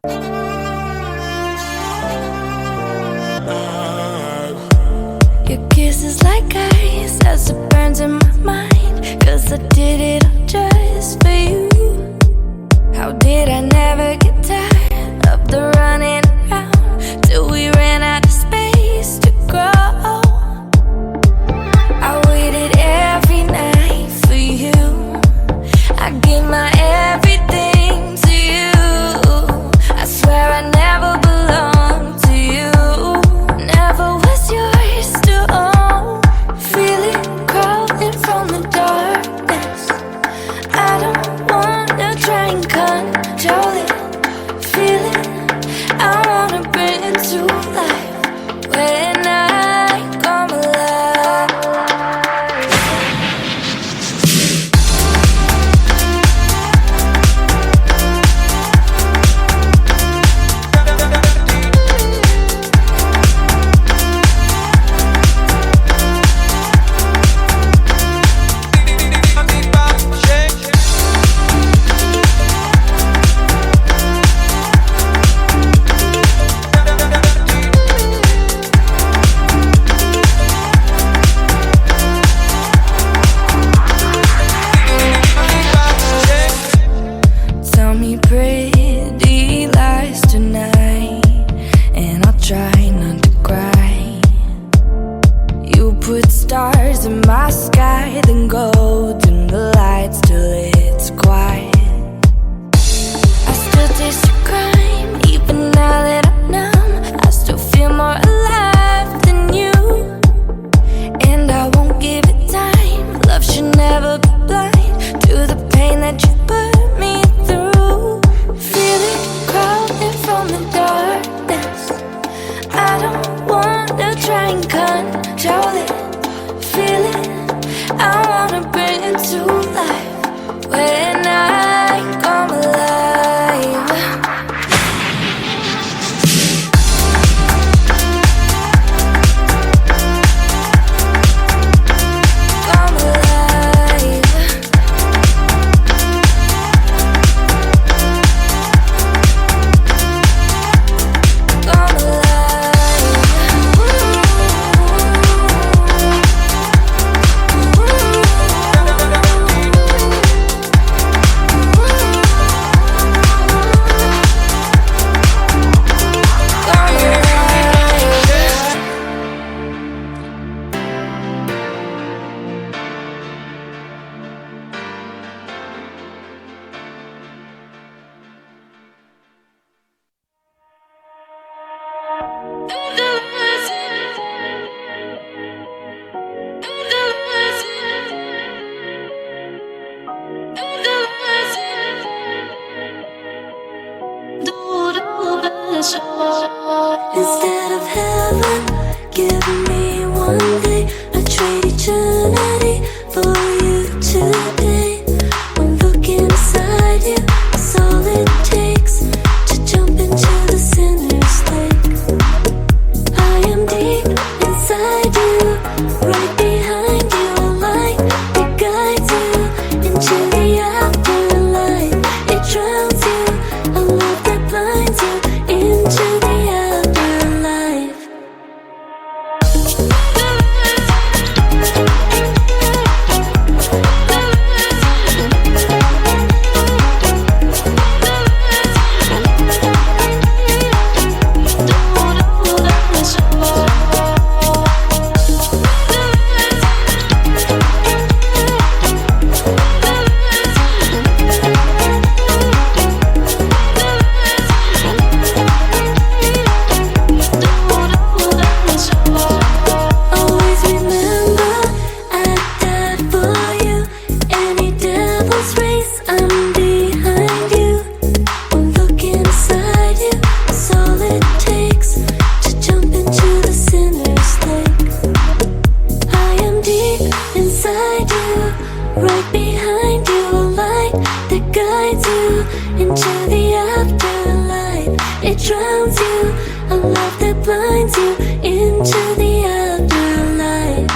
Your kiss is like ice as it burns in my mind, 'cause I did it all just for you. How did I never get tired of the running around till we ran out of space to grow? I waited every night for you. I gave my everything to you. I swear I never belonged to you, never was yours to own. Feel it crawling from the darkness. I don't wanna try and control it. Feel it, I wanna bring it to life when I come alive. Tell me pretty lies tonight, and I'll try not to cry. You put stars in my sky, then go dim the lights till it's quiet. I still taste your crime, even now that I'm numb. I still feel more alive than you, and I won't give it time. Love should never be blind to the pain that you put me through. Feel it crawling from the darkness. I don't wanna try and control it. Feel it, I wanna bring it to life when I come alive. Come alive. Come Instead of heaven, give me one day. I trade eternity for you today. One look inside you, that's all it takes to jump into the sinner's lake. I am deep inside you, right behind you, a light that guides you into the afterlife. It drowns you, a love that blinds you into the afterlife. Always remember, I died for you. Any devil's race, I'm behind you. One look inside you, that's all it takes to jump into the sinner's lake. I am deep inside you, right behind you, a light that guides you into the afterlife. It drowns you, a love that blinds you into the afterlife.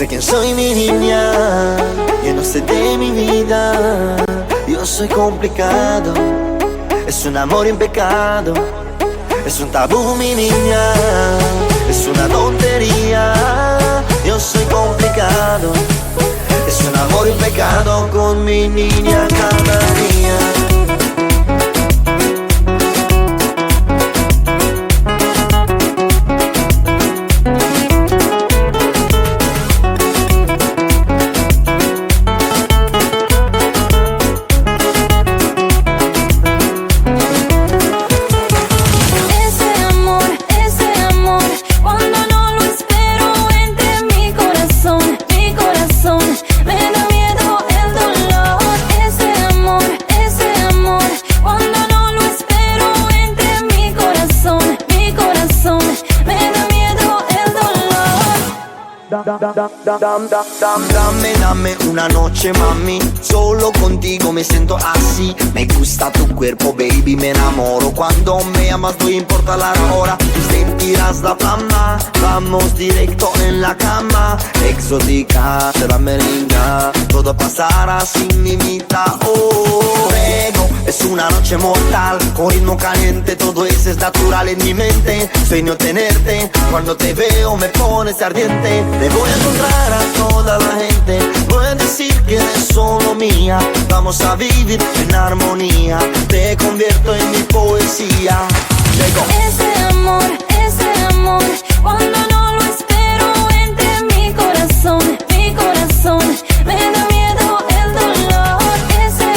sé quién soy, mi niña, yo no sé de mi vida. Yo soy complicado, es un amor en pecado, es un tabú, mi niña, es una tontería. Yo soy complicado, es un amor en pecado con mi niña cada día. Dame una noche, mami, solo contigo me siento así. Me gusta tu cuerpo, baby, me enamoro. Cuando me amas no importa la hora, tú sentirás la flama. Vamos directo en la cama, exótica, de la merenga. Todo pasará sin limita, oh. Luego es una noche mortal, con ritmo caliente, todo eso es natural en mi mente. Sueño tenerte, cuando te veo me pones ardiente. Te voy a encontrar a toda la gente, voy a decir que eres solo mía. Vamos a vivir en armonía, te convierto en mi poesía. Llegó ese amor, cuando no lo espero entre mi corazón, mi corazón. Me da miedo el dolor, ese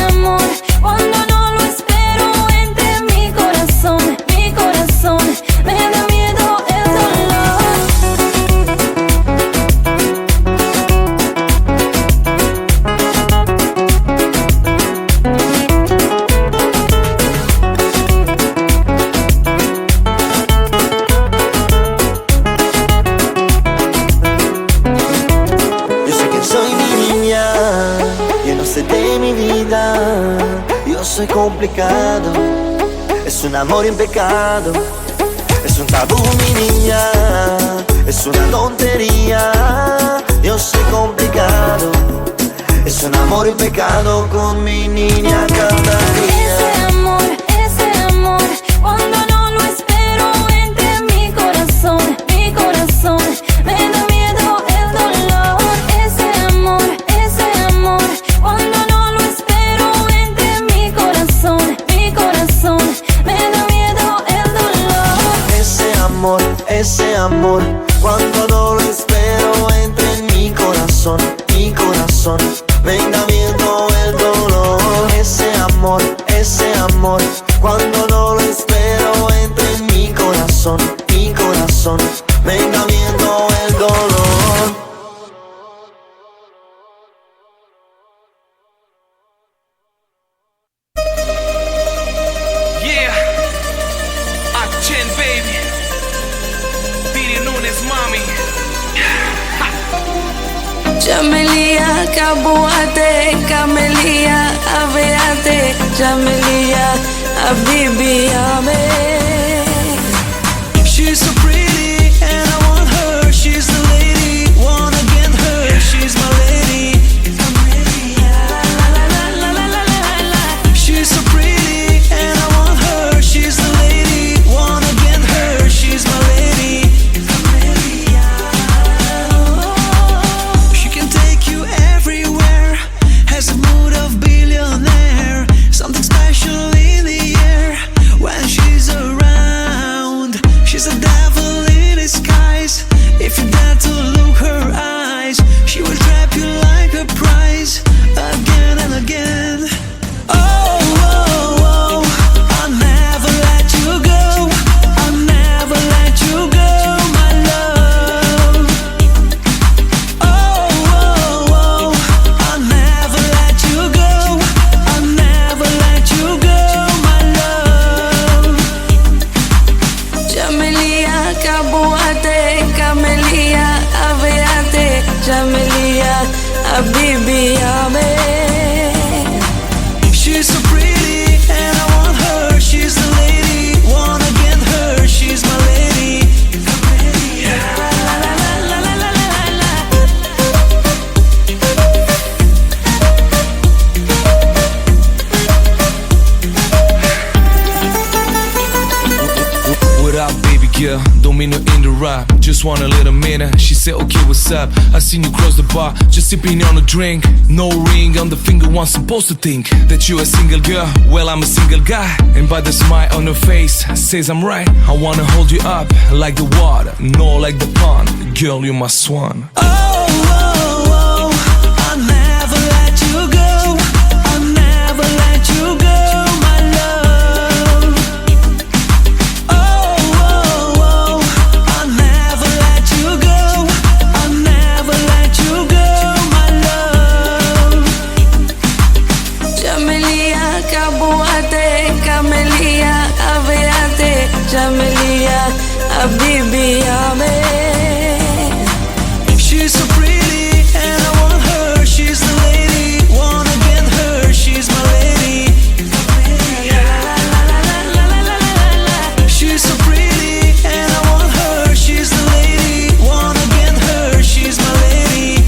amor, cuando no lo espero entre mi corazón, mi corazón. Me da miedo el dolor. Yo sé que soy mi niña, yo no sé de mi vida. Yo soy complicado, es un amor en pecado, es un tabú, mi niña, es una tontería. Yo soy complicado, es un amor en pecado con mi niña cada día. Ese amor, cuando no lo espero entre mi corazón, mi corazón. Me da miedo el dolor, ese amor, cuando no lo espero entre mi corazón, mi corazón. Me da miedo el dolor. Ese amor, cuando no lo espero entre en mi corazón, mi corazón. Me da miedo el dolor. Ese amor, cuando no lo espero entre en mi corazón, mi corazón. Me da miedo el dolor. Yeah, Achen baby, Didi Nunes mami. Jamelia, Kabuate, Camelia, Aveate, Jamelia, Habibi, She's so pretty and I want her. She's the lady, wanna get her. She's my lady. She's so pretty and I want her. She's the lady, wanna get her. She's my lady. She can take you everywhere, has a mood of billionaire. Something special in the air when she's around. She's a devil in disguise. If you dare to look her eyes, she will trap you like a prize again and again. Oh, oh, oh, I'll never let you go. I'll never let you go, my love. Oh, oh, oh, I'll never let you go. I'll never let you go, my love. Jamelia, Kabuate, Camelia, Aveate, Jamelia, Habibi, She's so pretty and I want her. She's the lady, wanna get her. She's my lady. girl, don't mean to interrupt. Just want a little minute. She said, okay, what's up? I seen you cross the bar, just sipping on a drink. No ring on the finger, one supposed to think that you a single girl. Well, I'm a single guy, and by the smile on her face says I'm right. I wanna hold you up like the water, no like the pond. Girl, you're my swan. Oh, oh, oh, I'll never let you go. I'll never let you go, my love. Oh, oh, oh, I'll never let you go. I'll never let you go, my love. Jamelia, Kabuate, Camelia, Aveate, Jamelia, Habibi, Amen. She's so pretty and I want her. She's the lady, wanna get her. She's my lady. She's so pretty and I want her. She's the lady, wanna get her. She's my lady.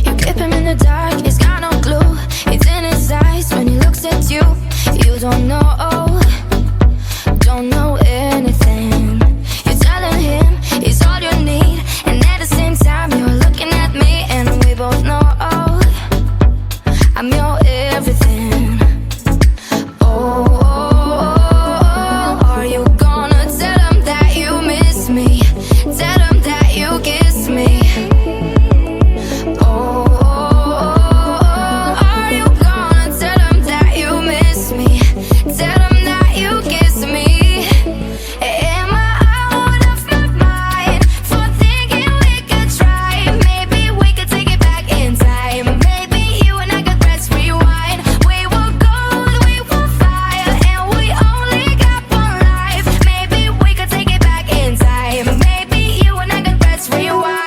You keep him in the dark, he's got no clue. It's in his eyes when he looks at you. You don't know anything. You're telling him he's all you need, and at the same time you're looking at me, and we both know I'm your everything. Are you gonna tell him that you miss me? Tell him that you kiss me. Are you gonna tell him that you miss me? Tell him that you kiss me. Am I out of my mind for thinking we could try? Maybe we could take it back in time. Maybe you and I could press rewind. We were gold, we were fire, and we only got one life. Maybe we could take it back in time. Maybe you and I could press rewind.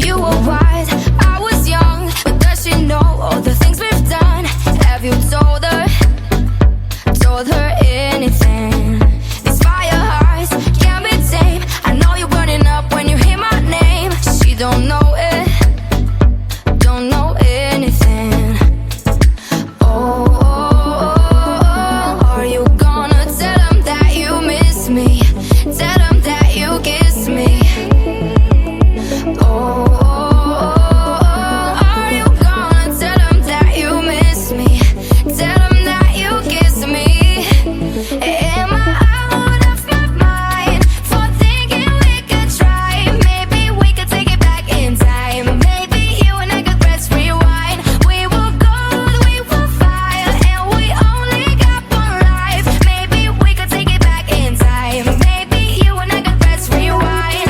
You were wise, I was young, but does she know all the things we've done? Have you told her anything? These fire hearts can't be tamed. I know you're burning up when you hear my name. She don't know it, don't know anything. Are you gonna tell him that you miss me? Tell him that you kiss me. Are you gonna tell him that you miss me? Tell him that you kiss me. Am I out of my mind for thinking we could try? Maybe we could take it back in time. Maybe you and I could press rewind. We were gold, we were fire, and we only got one life. Maybe we could take it back in time. Maybe you and I could press rewind.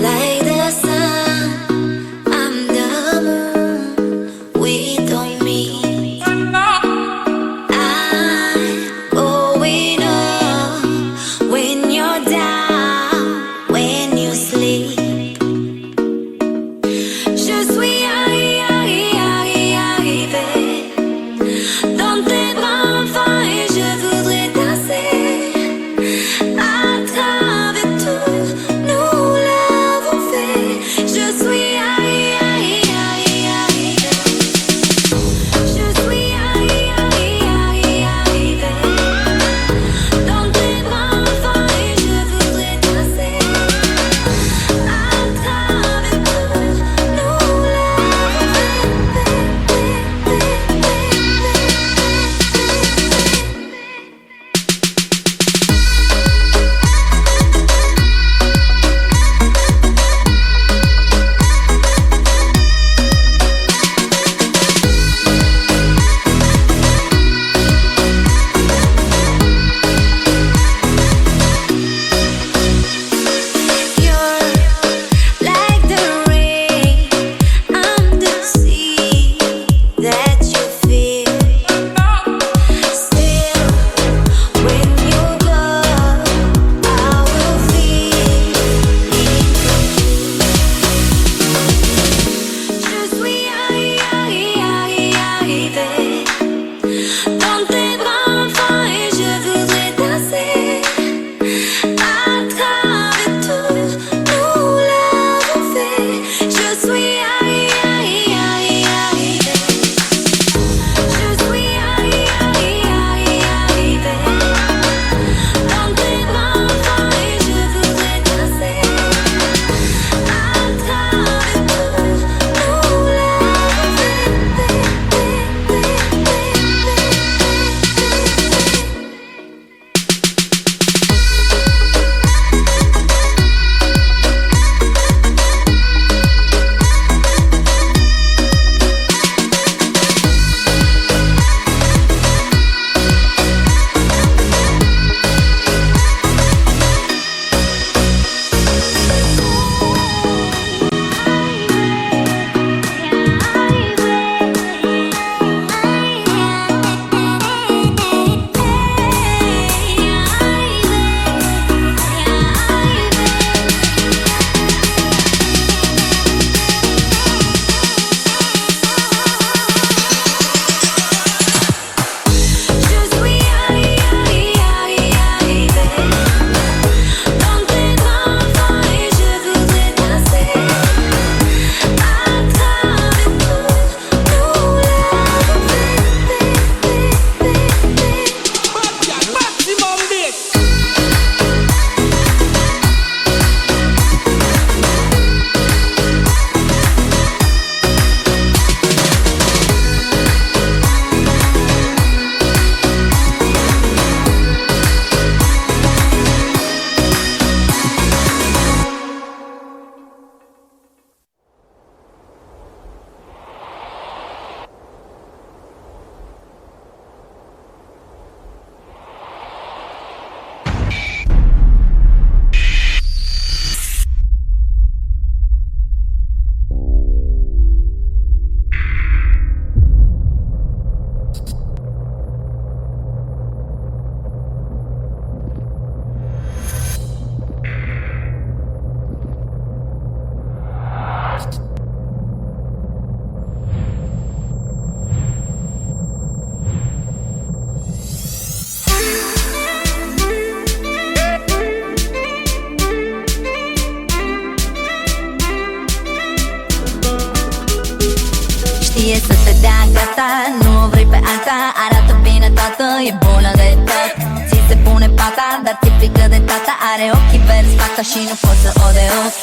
Like the sun, I'm the moon. We don't meet. I'm going up when you're down, when you sleep. Je suis arrivée dans tes bras enfin, et je voudrais t'asseoir. gata, nu o vrei pe alta. Arată bine toată, e bună de tot. Ți se pune pata, dar ți frică de tata. Are ochii verzi, faca și nu poți să o de ochi.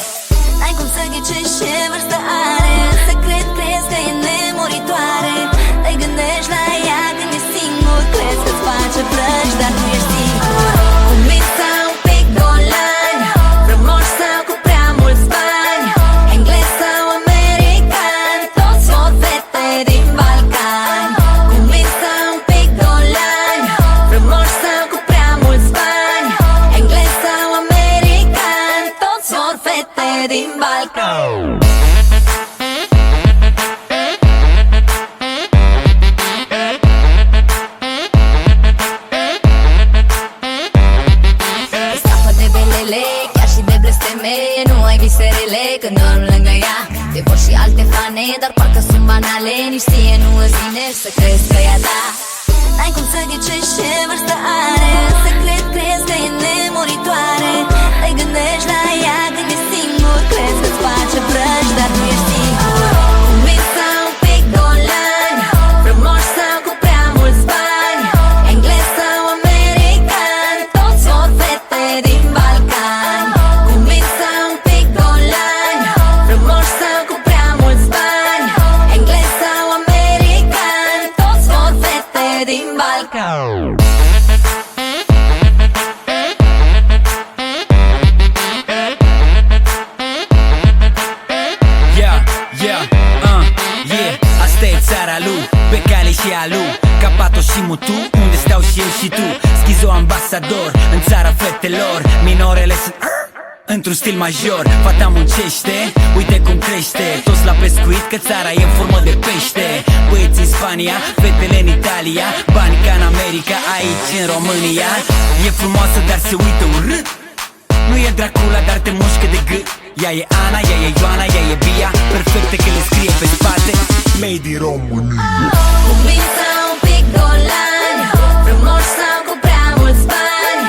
N-ai cum să ghicești ce vârstă are. În secret crezi că e nemuritoare. Te gândești la ea când e singur. Crezi că-ți face plăci, dar nu ești singur. Umit sau un pic golan, frumoși sau cu prea mulți bani, englez sau american, toți vor fete din Balcani. Umit sau un pic golan, frumoși sau cu prea mulți bani, englez sau american, toți vor fete din Balcani. Nu ai viserele când dorm lângă ea. Te vor și alte fane, dar parcă sunt banale. Nici ție nu îți vine să crezi că e a ta. N-ai cum să ghicești ce vârstă are. În secret crezi că e nemuritoare. Te gândești la ea când e singur. Crezi că-ți face plăci, dar nu ești singur. Umit sau un pic golan, frumoși sau cu prea mulți bani, englez sau american, toți vor fete din Balcani. Umit sau un pic golan, frumoși sau cu prea mulți bani, englez sau american, toți vor fete din Balcani. Asta e țara lui, pe cale și alu, Capato și Mutu, unde stau și eu și tu. Schizo ambasador, în țara fetelor. Minorele sunt într-un stil major. Fata muncește, uite cum crește. Toți la pescuit, că țara e în formă de pește. Băieți în Spania, fetele în Italia, bani ca în America, aici în România. E frumoasă, dar se uită urât. Nu e Dracula, dar te mușcă de gât. Ea e Ana, ea e Ioana, ea e Bia, perfecte că le scrie pe spate Made in România. Umit sau un pic golan, frumoși sau cu prea mulți bani,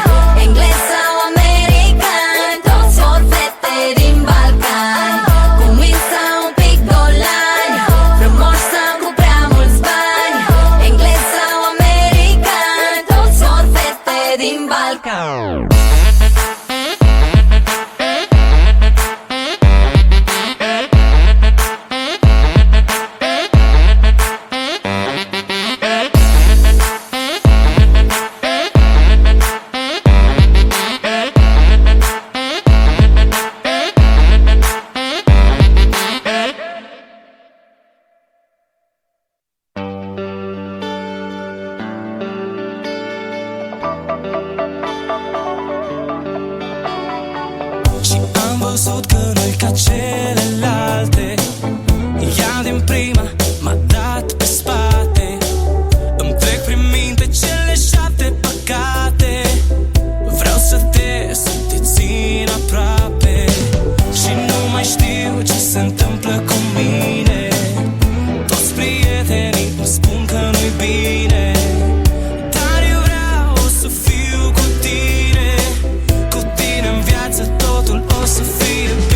englez sau american, toți vor fete din Balcani. Umit sau un pic golan, frumoși sau cu prea mulți bani, englez sau american, toți vor fete din Balcani. Celelalte, ea din prima m-a dat pe spate. Îmi trec prin minte cele 7 păcate. Vreau să te țin aproape și nu mai știu ce se întâmplă cu mine. Toți prietenii îmi spun că nu-i bine, dar eu vreau să fiu cu tine. Cu tine în viață totul o să fie bine.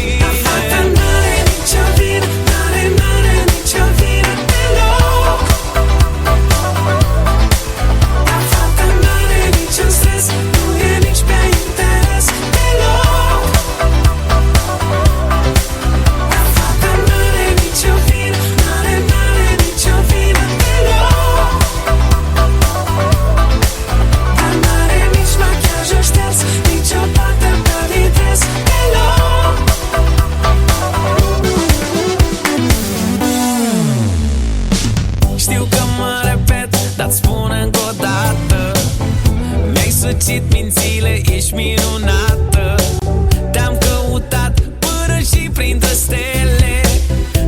Mințile, ești minunată. Te-am căutat până și printre stele,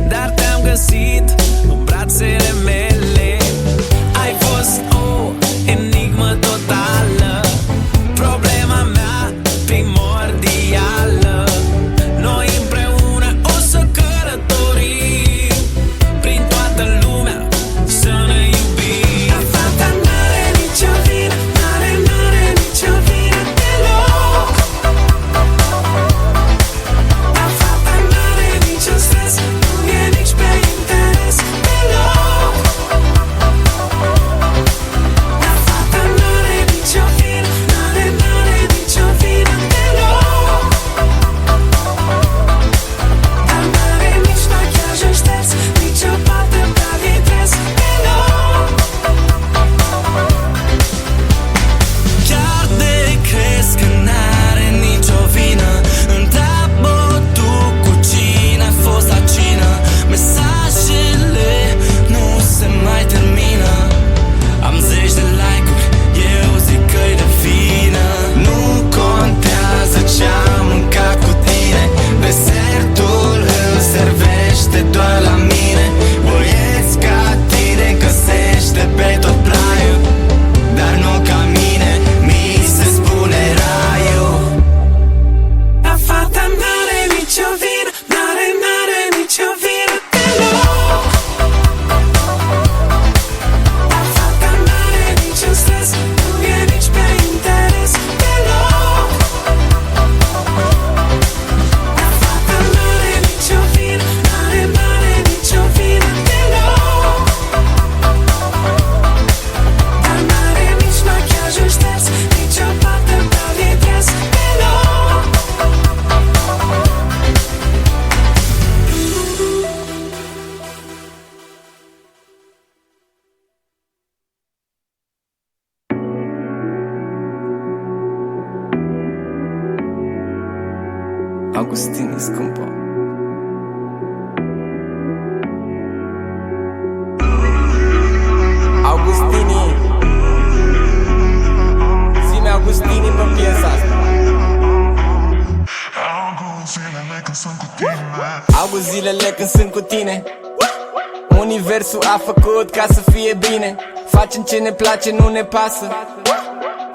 dar te-am găsit în brațele mele. Ai fost o enigmă totală, problema mea primordială. Noi împreună o să călătorim prin toată lumea să ne iubim. Fata n-are nicio vină, n-are nicio vină deloc. Augustini, scumpă. Augustini, zi-mi Augustini pe piesa asta. Auzi zilele când sunt cu tine. Universul a făcut ca să fie bine. Facem ce ne place, nu ne pasă.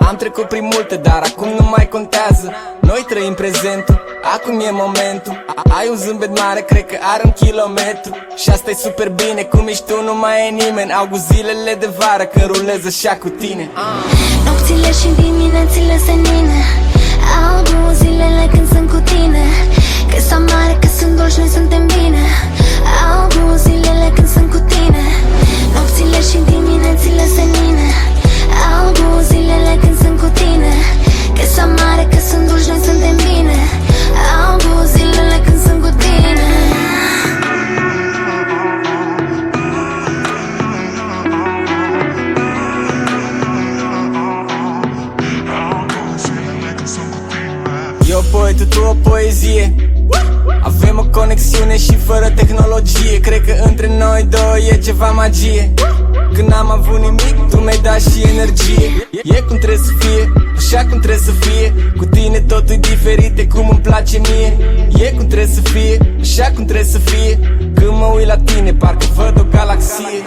Am trecut prin multe, dar acum nu mai contează. Noi trăim prezentul, acum e momentul. Ai un zâmbet mare, cred că are 1 kilometru. Și asta e super bine, cum ești tu nu mai e nimeni. Auzi zilele de vară când rulez așa cu tine. Nopțile și diminețile senine. Auzi zilele când sunt cu tine. Că s-a mare, că sunt dolci, noi suntem bine. Auzi zilele când sunt cu tine. Nopțile și diminețile senine. Auzi zilele când sunt cu tine. Că s-a mare, că sunt dolci, noi suntem bine. Auzi zilele când sunt cu tine. Eu poetul, tu o poezie. Avem o conexiune și fără tehnologie. Cred că între noi doi e ceva magie. Când n-am avut nimic, tu mi-ai dat și energie. E cum trebuie să fie, așa cum trebuie să fie. Cu tine totul e diferit, e cum îmi place mie. E cum trebuie să fie, așa cum trebuie să fie. Când mă uit la tine, parcă văd o galaxie.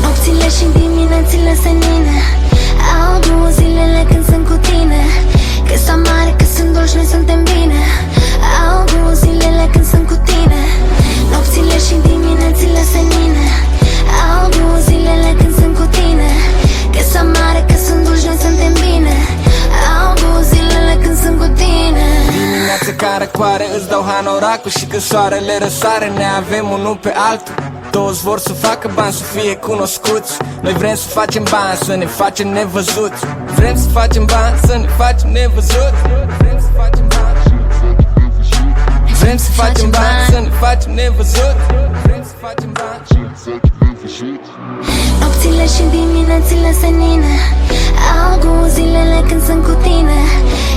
Nopțile și diminețile senine. Auzi zilele când sunt cu tine. Că s-a mare, că sunt dolci, noi suntem bine. Auzi zilele când sunt cu tine. Nopțile și diminețile senine. Auzi zilele când sunt cu tine. Că s-a mare, că sunt dolci, noi suntem bine. Auzi zilele când sunt cu tine. Dimineața ca răcoare îți dau hanoracul. Și când soarele răsare ne avem unul pe altul. Toți vor să facă bani, să fie cunoscuți. Noi vrem să facem bani, să ne facem nevăzuți. Vrem să facem bani, să ne facem nevăzuți. Vrem să facem bani, vrem să facem bani, să ne facem nevăzuți. Vrem să facem bani. Nopțile și diminețile senine. Auzi zilele când sunt cu tine.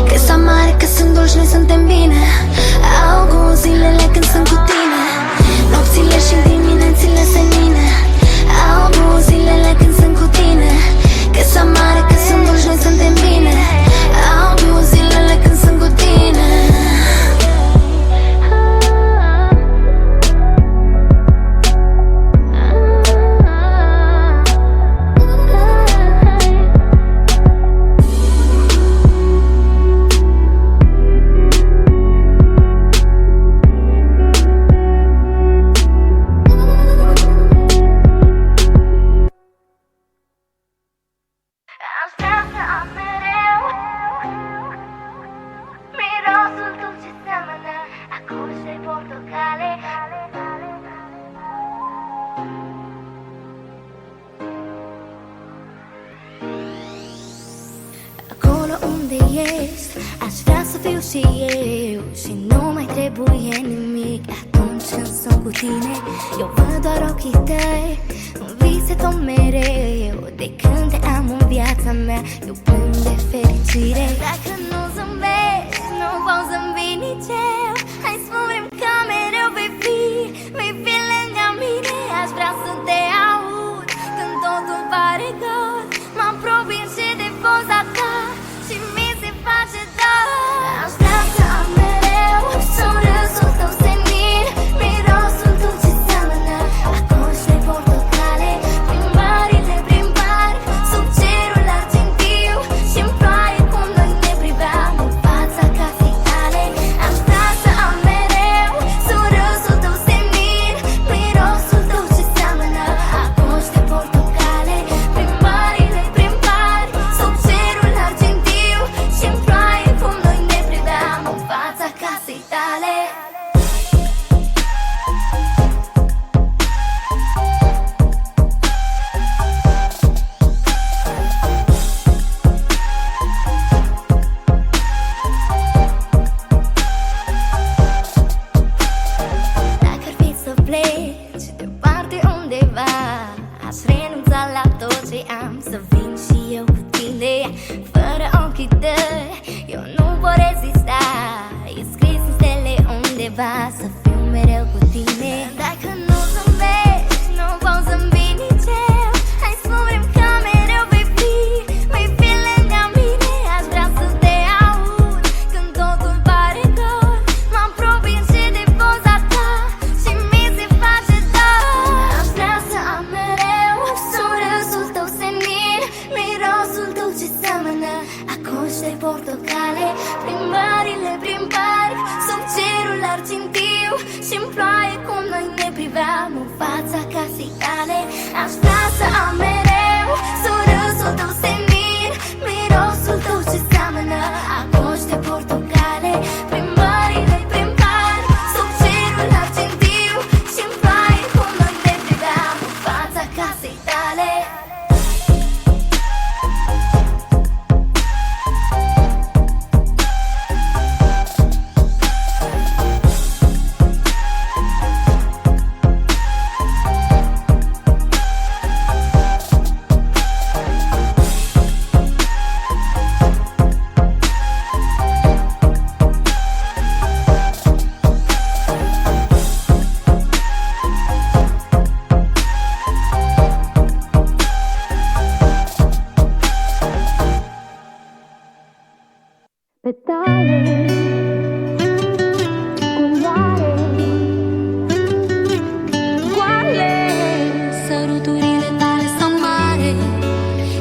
Că s-a mare, că sunt dolci, noi suntem bine. Auzi zilele când sunt cu tine. Nopțile și diminețile senine. Auzi zilele când sunt cu tine. Că s-a mare, că sunt dolci, noi suntem bine. Auzi zilele când sunt cu tine. Acolo unde ești, aș vrea să fiu și eu. Și nu mai trebuie nimic atunci când sunt cu tine. Eu văd doar ochii tăi, îmi vise tot mereu. De când te am în viața mea, eu plâng de fericire. Dacă nu zâmbești, nu pot zâmbi nici eu. Hai spune-mi că mereu vei fi lângă mine. Aș vrea să te aud când totul pare gol. Mă apropii și de poza ta și mi se face dor. Aș vrea să am mereu surâsul tău senin, mirosul tău ce seamănă acorzi de portocale, plimbările prin parc, sub cerul argintiu și-n ploaie cum noi ne priveam în fața casei tale. Aș vrea să am mereu surâsul tău senin, mirosul tău ce seamănă acorzi de portocale, plimbările prin parc, sub cerul argintiu și-n ploaie cum noi ne priveam în fața casei tale. Dacă ar fi să pleci departe undeva, aș renunța la tot ce am, să vin și eu cu tine. Fără ochii tăi, eu nu pot rezista. E scris în stele Săruturile tale sau mare,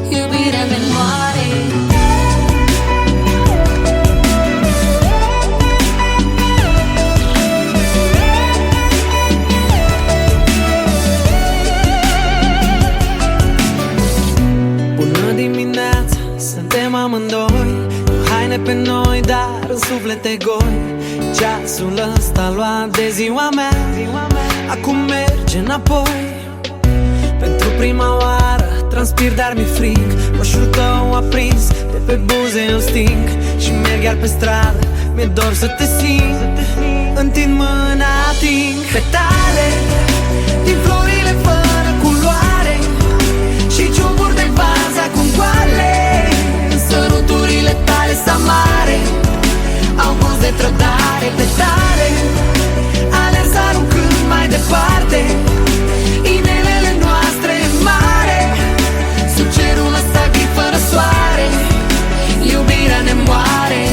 iubirea mea moare. Bună dimineața, suntem amândoi, cu haine pe noi, dar în suflete goi. Ceasul ăsta luat de ziua mea, acum merge înapoi. Pentru prima oară transpir, dar mi-e frig. Roșul tău aprins, de pe buze eu sting. Și merg iar pe stradă, mi-e dor să te simt. Întind mâna, ating petale din florile fără culoare și ciumburi de vaze acum goale. Săruturile tale s-amare, au gust de trădare, petale alerg aruncând mai departe. Inelele noastre în mare, sub cerul ăsta gri fără soare, iubirea ne moare.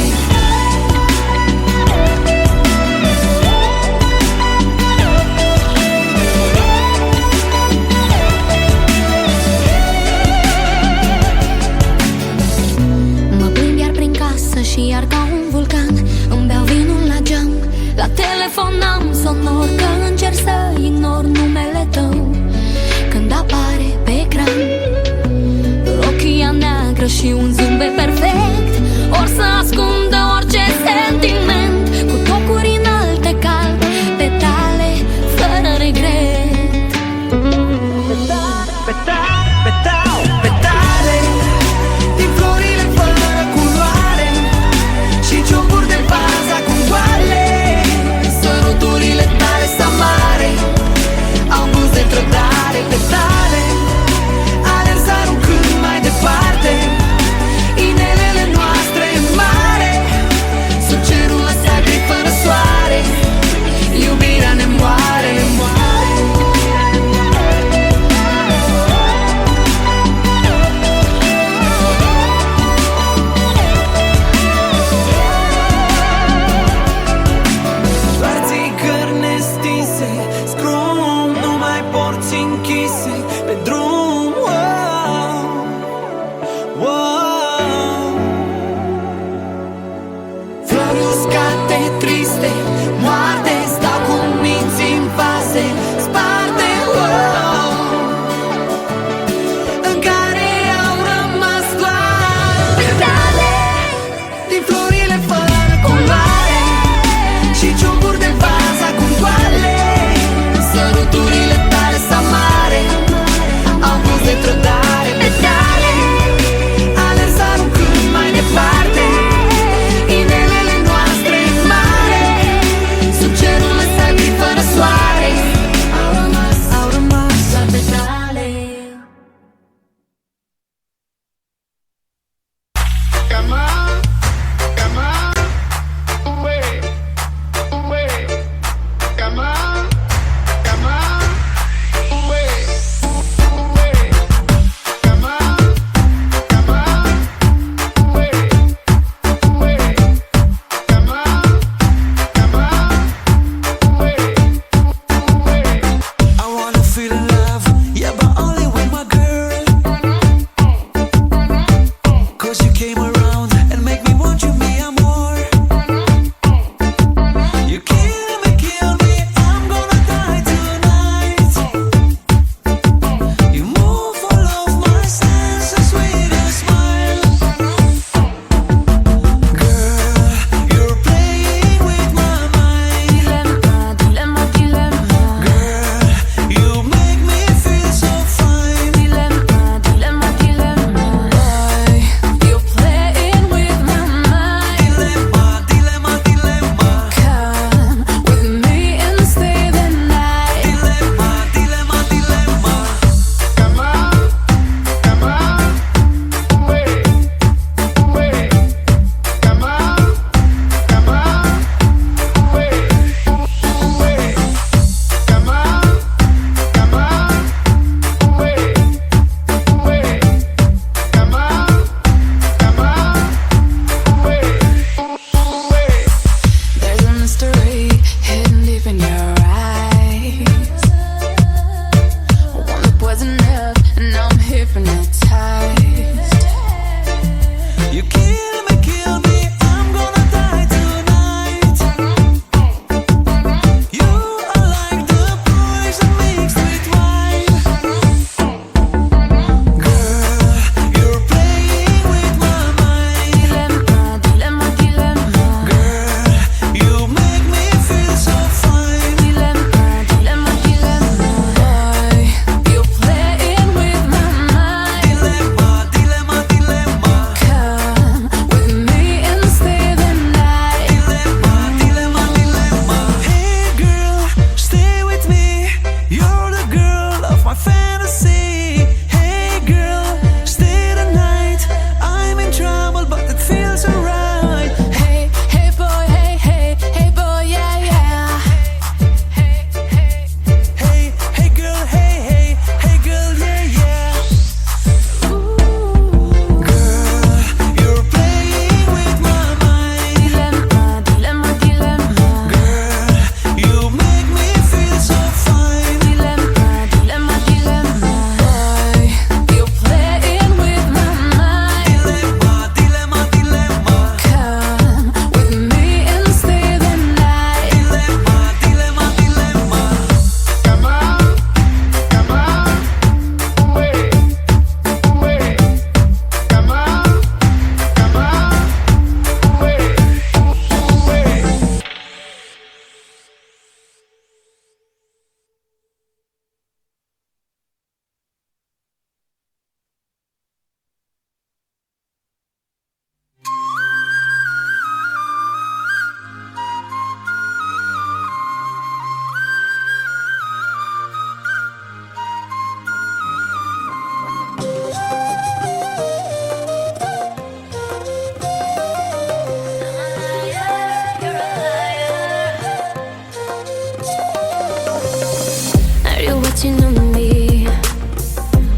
touching on me,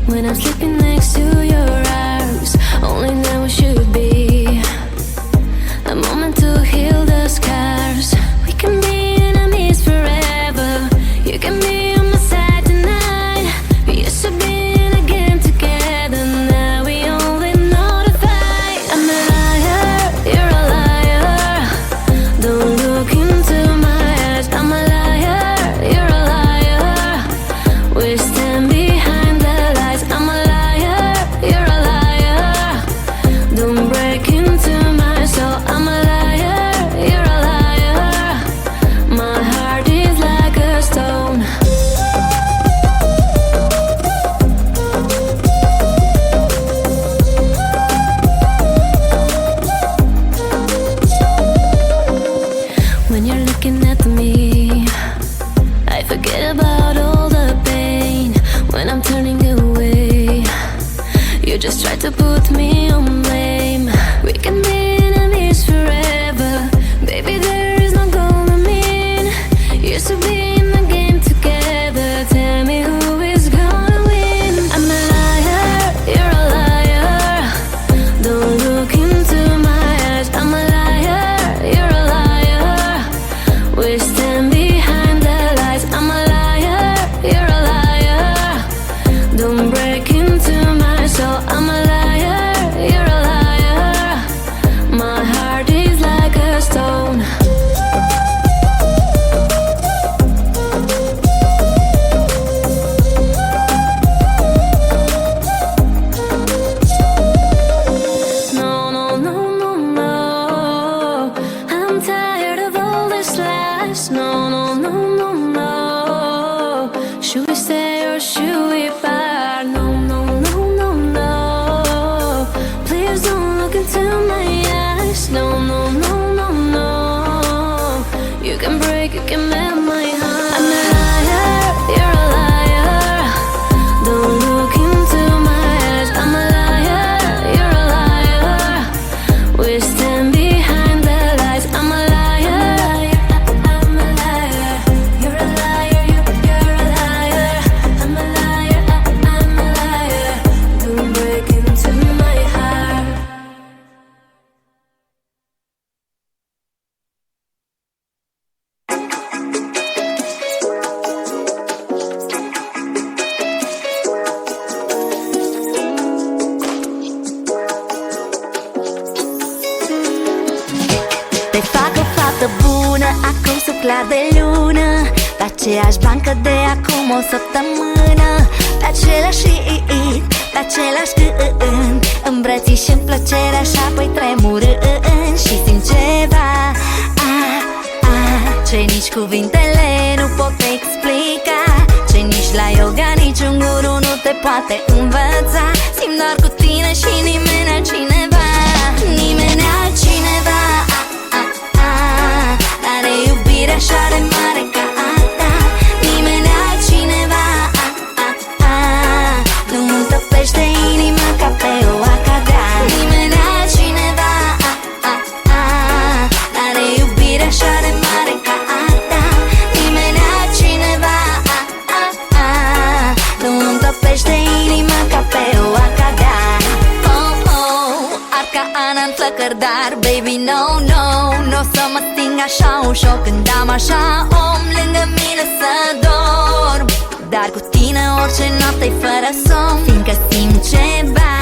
when I'm sleeping next to your arms, only now it should be a moment to heal the scars. We can be enemies forever. You can be on my side tonight. We used to be in a game together. Now we only know to fight. I'm a liar, you're a liar. Don't look into my eyes. I'm a liar, you're a liar. We stand behind the lies. I'm a liar, you're a liar. Don't break into my soul. I'm a liar, you're a liar. My heart is like a stone. When you're looking at me, I forget about all the pain. When I'm turning away, you just try to put me on blame. We can be enemies forever. Baby, there is no goal in mean. Used to be in the game together. Tell me who is gonna win. I'm a liar, you're a liar. Don't look into my eyes. I'm a liar, you're a liar. We stand behind the lies. I'm a liar, you're a liar. Don't break into my soul. I'm a liar, you're a liar. My heart is like a stone. No, no, no, no, no. I'm tired of all these lies. No, no, no, no, no. Should we stay or should we part? No, no, no, no, no. Please don't look into my eyes. No, no, no, no, no. You can break, you can melt my heart. I'm a liar, you're a liar. Don't look into my eyes. I'm a liar, you're a liar. We stand behind the lies. I'm a liar, I'm a liar. You're a liar, you're a liar. I'm a liar, I'm a liar. Don't break into my heart. Te fac o fată bună, acum sunt clar de lună. Pe aceeași bancă de acum o săptămână. Pe același it, pe același gând. Îmbrățișând plăcerea și apoi tremurând. Și simt ceva, ce nici cuvintele nu pot explica. Ce nici la yoga, nici un guru nu te poate învăța. Simt doar cu tine și nimeni altcineva. Nimeni altcineva. Are iubire așa de mare ca a ta. Nimeni altcineva. Nu întăpește inima ca pe o acadea. Nimeni altcineva. Are iubire așa de mare ca a ta. Nimeni altcineva. Nu întăpește inima ca pe o acadea. Oh, oh, arca Ana în flăcări, dar baby, no, no. N-o să mă sting așa ușor când am așa om lângă mine să dorm. Dar cu tine orice noapte-i fără somn, fiindcă simt ceva,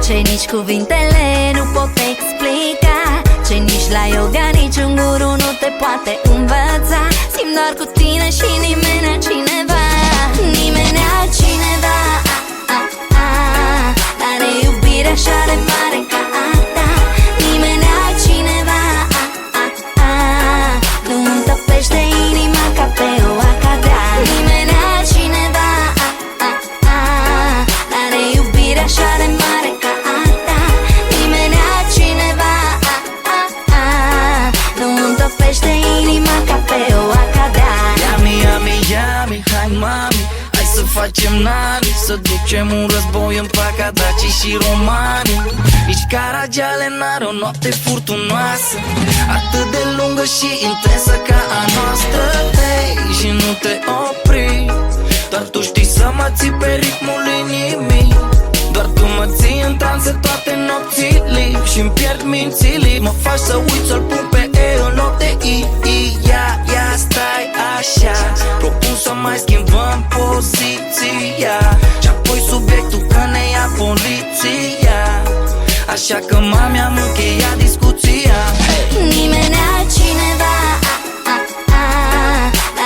ce nici cuvintele nu pot explica. Ce nici la yoga, nici un guru nu te poate învăța. Simt doar cu tine și nimeni altcineva. Nimeni altcineva. Are iubire așa de mare ca a ta. Nimeni altcineva. Nu întăpește inima ca pe o acadea. Nimeni altcineva. Are iubire așa de mare ca a ta. Nimeni altcineva. Nu întăpește inima ca pe o acadea. Yummy, yummy, yummy. ducem un război în placa Daci și Romani. Nici Caragiale n-are o noapte furtunoasă atât de lungă și intensă ca a noastră. Hey, și nu te opri, doar tu știi să mă ții pe ritmul inimii. Doar tu mă ții în transe toate nopțile și-mi pierd mințile. Mă faci să uit să-l pun pe E în loc de I. Ia, stai așa, propun să mai schimbăm poziția și apoi subiectul că ne ia poliția. Așa că mi-am încheiat discuția. Nimeni altcineva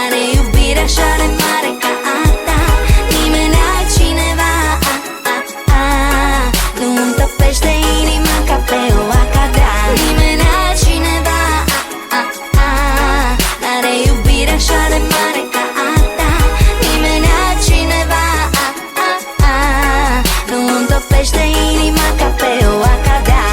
are iubire așa de mare ca a ta. Nimeni altcineva nu îmi topește inima ca pe o acadea. Nimeni altcineva are iubire așa de mare ca a ta. Nimeni altcineva nu îmi topește inima ca pe o acadea.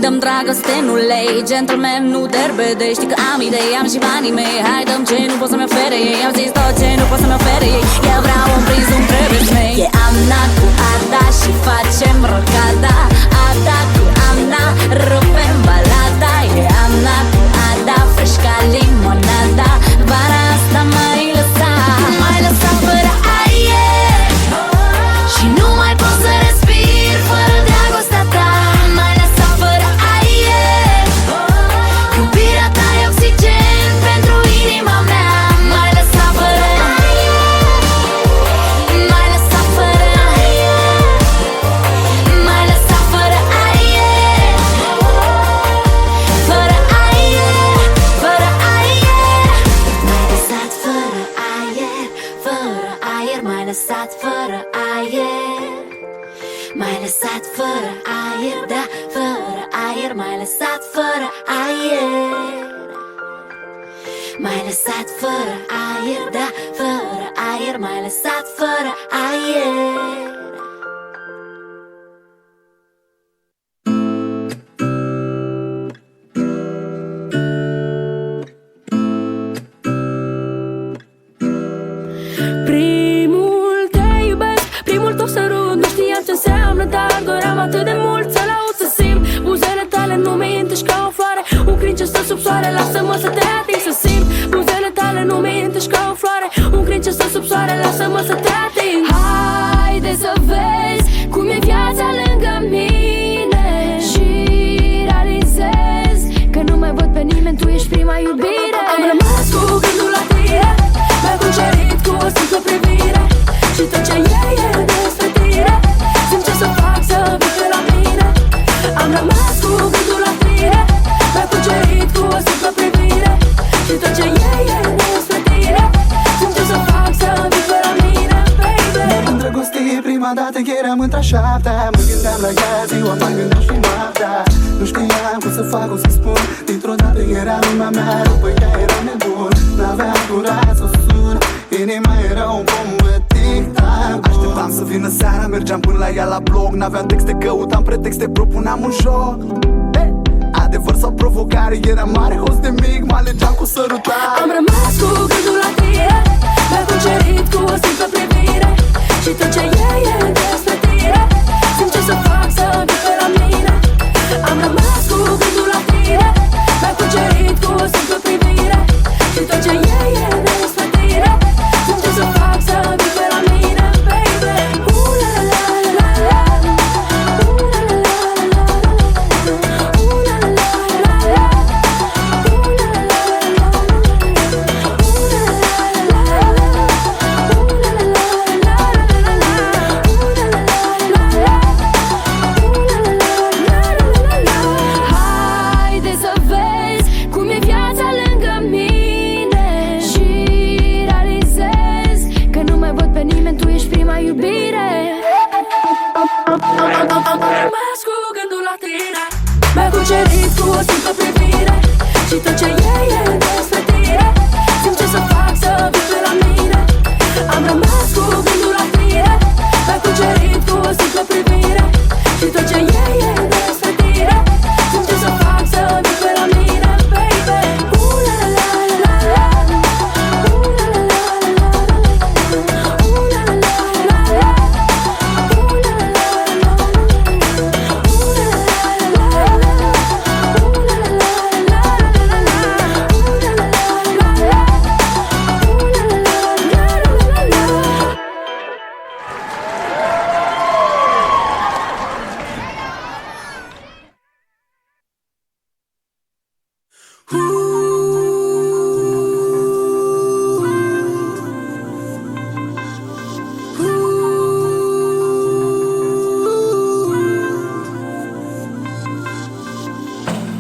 Dăm dragoste, nu lei, gentleman, nu derbede. Știi că am idei, am și banii mei. Hai dăm ce nu pot să-mi ofere ei. Am zis tot ce nu pot să-mi ofere ei. Eu vreau un prizm, trebuie mei. E Amna cu Ada și facem rocada. Ada cu Amna, rupem balada. E Amna cu Ada, fresh ca limonada. Vara asta mai lăsa, mai lăsa fără aer. Și nu mai pot să respir fără dragostea ta. Mai lăsa fără aer. Iubirea ta e oxigen pentru inima mea. Mai lăsa fără aer. Mai lăsa fără aer. Mai lăsa fără aer. Fără aer, fără aer. Mai lăsat fără aer, fără aer. Mai lăsat fără aer. Mai lăsat fără aer, da, fără aer. Mai lăsat fără aer. Mai lăsat fără aer, da, fără aer. Mai lăsat fără aer. sub soare, lasă-mă să te ating, să simt buzele tale, nu mintești ca o floare. Un crin ce stă sub soare, lasă-mă să te ating. Haide să vezi cum e viața lângă mine și realizez că nu mai văd pe nimeni, tu ești prima iubire. Am rămas cu gândul la tine, mi-ai cucerit cu o simplă privire și tot ce e despre tine. Simt ce să fac să vii pe la mine. Am rămas cu gândul la tine, mi-ai cucerit cu o simplă privire și tot ce e despre tine. Simt ce să fac să vii pe la mine, baby. M-am îndrăgostit prima dată când eram între-a șaptea. Mă gândeam la ea ziua, mă gândeam și noaptea. Nu știam cum să fac, cum să spun. Dintr-o dată era lumea mea, după ea eram nebun. N-aveam curaj să sun, inima era un bombă tic-tac. Așteptam să vină seara, mergeam până la ea la blog. N-aveam texte, căutam pretexte, propuneam un joc. Adevăr sau provocare, era mare host de mic, mă alegeam cu sărutare. Am rămas cu gândul la tine, mi-ai cucerit cu o simplă privire și tot ce e despre tine. Simt ce să fac să vii pe la mine. Am rămas cu gândul la tine, mi-ai cucerit cu o simplă privire și tot ce e despre tine. Simt ce să fac să vii pe la mine, baby. La la la la la, la la la la, haide să vezi cum e viața lângă mine și realizez că nu mai văd pe nimeni, tu ești prima iubire. Am rămas cu gândul la tine, mi-ai cucerit cu o simplă privire și tot ce e despre tine. Simt ce să fac să vii pe la mine. Am rămas cu gândul la tine, mi-ai cucerit cu o simplă privire și tot ce e despre tine. Simt ce să fac să vii pe la mine, baby. La la la la la, la la la la,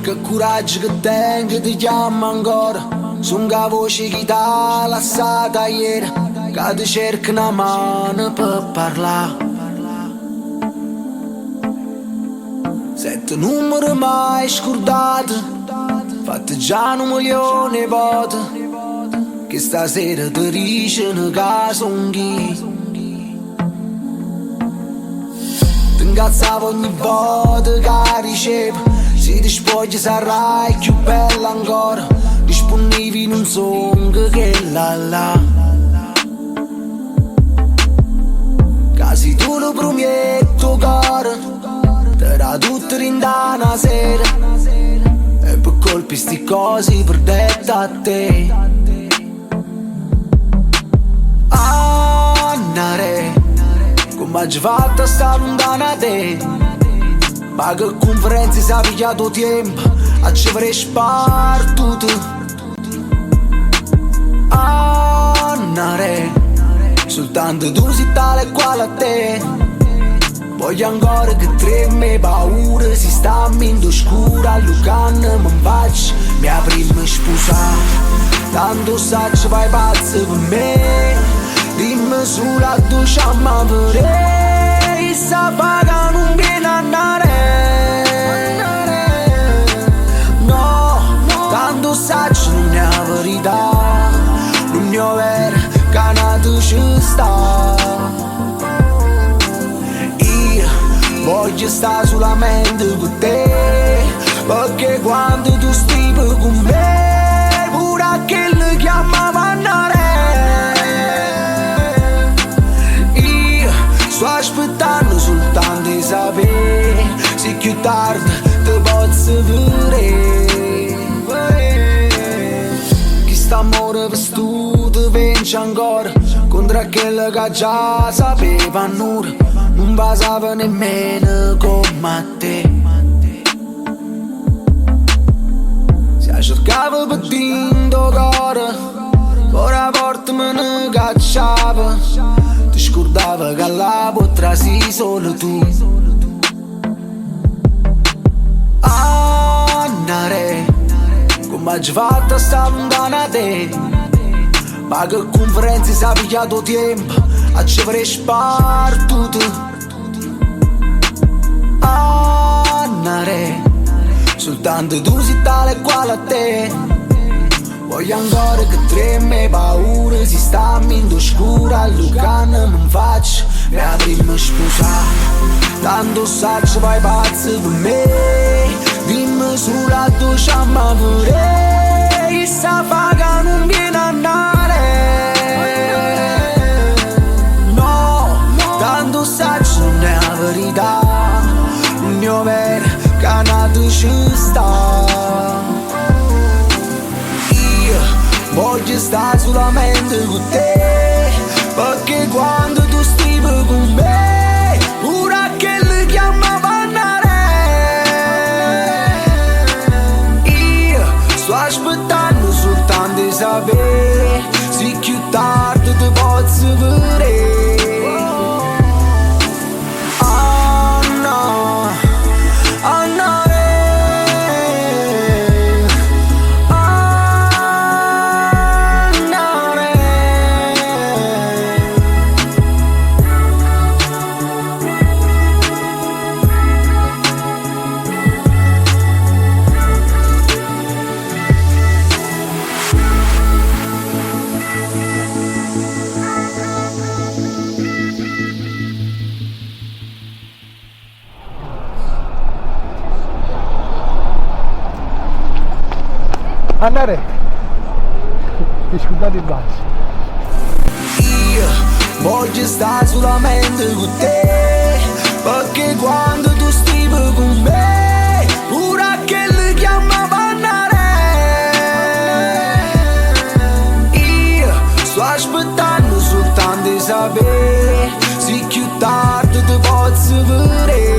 Che coraggio che tengo, ti chiamo ancora. Son che voce che t'ha lasciata ieri, che ti cerca una mano per parlare. Sette numeri mai scordati, fatti già 1 milione di volte, che stasera ti dicono che son chi. Ti incazzavo ogni volta che ricevo, se ti spogli sarai più bella ancora, rispondevi in un song che la la. Casi tu lo prometto caro, terrà tutto rindana sera, e per colpi sti cose perdette a te. Annare, come hai fatto a stare lontana da te? Ma che conferenze si è pigliato tempo a ci avrei spartuto. Annare, soltanto tu sei tale e quale a te. Voglio ancora che treme paura, si sta in scura, Lucanna mi faccio mia prima sposa. Tanto saccio vai pazzo per me, dimmi solo a tu sciamma vorrei, sta paga non viene a andare. No, tanto saccio non è la verità, non è vero che nato ci sta. Voglio stare solamente con te, perché quando tu stai con me, pure a che le chiamava andare. Io sto aspettando soltanto di sapere se l'amore per tu ti vinci ancora contro quello che già sapeva nulla, non basava nemmeno come te. Se cercava per tinto cuore, ora porta me ne cacciava, ti scordava che la potrà sì solo tu. Annare, come hai fatto a sta lontana da te, ma che conferenze si è pigliato tempo a ci fare spartuto. Annare, soltanto tu sei tale e quale a te. Voglio ancora che treme paura, si sta in scura, Lucana mi faccio e la prima sposare. Tanto saggio vai pazzo per me, dimmi sulla tua ciamma vorrei, sta faga non viene a andare. No, tanto saggio non è la verità, l'unione vera che nato ci sta. Voglio stare solamente con te, perché quando tu stivi con me, pure che li chiama pannare. Io sto aspettando soltanto di sapere se più tardi ti posso vedere. Oh no, oh no. Andare, scusate il bacio. Io voglio stare solamente con te, perché quando tu stivi con me, pure che li chiama pannare. Io sto aspettando soltanto di sapere se più tardi ti posso vedere.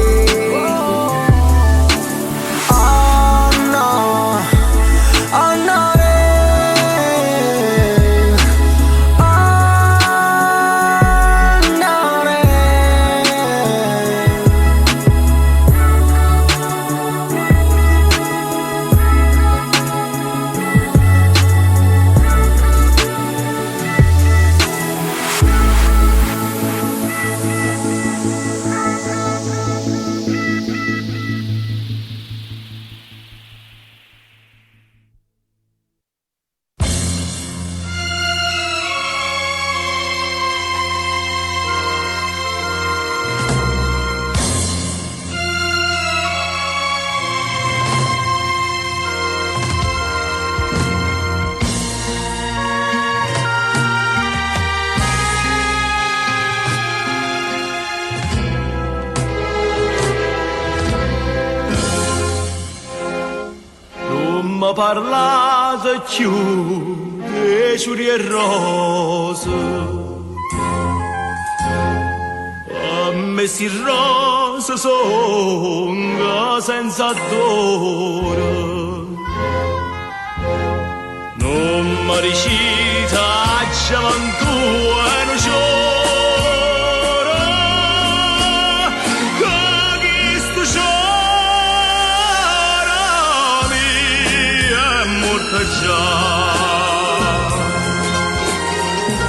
Parlate più di ciuri e rose, a me si rose sono senza dolore, non mi ricita gioventù e non c'ora, che questo già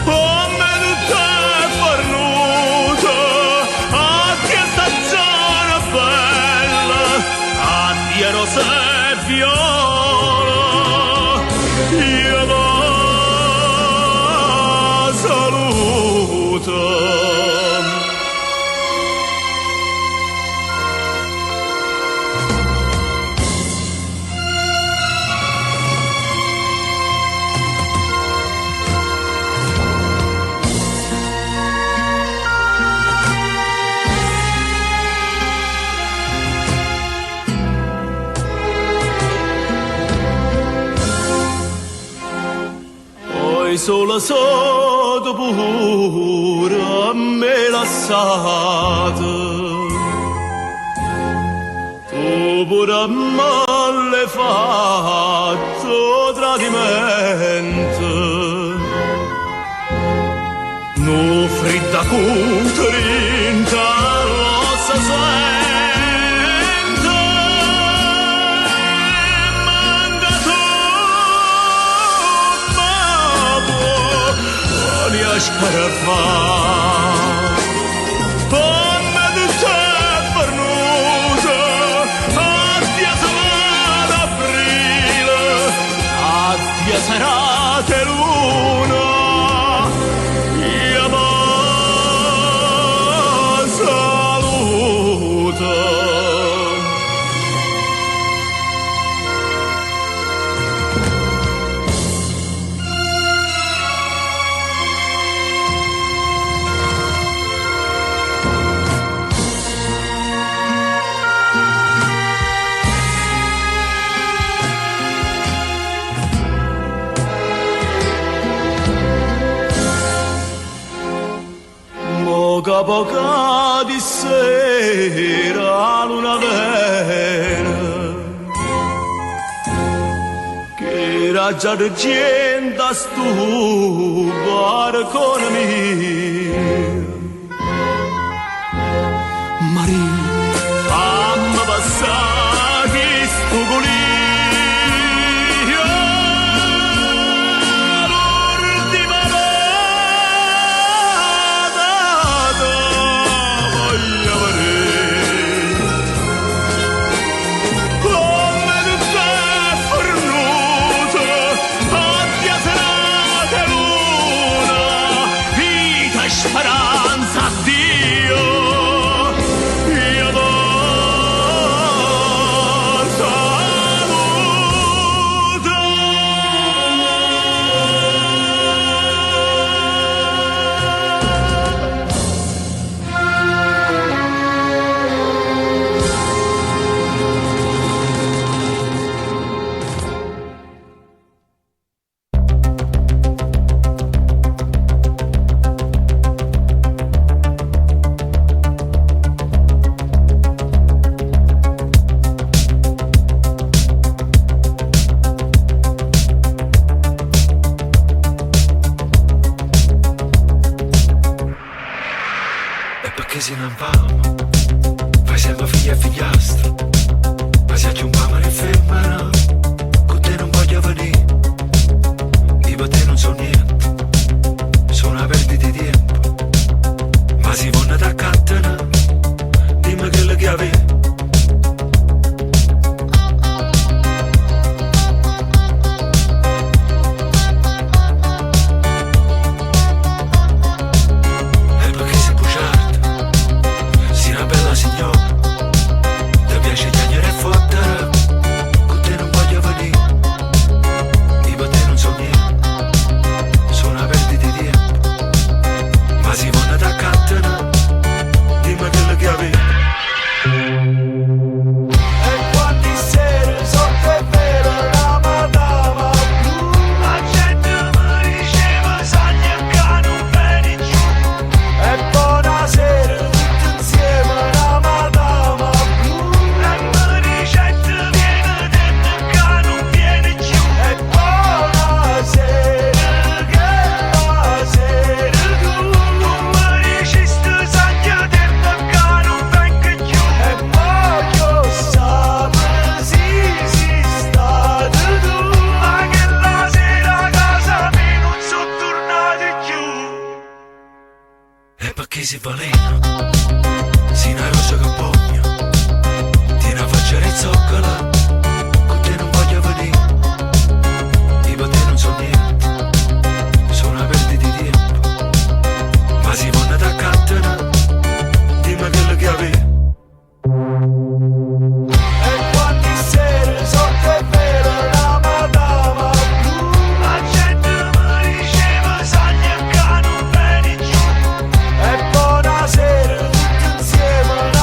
come tutta è fornuta a questa zona bella, addio rosa e viola, io la saluto. poi solo sotto pure a me lasciato. Tu pure a me l'hai fatto tradimento. Nu fredda cutrinta rossa sente. Manda tu, babbo, ogni ascarafà. Pomma di te pernuta, addia sarà d'aprile, addia sarà che luna. Poca di sera luna vera che era già de gente a stu barcone mio. Maria, fammi passare stu colino. Speranza, Dio, io do saluto. Perché se non vamo, fai sempre figlia e figliastro, ma se aggiungiamo le femmine, con te non voglio venire, io per te non so niente, sono una perdita di tempo, ma si vanno da cattana, dimmi che le chiavi. Perché si valena, si una rosa che pogna, ti una faccia rizzoccola, con te non voglio venire, io per te non so niente, sono una perdita di tempo, ma si vanno da cattana, dimmi che le chiavi. Buonasera, tutti insieme.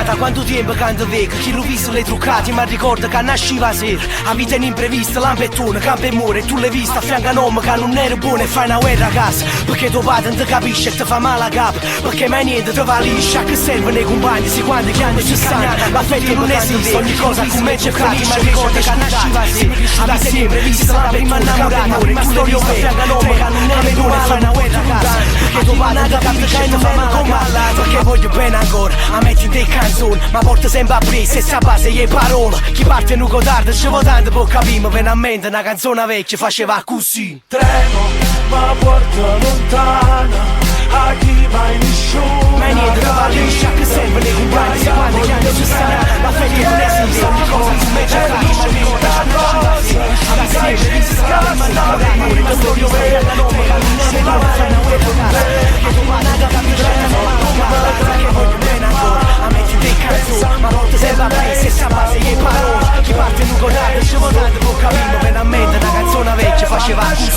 Da quanto tempo canto vecchio, chi l'ho visto le truccati, ma ricorda che nasciva sera. A vita in imprevista, lampettone, campo e muore. Tu l'hai vista a fianco a un uomo che non era buono e fai una guerra a casa. Perché tuo padre non ti capisce e ti fa male a capo. Perché mai niente ti va liscia, che serve nei compagni, se quando che anni ci stanno. L'affetto non esiste, ogni cosa come c'è finita, ma ricorda che nasciva sera. A vita in imprevista, la prima innamorata, tu l'hai vista a fianco a un uomo che non era buono e fai una guerra a casa. Perché tuo padre non capisce e ti fa male a capo. Perché voglio bene ancora, a metti in te canzoni, ma porta sempre a presa e sa base le parole. Chi parte in un codardo ci va tanto può capire, ma veramente una canzone vecchia faceva così. Treno, ma porta lontana, a chi mai nessuno. Ma niente da liscia, che serve nei compagni, se quando che anni ci stanno. La fede non esiste, ogni cosa come c'è capisce, ricorda che nasciva sera. A vita in imprevista, la prima innamorata, tu storia vera, la nome che non è buono e fai una guerra a casa. Perché tu non capisci e ti fa male a capo. Perché voglio bene ancora, a metti in te canzoni, ma porta sempre a presa e sa base le parole. Chi parte in un codardo ci va tanto può capire, ma veramente una canzone vecchia faceva così.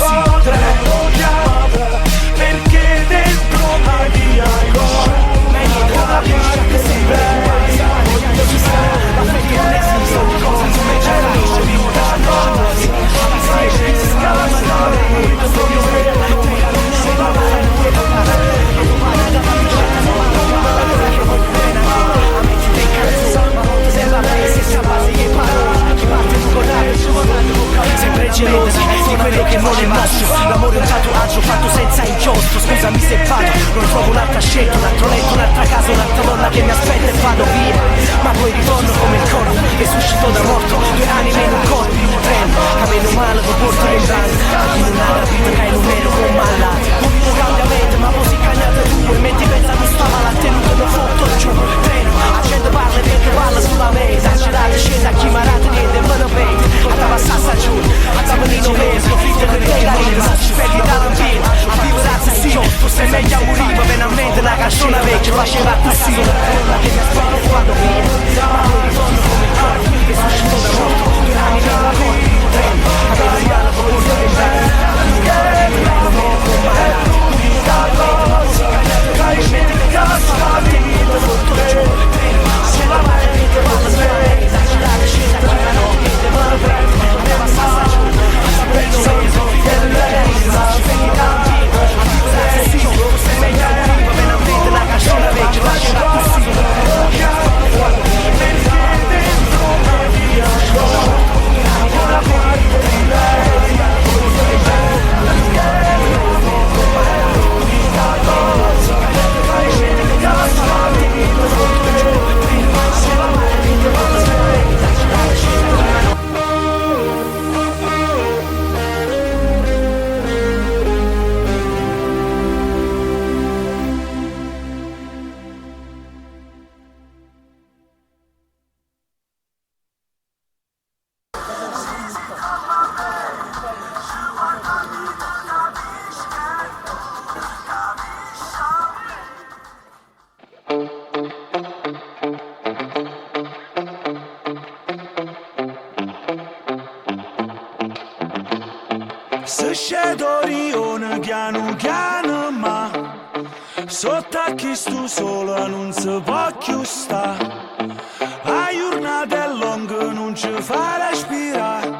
Treno chiamata, perché dentro mai hai cuore. Ma niente da liscia, che serve nei compagni, se quando che anni ci stanno. La fede non esiste, ogni cosa come c'è capisce, ricorda che nasciva sera. A vita in imprevista, la prima innamorata, tu storia vera, la nome che non è buono e fai una guerra a casa. Perché tu non capisci e ti fa male a capo. Perché voglio bene ancora, a metti in te canzoni, ma porta sempre a presa e sa base le parole. Chi parte in un codardo ci va tanto può capire. Sempre gelosi di quello che non è nostro. L'amore è un tatuaggio fatto senza inchiostro. Scusami se vado, non trovo un'altra scelta, un altro letto, un'altra casa, un'altra donna che mi aspetta e vado via. Ma poi ritorno come il corpo che suscitò da morto, 2 anime in un corpo, in un treno. A meno male che porto le brande, a chi non ha capito che è un nero con malato. Pulito cambiamento, ma così cagnate tu. E mentre pensa non stava la tenuta non fotto giù. Treno, la gente parla e che parla sulla mesa. Girate, scesa, chi marate, niente, me lo vedo. Andava a Sassa giù, andava lì non vedo. Profitto che te la rima, ci spegli dall'ambiente. A vivere a sì, forse è meglio a morire. Veramente una canzone vecchia faceva così. La che mi aspetta e vado via. Ma poi ritorno come il corpo che suscitò da morto, 2 anime in un corpo, in un treno. A meno male che porto le brande, a chi non ha capito che è un nero con malato. Se scendo Orione piano piano ma sotto a chi stu solo non si può più sta. A giornata è lunga non ci fa respirare,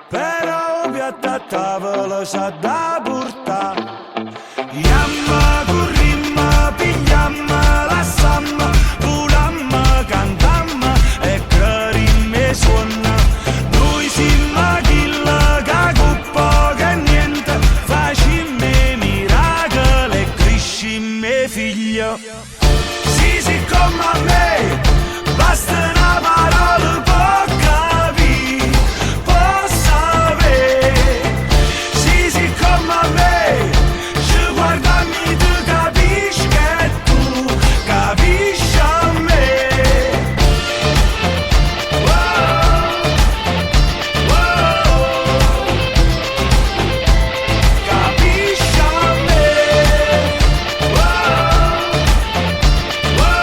però piatto a tavola sa da portare. Yamma corrimma, pigliamma, lassamma, volamma, cantamma e carimme suonna. Noi simma chilla che coppa che niente, facimme miracoli e crescimme figlia. Sì, siccome a me basta una parola può capire, può sapere. Sì, siccome a me ci guardami tu capisci che tu capisci a me. Wow, wow, capisci a me. Wow, wow.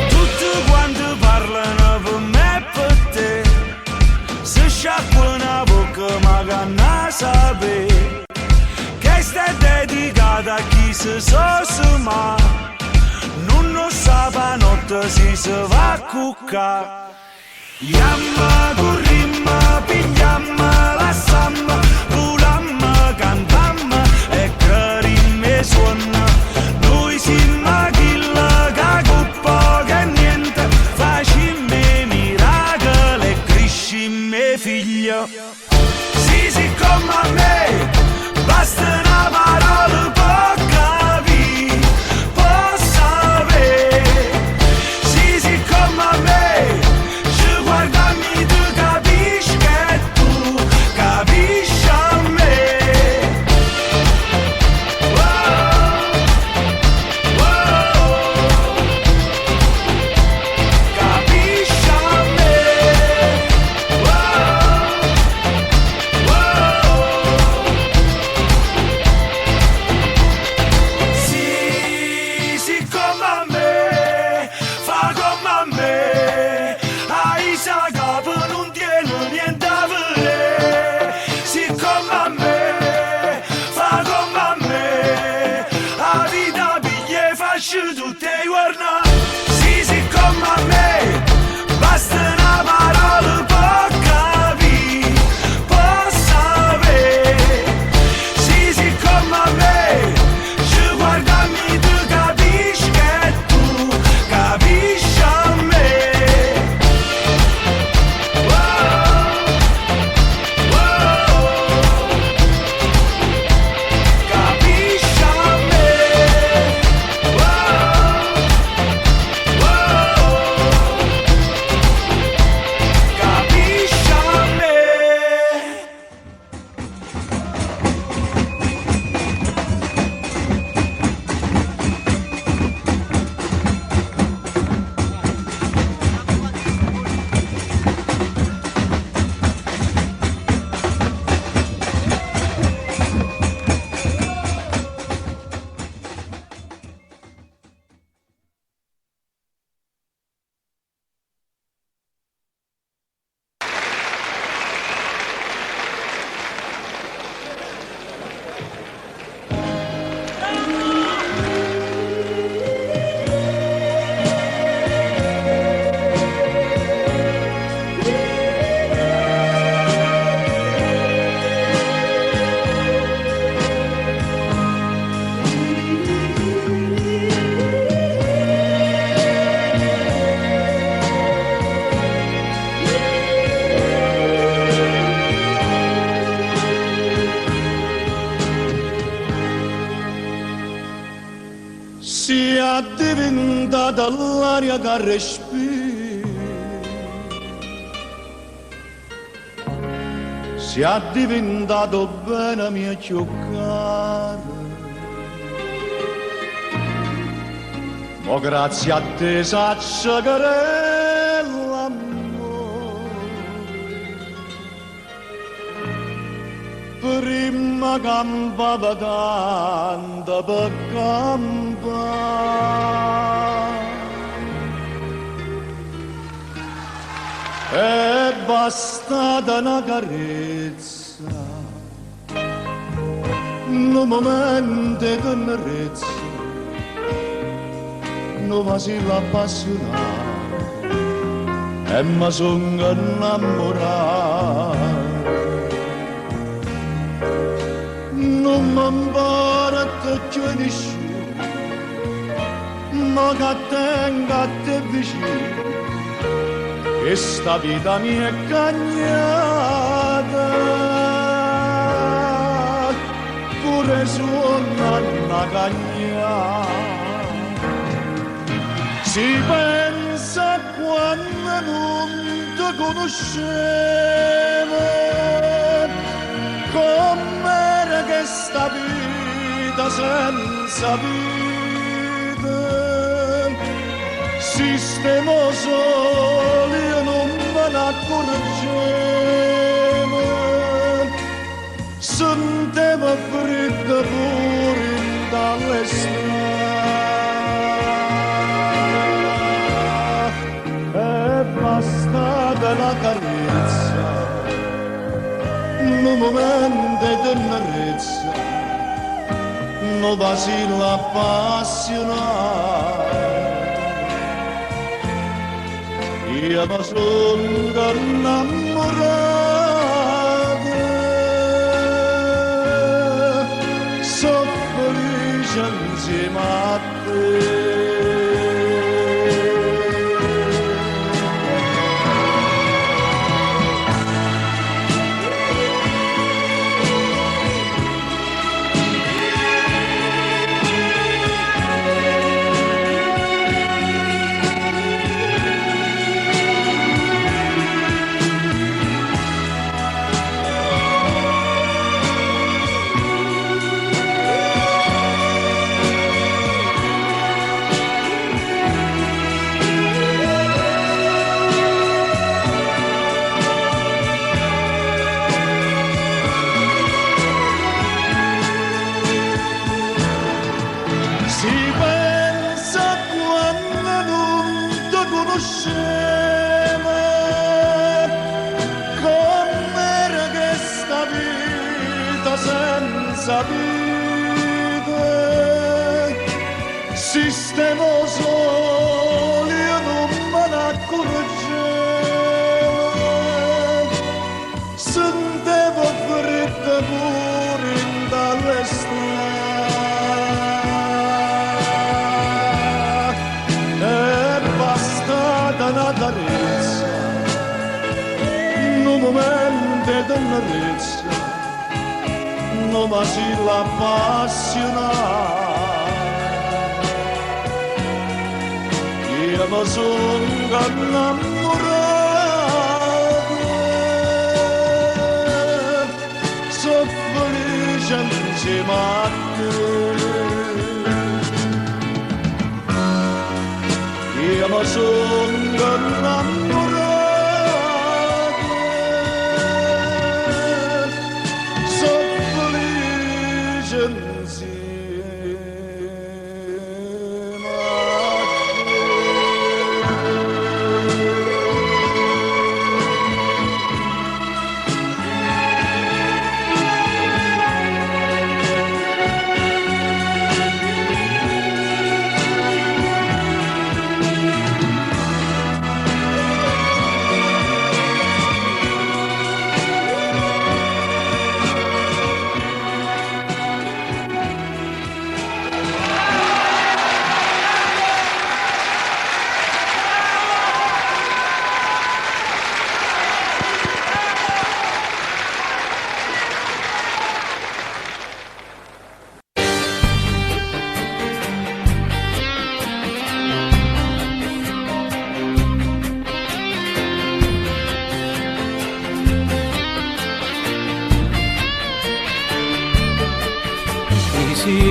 Tutti quanti parlano per me e per te, se sciacqua una bocca ma che non sape che stai dedicata a chi si sosma, non lo sa notte si va a cucca. Yamma corrimma, pigliamma, lassamma, pulamma, cantamma e carimme suonna. Noi siamo chilla che con poco e niente facimmo miracoli e crescimmo figlia. Sì, sì, come a me, basta una parola può capire, può sapere. Sì, sì, come a me, ci guardami, tu capisci che tu capisci a me. Oh, oh, capisci a me. Sì, sì, come a me, fa come a me, ai sa capo non tiene niente a vedere. Sì, come a me, fa come a me, a vita piglia e faccio tutte guarda. Sì, sì, come a me, basta una parola può capire, può sapere. Sì, sì, come a me, ci guardami, tu capisci che tu capisci a me. Oh, oh, capisci a me. Oh, capisci a me. Si è diventata l'aria che respiri, si è diventato bene mia giocare. Ma grazie a te saccio che l'amore prima campava tanto per campare. È bastata una carezza, un momento di tenerezza, non mi si appassionato e mi sono innamorato. Non mi pare più nessuno, ma che tengo a te vicino. Questa vita mi è cagnata, pure suona una cagnata. Si pensa quando non ti conoscevo, com'era che sta vita senza vita. Sistemo soli e non me ne accorgevo, sentivo freddo pure dalle strade. È bastata la carezza, un momento di tenerezza, no vacilo appassionato. Io mi sono innamorato, sono felice insieme a te. Senza vita, sistemo soli e non me ne accorgevo, sentivo freddo pure dalle strade, è bastata una carezza, un momento di tenerezza. Ma si l'appassionato, io mi sono innamorato, sono felice insieme a te. Io mi sono innamorato,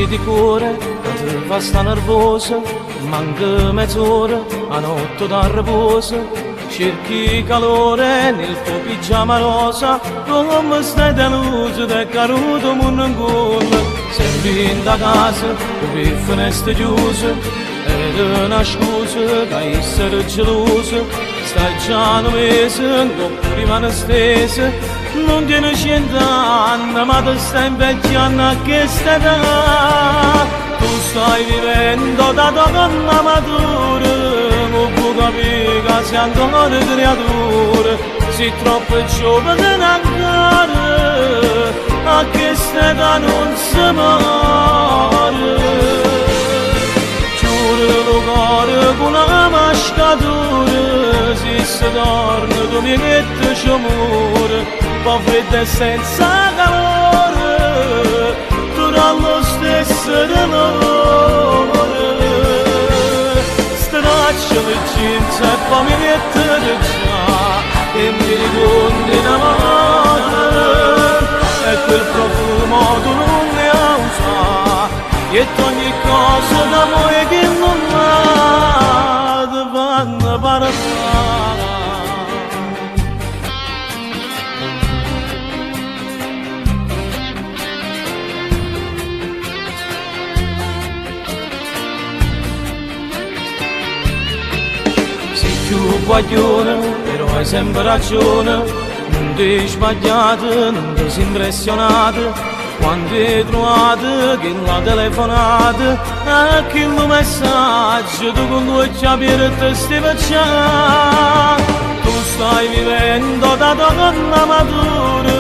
Di cuore, che fa sta nervosa, manca mezz'ora, a notte da riposo, cerchi calore nel tuo pigiama rosa, come stai deluso, è caduto mondo in gola, sei in da casa, con le finestre chiuse, ed una scusa che essere geloso, stai già un mese, non rimane stesa, non tiene 100 anni, ma tu stai invecchiando a che età. Tu stai vivendo da donna matura, non puoi capire che sei ancora creatura, sei troppo giovane ancora, a che età non si muore. Giuro lo cuore con una mascatura, se si torna domenica ci muore. Po' fredda e senza calore, tu dallo stesso dolore. Straccio le jeans e poi mi mettere già, e mi ricordi una morte, e quel profumo tu non ne usa, e ogni cosa d'amore che non ha, ti fanno parlare. Tu guaglione, però hai sempre ragione, non ti sbagliato, non ti sei impressionato, quando hai trovato che l'ha telefonata a che il messaggio tu con lui ci apri te stai facendo. Tu stai vivendo da donna matura,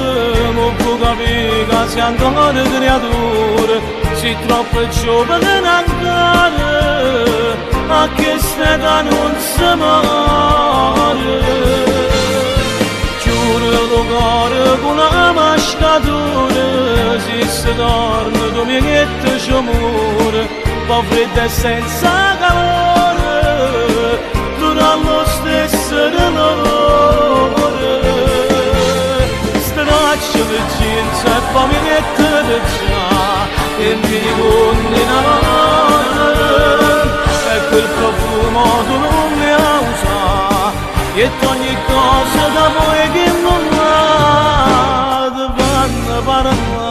non puoi capire che sei ancora creatura, sei troppo giovane ancora, a che strada non si muore. Giuro lo cuore con una mascatura, se si torna tu mi chiede c'è amore, poi freddo e senza calore, dura lo stesso dolore. Straccio di jeans e poi mi chiede già, e mi ricordi una volta, e quel profumo tu non mi usa. E ogni cosa da voi che non va, ti fanno parlare.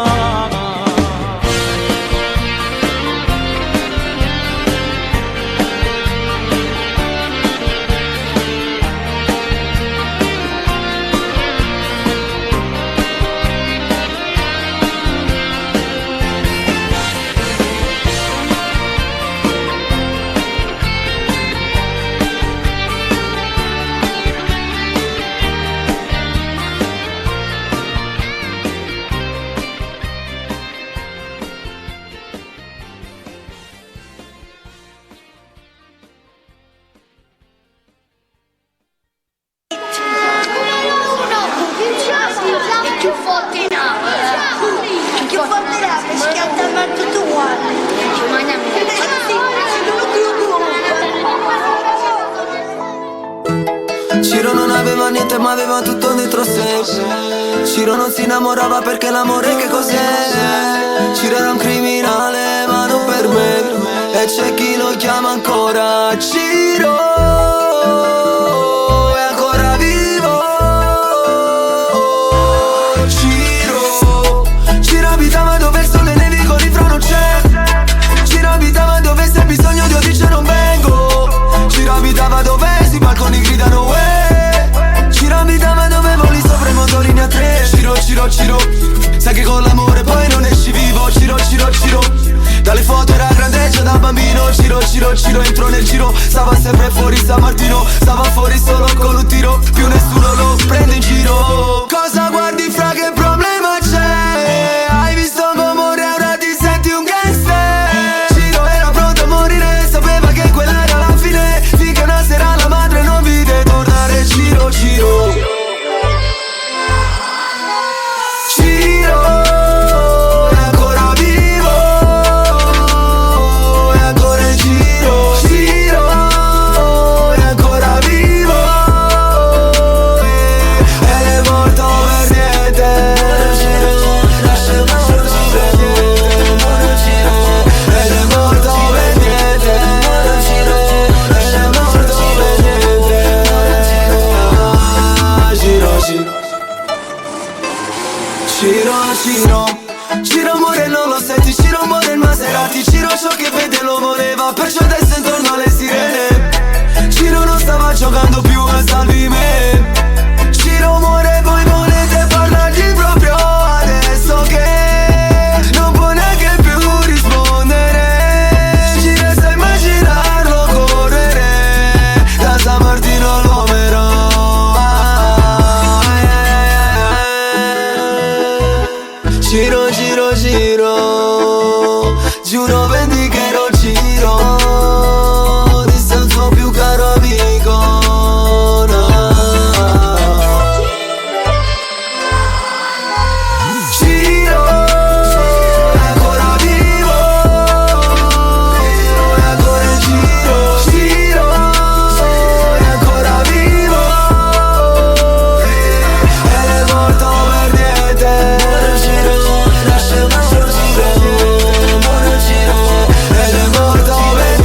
Ciro non aveva niente ma aveva tutto dentro sé. Ciro non si innamorava perché l'amore che cos'è? Ciro era un criminale ma non per me, e c'è chi lo chiama ancora Ciro. È ancora vivo Ciro. Ciro abitava dove il sole nei vicoli fra non c'è. Ciro abitava dove se hai bisogno di io dice non vengo. Ciro abitava dove sui balconi gridano uè. Ciro abitava dove voli sopra i motorini a tre. Ciro, Ciro, Ciro, sai che con l'amore poi non esci vivo. Ciro, Ciro, Ciro, dalle foto era grandeggia da bambino. Ciro, Ciro, Ciro, entro nel giro. Stava sempre fuori San Martino, stava fuori solo con un tiro. Più nessuno lo prende in giro. Cosa guardi fra, che problema c'è? Hai visto come ora ti senti un gangster. Ciro era pronto a morire, sapeva che quella era la fine. Finché una sera la madre non vide tornare Ciro, Ciro. Ciro è ancora vivo, è ancora in giro. Ciro è ancora vivo, ed è morto per niente. Ed è morto per niente. Ed è morto per niente. Ciro, Ciro. Ciro, Ciro, Ciro muore non lo senti. Ciro muore il Maserati. Ciro ciò che vede lo voleva, perciò adesso intorno alle sirene. Ciro non stava giocando più a salvi me. Ciro muore, voi volete parlargli proprio adesso che non può neanche più rispondere. Ci resta immaginarlo correre da San Martino all'Omero. Ciro, Ciro, Ciro, giuro vendicherò Ciro, disse un suo più caro amico. No. Ciro è ancora vivo, è ancora in giro. Ciro è ancora vivo, ed è morto per niente. Ed è morto per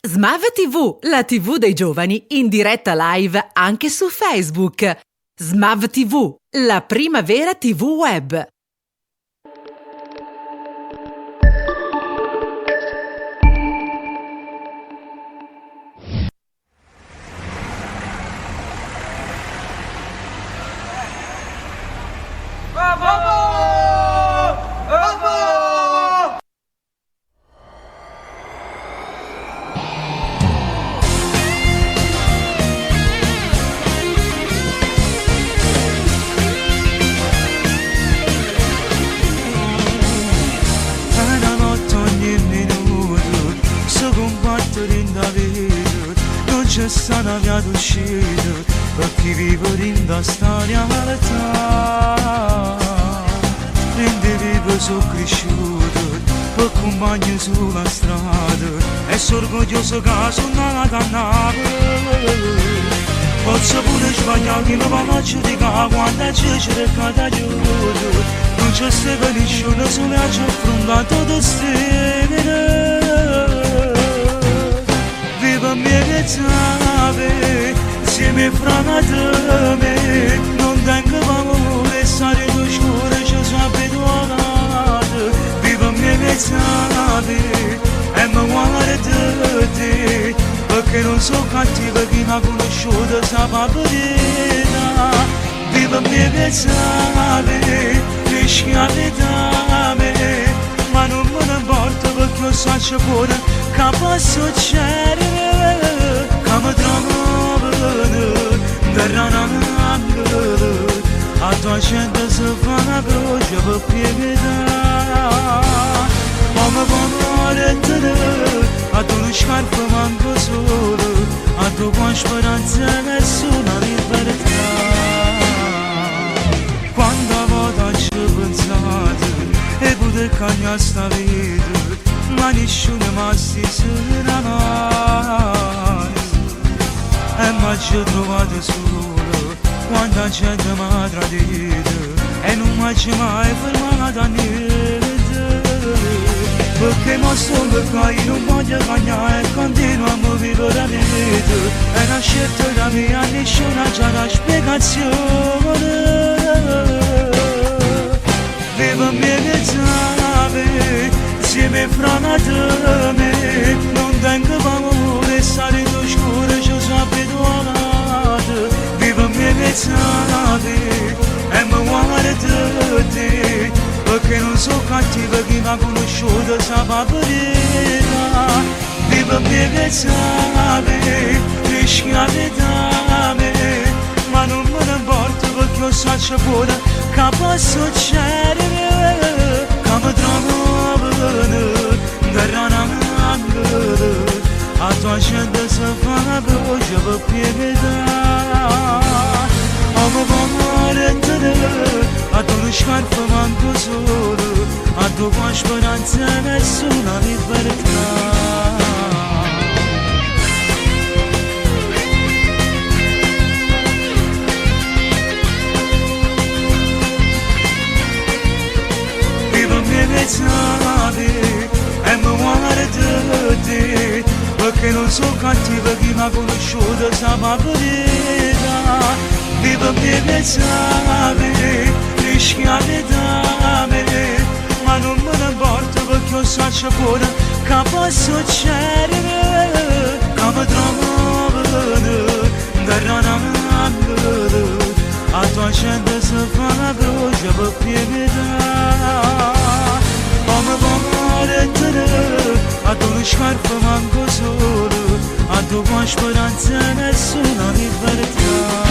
Smav TV, la TV dei giovani, in diretta live anche su Facebook. Smav TV, la prima vera TV web. C'è stata via d'uscita per chi vive in da storia realtà. Rende vivo sono cresciuto per compagni sulla strada e sono orgoglioso che sono nata a Napoli. Posso pure sbagliare che mi va a giudicare quando ci cerca d'aiuto. Non c'è stata nessuno solo a ci affrontato da stare. Viva mia che insieme fra me, non tengo paura, stare in oscuro, ci sono abituato. Viva mia che e mi guarda te, perché non sono cattiva, chi mi ha conosciuto sa la verità. Viva mia che riesci a vedere, ma non me ne importa perché io so pure che posso succedere, che mi trovano derranando, a tua gente si fa una croce per pietà. Ma mi vuole te, a tua scarpa manco solo, a tua speranza nessuna libertà. Quando voto ci pensate, e poter cambiare sta vita, ma nessuno mi stesso una mano. E mi ci trovate solo quando la gente mi ha tradito e non mi ci mai fermato a niente. Perché mi sono che non voglio cambiare e continuo a vivere la vita. È una scelta da mia, nessuna c'ha una spiegazione. Viva mia che insieme fra me, non tengo paura, stare in oscuro, ci sono abituato. Viva mia che e mi guarda te, perché non sono cattiva, chi mi ha conosciuto sa la verità. Viva mia che riesci a vedere, ma non me ne importa perché io so pure che posso succedere, che mi trovano derranando, a tua gente si fa una croce per pietà. Ma mi vuole te, a tua scarpa manco solo, a tua speranza nessuna libertà. E mi guarda te, perché non sono cattiva, chi mi ha conosciuto sa la verità. Viva mia che riesci a vedere, ma non me ne importa perché io so pure che posso succedere, che mi trovano derranando, a tua gente si fa una croce per pietà. Ma mi vuole te, a tua scarpa manco solo, a tua speranza nessuna libertà.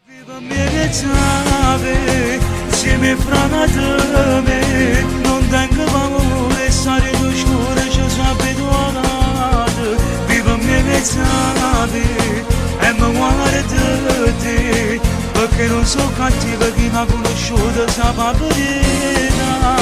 Viva mia che insieme fra me, non tengo paura, stare in oscuro, ci sono abituato. Viva mia che e mi guarda te, perché non sono cattiva, chi mi ha conosciuto sa la verità.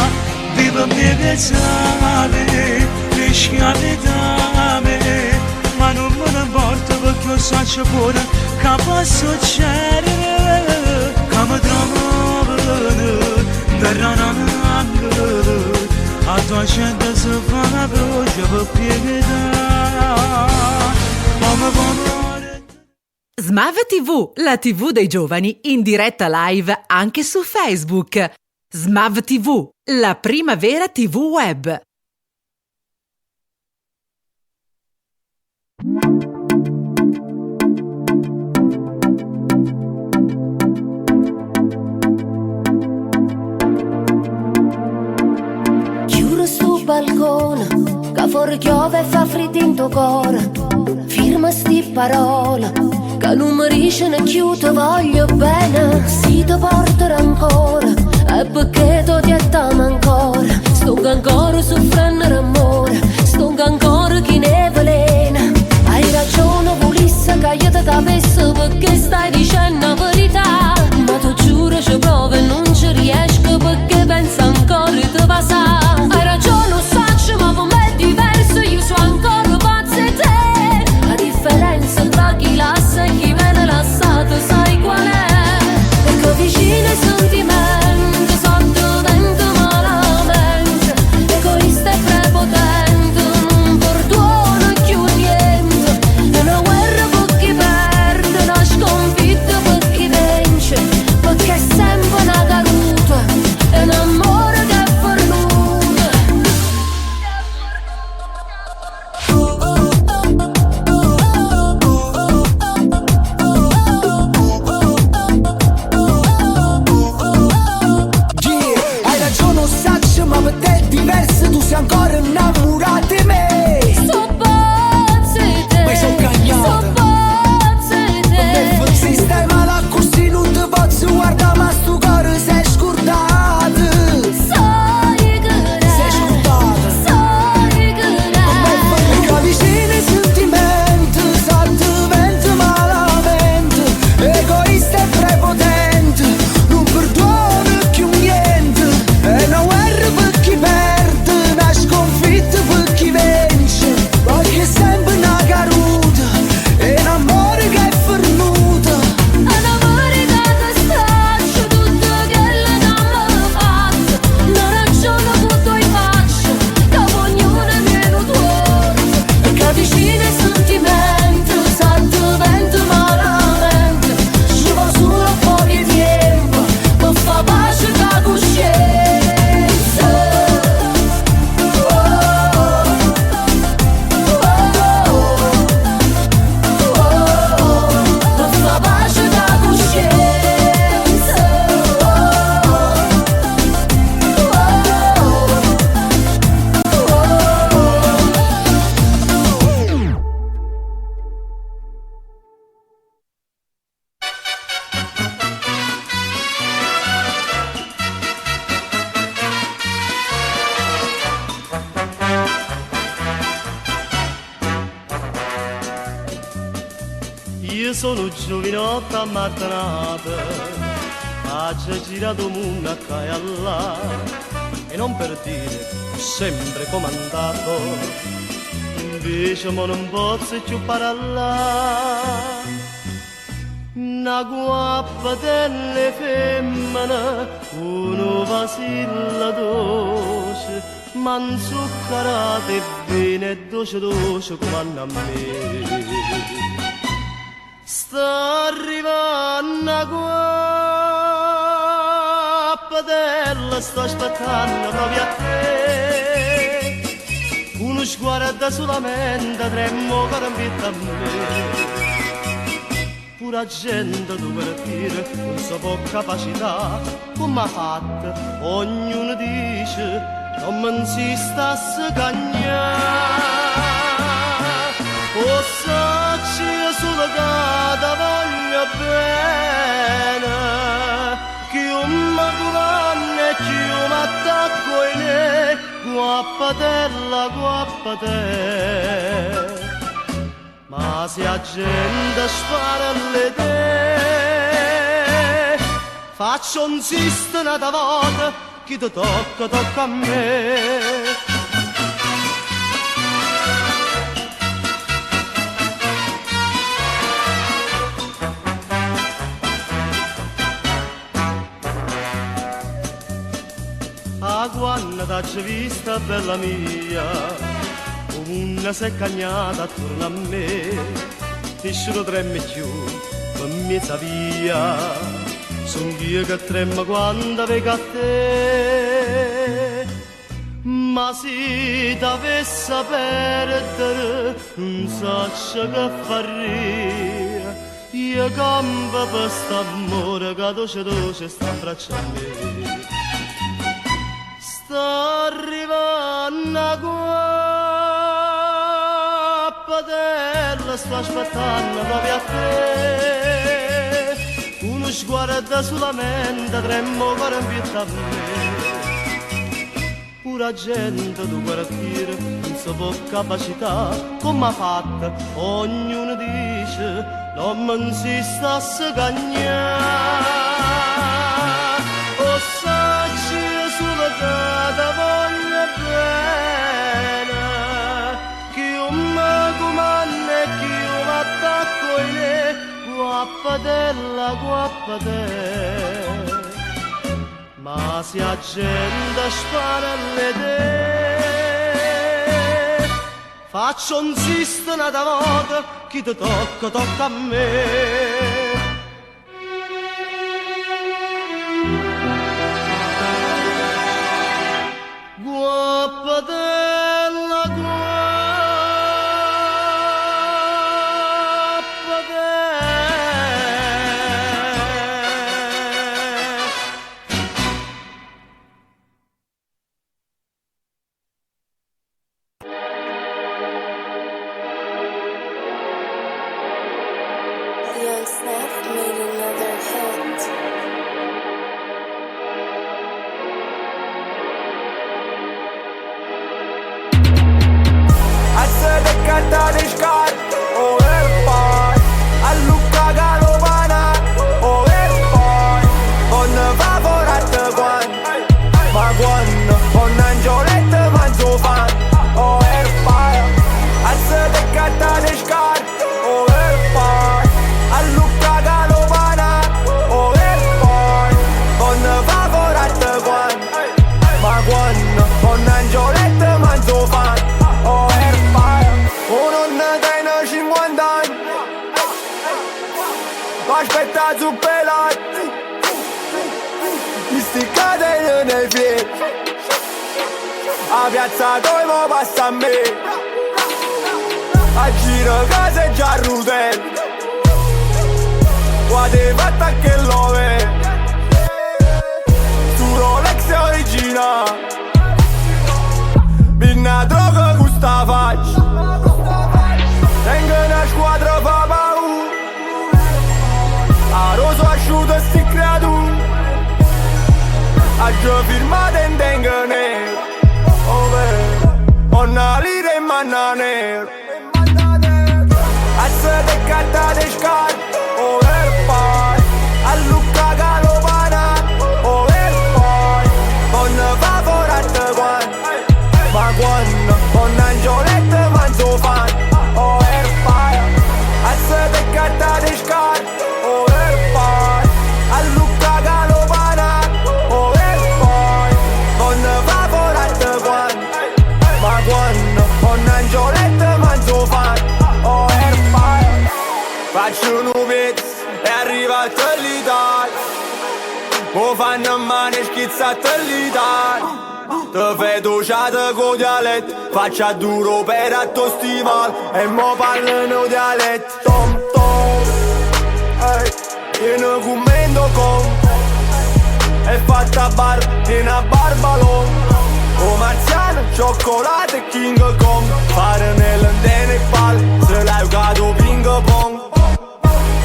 Viva mia che riesci a vedere, ma non me ne importa perché io so pure che posso succedere, che mi trovano derranando, a tua facendo se fa una croce per pietà. Come parole. Smav TV, la TV dei giovani, in diretta live anche su Facebook. Smav TV, la prima vera TV web. Chiuro sto balcone, che fuori piove e fa freddo in tuo cuore. Firma sti parole, che non mi dice ne chiudo voglio bene. Si ti porterò ancora, e perché ti attiamo ancora. Sto ancora soffrendo d'amore, sto ancora chi ne velena. Hai ragione, volesse che io ti capessi perché stai dicendo la verità. Ma tu giuro ci provo e non ci riesco perché penso ancora ti passa. Hai ragione, lo saccio, ma per me è diverso, io sono ancora pazza e te. La differenza tra chi lassa e chi viene lasciato sai qual è? Perché vicino ai sentimenti, sotto vento malamente, egoista e prepotente, non perdono più niente. È una guerra per chi perde, una sconfitta per chi vince, perché è sempre una caduta, è un amore che è fornuto. Hai ragione, saccio, ma per te è diverso, tu sei ancora innamorata di me. Sto pazza di te, Ma sei incagnata. sto pazza di Per te. il sistema là così non ti posso guardare, ma sto cuore sei scordato. Sai che Sei scordato. sai che Perché vicino ai sentimenti, sotto vento malamente, egoista e prepotente, non perdono più niente. È una guerra per chi perde, una sconfitta per chi vince, perché è sempre una caduta, è un amore che è fornuto. una verità che staccio tutto quello che mi fatto. Non ragiono tutto in faccia, che ognuno è meno torto. Perché vicino ai sentimenti, sotto vento malamente, ci va solo un po' di tempo, per fa pace con la coscienza. Per fa pace con la coscienza. Io sono giovinotto ammattanata, ho girato mondo a caia là, e non per dire ho sempre comandato, invece mo non posso più parlare. Una guappa delle femmine, uno vasilla dolce, man zuccherate bene e dolce dolce come a me. Sta arrivando una guappadella, sto aspettando proprio a te. Uno sguardo solamente, tremmo carambetta a me. Pura gente dove dire, non so può capacità, come ha fatto, ognuno dice, non mi insista a scagnare. O sacci solo che ti voglio bene, che un maculanne e che un attacco in e guappatella, guappatella. Ma se la gente spara le te, faccio insistere una volta, chi ti tocca, tocca a me. A quando quando t'ho vista bella mia, una si è cagnata attorno a me, nessuno tremme più per mezza via, son io che tremmo quando vengo a te. Ma se t'avessi perdere, non so che fare, io campo per st'amore che dolce sta in braccio a me. Sta arrivando qua, padella, sto aspettando proprio a te. Uno sguardo solamente, tremmo ancora in pietà a me. Pura gente tu quartiere, non si può capacità, come ha fatto, ognuno dice, non mi si sta a scagnare. O sacci solo che ti voglio bene, che io mi comando e che io mi attacco in te, guappadella, guappadella. Ma se la gente spara alle te, faccio un sisto una volta, chi ti tocca, tocca a me. Guappadella, Young Snap made another hit. Azzede cantare scar, oh e poi a Lucca Galovana, oh e poi con favorite quan, ma con Angiolette manzo fan, oh e poi azzede cantare scar, oh e poi a Lucca Galovana, oh e poi con favorite quan, ma con Angiolette manzo fan, oh e uno ne tiene 50 anni, aspetta su pelat, mi sti cadendo nei piedi, a piazza dove mo passa a me, a giro casa e già rutel, guarda fatta che lo vede, su Rolex è originale, pinna droga con sta faccia. Tengo una squadra fa paura, a roso asciutto sti creature, a gio firmato in tengo nero, oh vero, ho una lira in manna nero, a se te carta de scarpe, oh e poi, a Lucca Galovana, oh e poi, con favorite quan, ma quando, con Angiolette manzo fan, oh e poi, a se te carta de scarpe, oh e poi, a Lucca Galovana, oh e poi, con favorite quan, ma quando, con Angiolette manzo fan, oh e poi, faccio un pezzo e arrivato l'Italia, mo fanno male schizzato l'Italia. Te vedo ciata con dialetto, faccia duro per a tuo stivale, e mo parlano dialetto, tom tom, ehi, viene commento con, è fatta a bar, viene a barbalon, o marziano, cioccolato e King Kong, fare nell'antenne e pal, se l'hai giocato ping pong,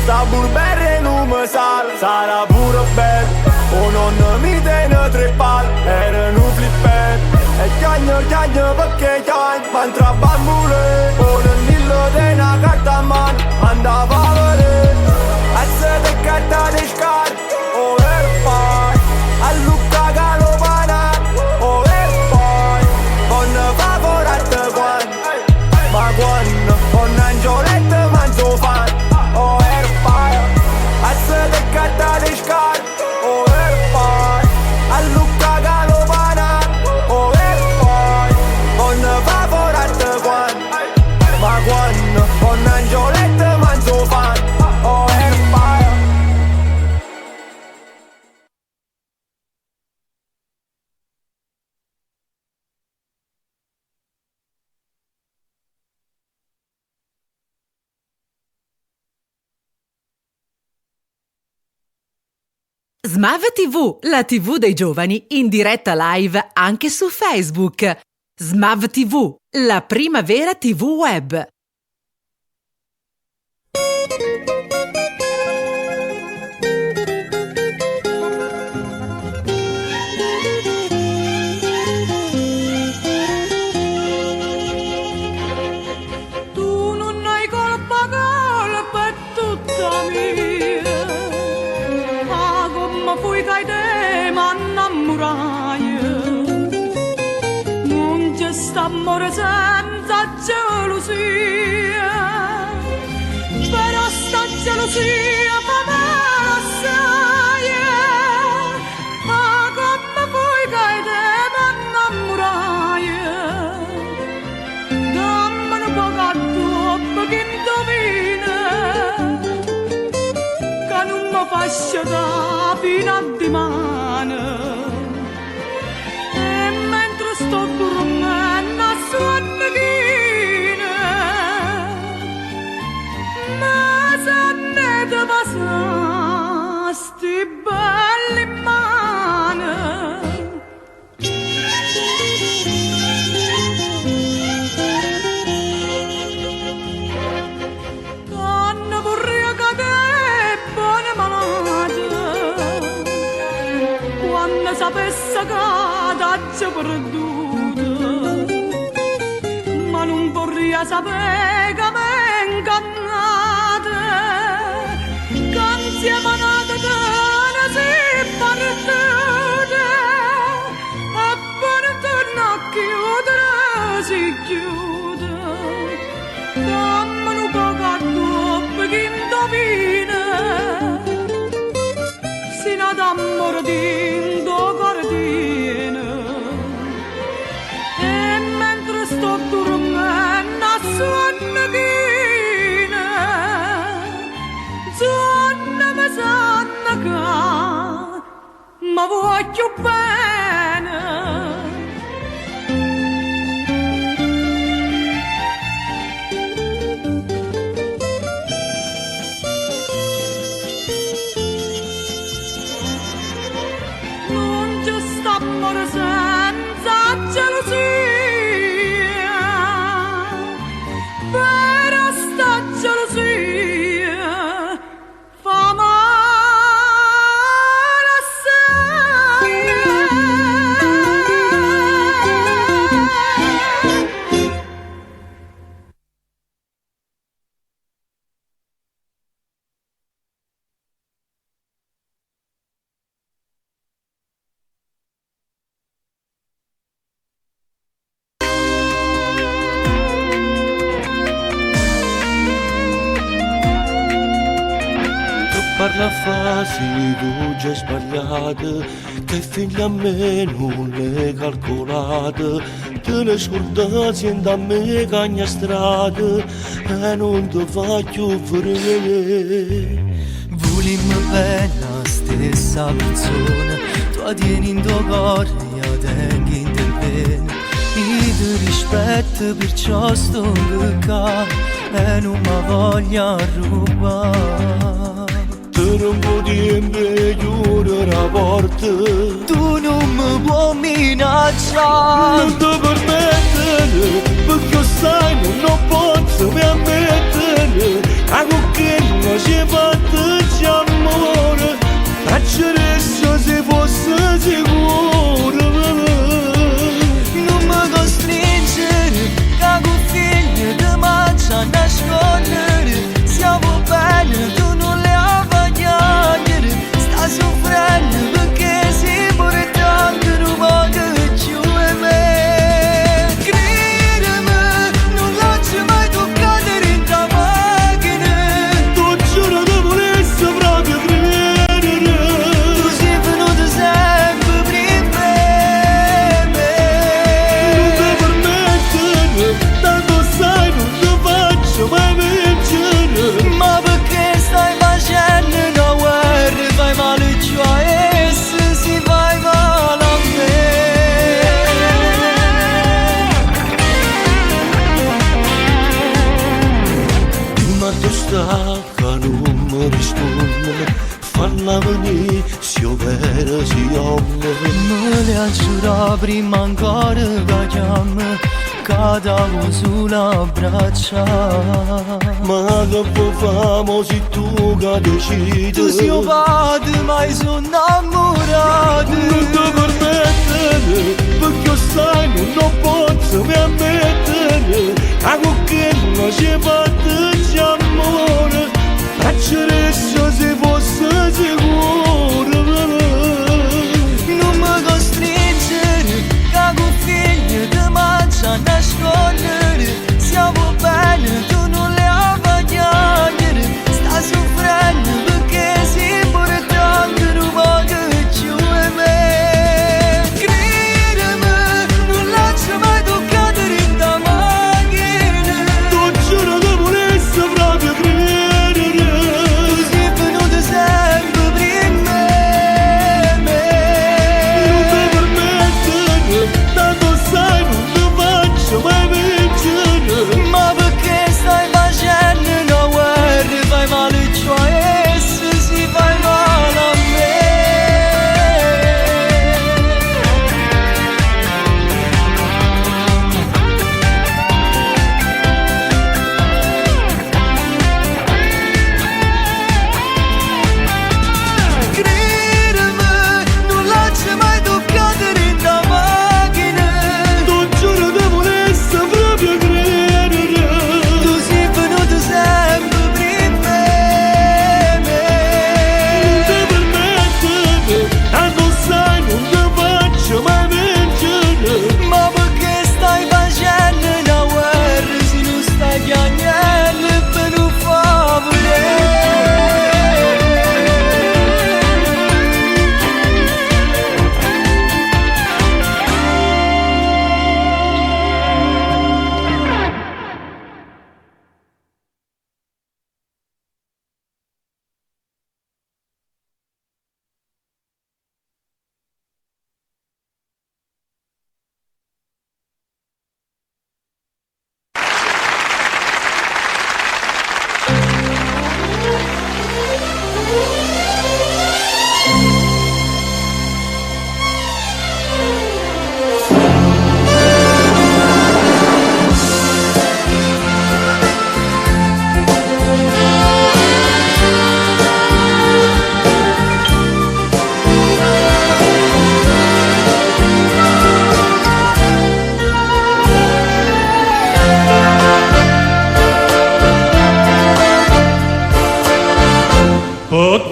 sta burberre non mi sale, sarà pure bello. O non mi tiene tre palle, erano flipper, e chiagno perché chiagno, ma tra bambole, o nell'illo di una carta a mano, andava a vedere, a se te carta di scarpe, oh e poi, a Lucca Galovana, oh e poi, con favorite quan, ma quando, con Angiolette manzo fan, oh e poi, a se te carta di scarpe, oh e poi, a Lucca Galovana, oh Smav TV, la TV dei giovani in diretta live anche su Facebook. Smav TV, la prima vera TV web. Tu non hai colpa è tutta mia. Ah, come fui che te m'innamorai. Non c'è sta amore senza gelosia. Però sta gelosia fa male assai. Ah, come fui che te m'innamorai. Dammi un po' troppo che indovina. Che non mi faccia da fino a dimane. E mentre sto dormendo a sonnechina, ma se ne te passasti belli mani. Canna vorrei che te buona malata, quando sapesse che t'hai perduta, ma non vorrei sapere che m'è ingannata, che insieme a nata te ne si partita, e per tornare a chiudere si chiude. Dammi un po' troppo che indovina, sino ad amore d'indo cordine. E mentre sto dormendo a sonnechina, zonna mi sanno che mi voglio bene. Non c'è sta amore senza gelosia. Però sta gelosia fa male assai. Parla frasi tu già sbagliate, che figli a me non le calcolate, te ne scordati e da me cagna strada, e non ti faccio vedere. Volimmo bene la stessa persona, tu tieni in tuo cuore, io tengo in te bene. Io ti rispetto perciò sto qua, e non mi voglio rubare. Tu non puoi chiudere la porta, tu non mi puoi minacciare. non ti permettere, perché sai non posso permettere. A che non ci fatto amore, faccio se fosse sicuro. Non mi costringere, che con figlio ti mangia a nascondere. Siamo bene, tu non le avvagliare. Sta soffrendo perché si vuole tanto, non voglio più e me. Credimi, non lasci mai toccare in la macchina. Tu giuro che volessi proprio credere. la veni, si vera si omme. Me le giura prima ancora che chiama, cadavo sulla braccia. Ma che può famo se tu che decidi? Tu sei un padre, ma sono innamorato. Non ti permettere, perché sai non posso mi ammettere. A che non ci batte amore, facceresti se fosse sicuro. Non mi costringere, che con figli ti mangia a nascondere. Siamo bene, tu non le avvagliare. Sta soffrendo perché si porta anche un po' che ci vuoi me. Credimi, non lascio mai toccare in da macchina. Tu giuro che volessi proprio credere. Tu sei venuto sempre prima me. Non ti permettere, tanto sai non ti faccio mai vincere. Ma perché stai facendo una guerra? Fai male cioè se si fai male a me. Credimi, non lascio mai toccare in da macchina. Tu giuro che volessi proprio credere. Tu sei venuto sempre prima me. Non ti permettere, tanto sai non ti faccio mai vincere. Ma perché stai facendo una guerra se non stai piangendo per un favore?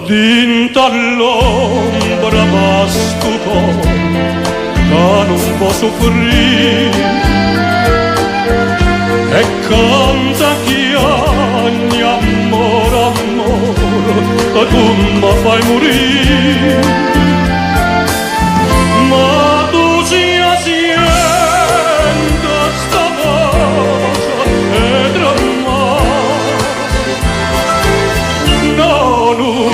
Dinta all'ombra basta un po', che non può soffrire. E canta chiagni, amore, amore, e tu mi fai morire. Ma tu sia sienta sta voce e tremare. No, non mi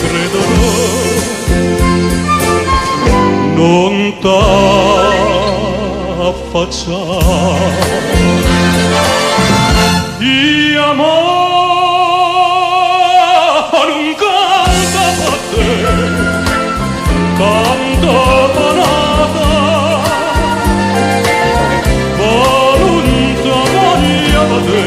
crederò, non t'affacciare. Io amore non canta a te, canta panata, volontà voglia da te.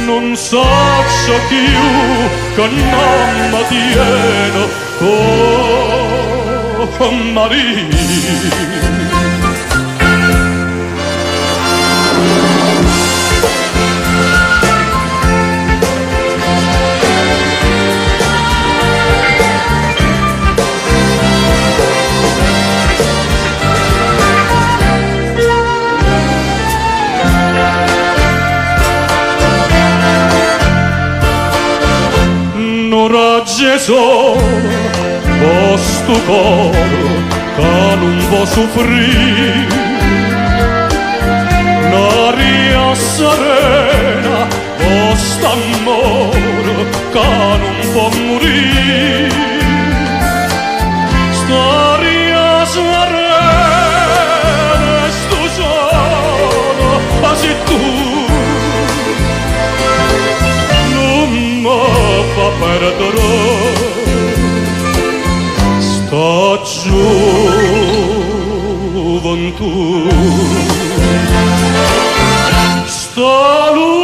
Non so più che non mi tiene con Maria. Gesù, questo cuore che non può soffrire, un'aria serena Oh, st'amore che non può morire, storia serena, sto solo, ma se tu non mi fa perdere sta gioventù, sta luna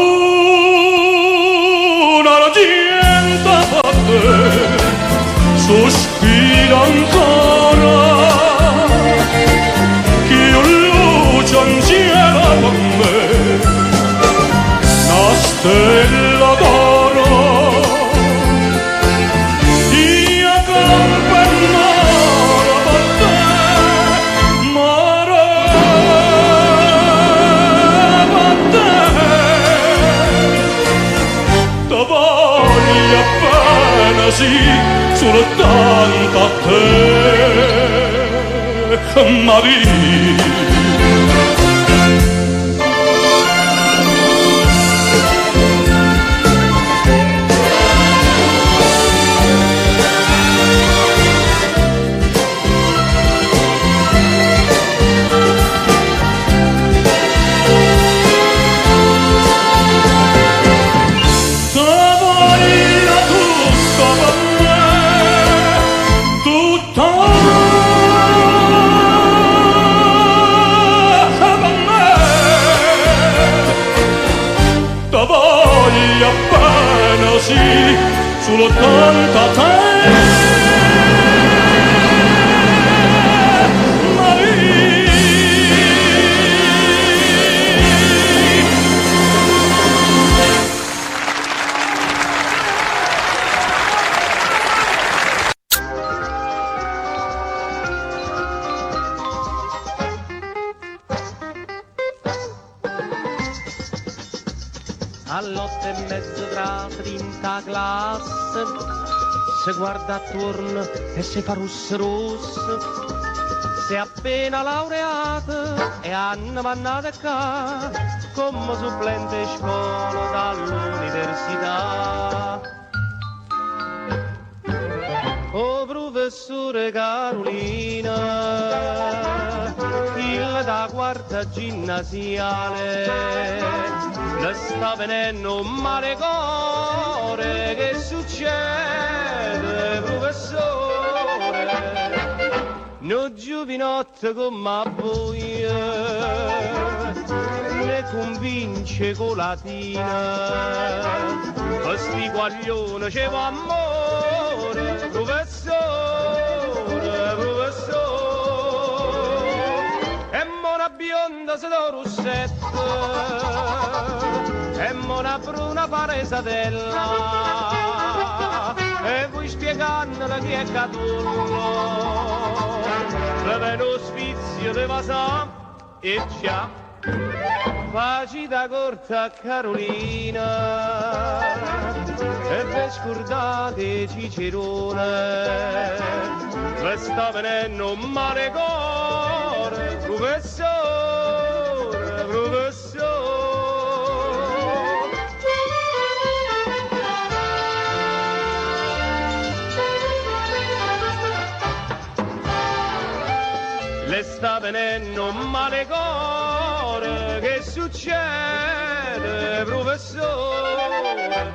argenta per te sospira ancora che io luce insieme con me una stella d'oro. Io campo in mare per te, mare per te, ti voglio bene sì, soltanto a te, Maria. Soltanto a te, all'8 e mezzo tra 30 classe se guarda attorno e si fa russe russe, si è appena laureata e hanno mandato qua come supplente scuola dall'università. Oh professore Carolina, il da quarta ginnasiale, le sta venendo un male cuore, che succede professore? No giovinotto come voi ne convince con latina, questi guaglioni c'è amore, professore, professore, e mona bionda se do russetta, e mona bruna paresatella, e voi spiegandole chi è Catullo, le veno sfizio de Vasà, e già facita corta Carolina, e ve scordate Cicerone, ve sta venendo un male cuore, professore, professore. Le sta venendo un male cuore, che succede, professore?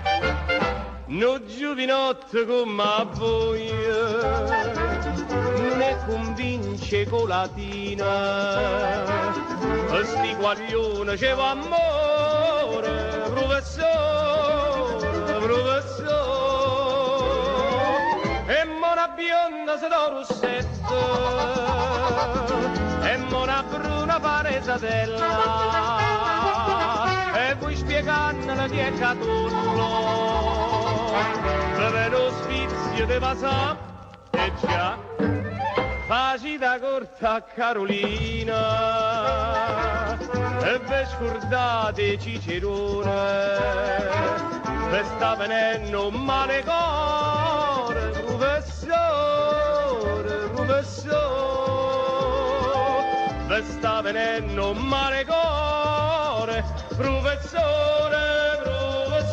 No giovinotto come a voi ne convince con latina, questi guaglioni c'è amore, professore, professore, e mona bionda se do rossetta, e mona bruna paresatella, e voi spiegandole chi è Catullo, per lo sfizio de Vasà, e già facita corta Carolina, e ve scordate Cicerone, ve sta venendo un male cuore, professore, professore, ve sta venendo un male cuore, professore, professore.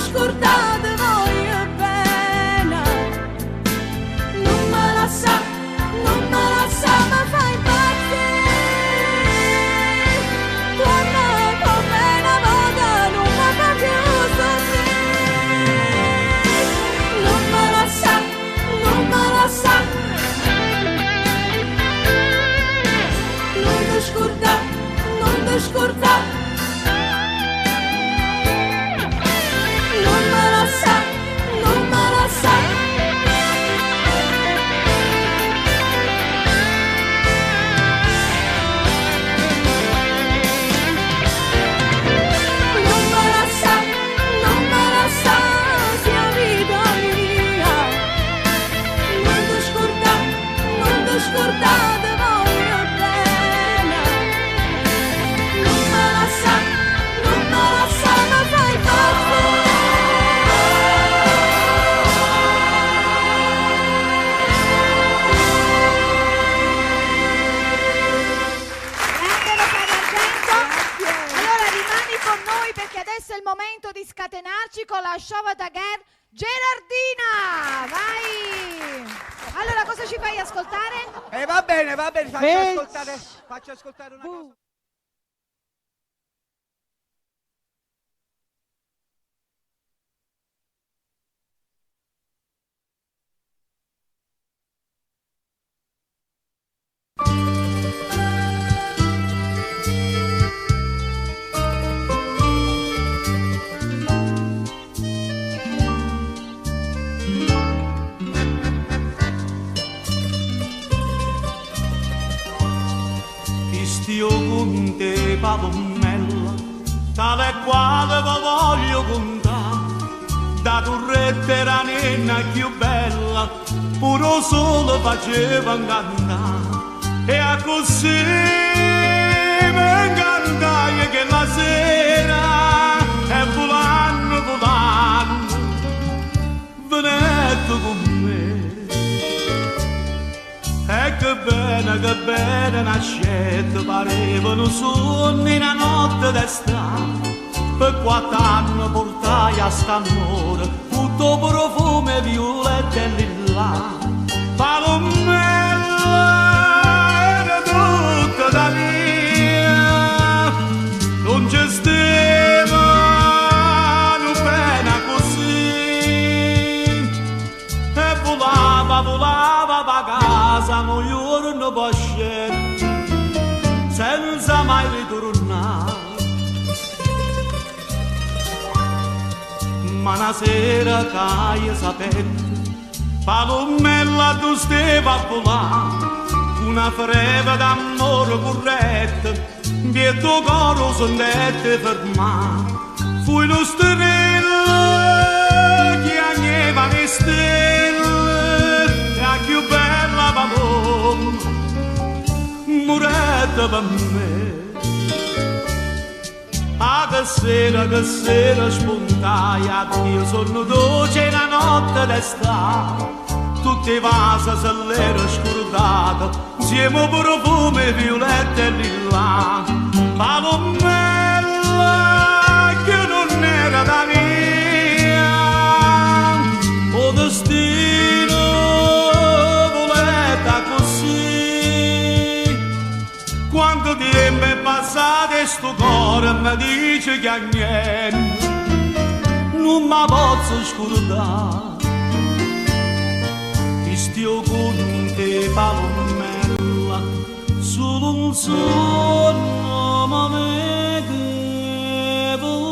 scordate voglio bene. Non me la sa, non me la sa, ma fa impazzire. Torna come una volta, non mi fa più soffrire. Non me la sa, non me la sa. Non ti scordare, non ti scordare. Non me la sa, non me la sa. Non me la sa, non me la sa, sia vita mia. Non ti scordare, non ti scordate voglio bene. Non me la sa, non me la sa, ma fai Allora rimani con noi perché adesso è il momento di scatenarci con la Shovada Girl Gerardina. Vai! Allora cosa ci fai ascoltare? Va bene, faccio ascoltare una cosa. Io con te, Palommella, tale quale vi voglio contare, da torretta era nena più bella, puro sole faceva incantare, e a così mi incantai che la sera, e volando, venete con me. E che bene nascette, parevano sogni una notte d'estate. Per 4 anni portai a st'amore, tutto profumo, violetta e lilla. Palommella era tutta da mia, non c'è stevano pena così. E volava va casa, un giorno pascetto, senza mai ritornare. Ma una sera che io sapevo, Palommella tu stevi a volare, una freva d'amore corretta, di tuo coro sondette fermare. Fui lo stelle che agneva le stelle, e a più bella Palomma, moretta per me. Ah, che sera spontaia, addio sono dolce la notte d'estate. Tutte i vasi se l'era scordata, insieme profumo, violetta e lilla. Palommella che non era da mia, o destino voletta così. Quanto tempo è passato e sto cuore mi dice che a niente non mi posso scordare. Io con te, Palommella, solo un sogno mi vedevo.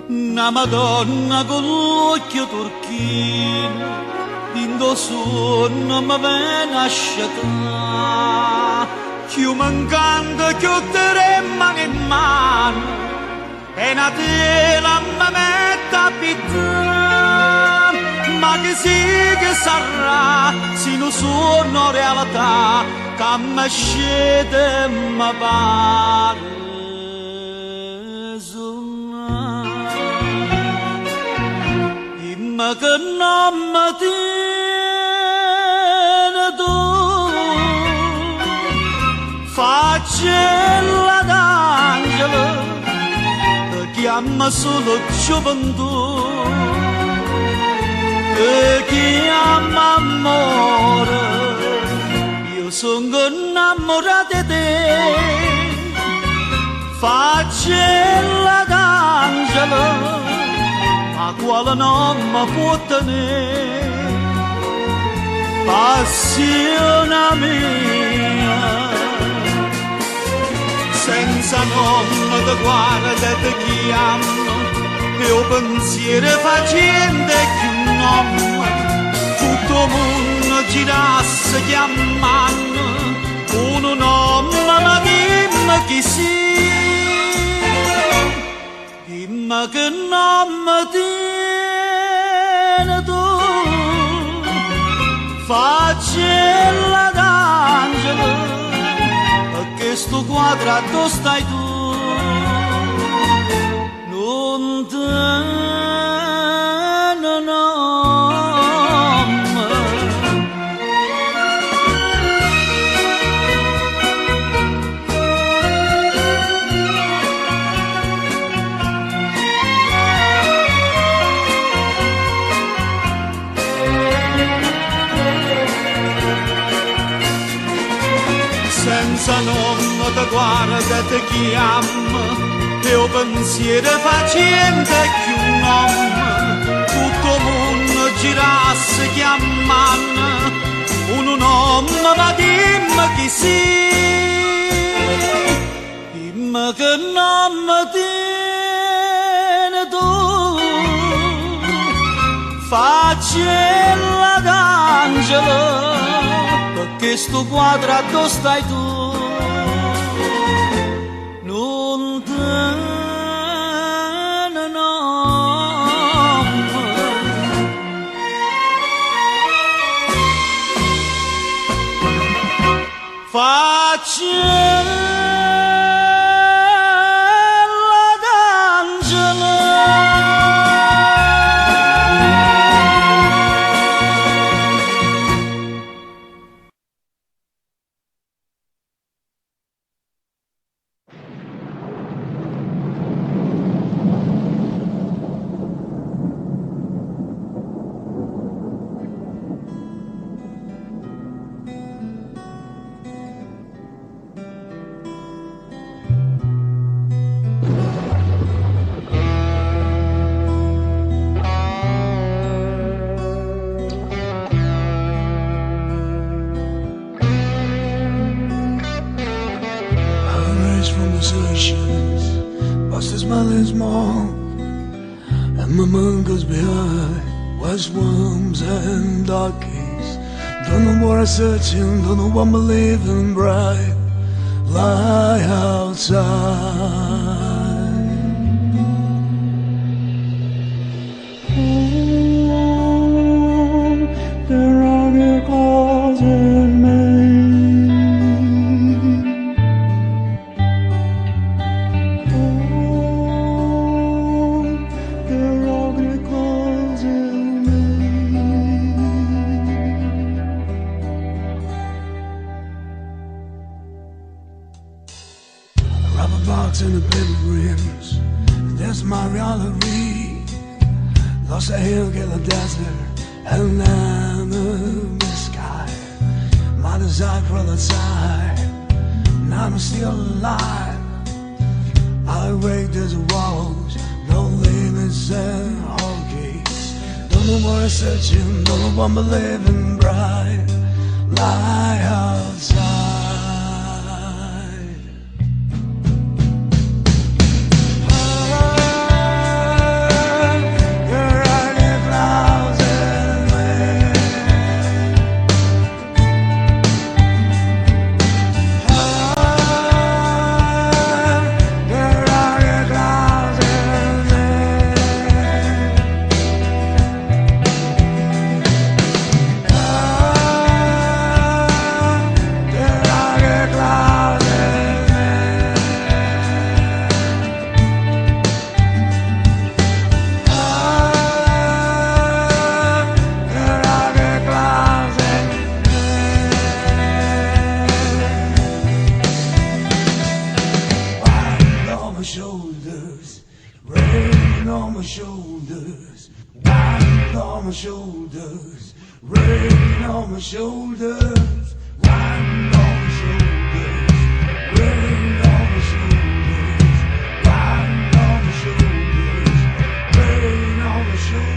Una Madonna con l'occhio turchino, indosso non mi viene a sciatare, più mancante che te remane e una tela mi mette a pittare, ma che sì che sarà, se non sono realtà, che mi scende e mi pare suonare. Ma che non mi tiene tu, faccella d'angelo, ti chiama solo gioventù, ti chiama amore, io sono innamorata di te, faccella d'angelo, ma quale non mi può tenere, passione mia, senza nome ti guarda e ti chiama, e un pensiero facente che un nome, tutto il mondo girasse chiamando, un nome ma dimmi chi sia. Ma che non mi tiene tu, faccella d'angelo, perché sto quadrato stai tu, non te ne senza nome ti guarda e ti chiama, e un pensiero facente che un nome, tutto il mondo girasse chiamando, un nome ma dimmi chi sia, dimmi che non mi tiene tu, faccella d'angelo, perché sto quadrato stai tu, non te ne nome. Faccella d'angelo. Smiling small, and my mind goes behind west worms and dark caves. Don't know what I'm searching, don't know what I'm believing. Bright lie outside. There are new calls in me. And the paper rims, that's my reality. Lost a hill, get a desert, and then the sky. My desire for the time, now I'm still alive. I break these walls, no limits and whole gates. Don't know what I'm searching, don't know what I'm believing. Bright lie outside. There are on my shoulders, wine on my shoulders, rain on my shoulders, wine on my shoulders, rain on my shoulders, wine on my shoulders, rain on my shoulders.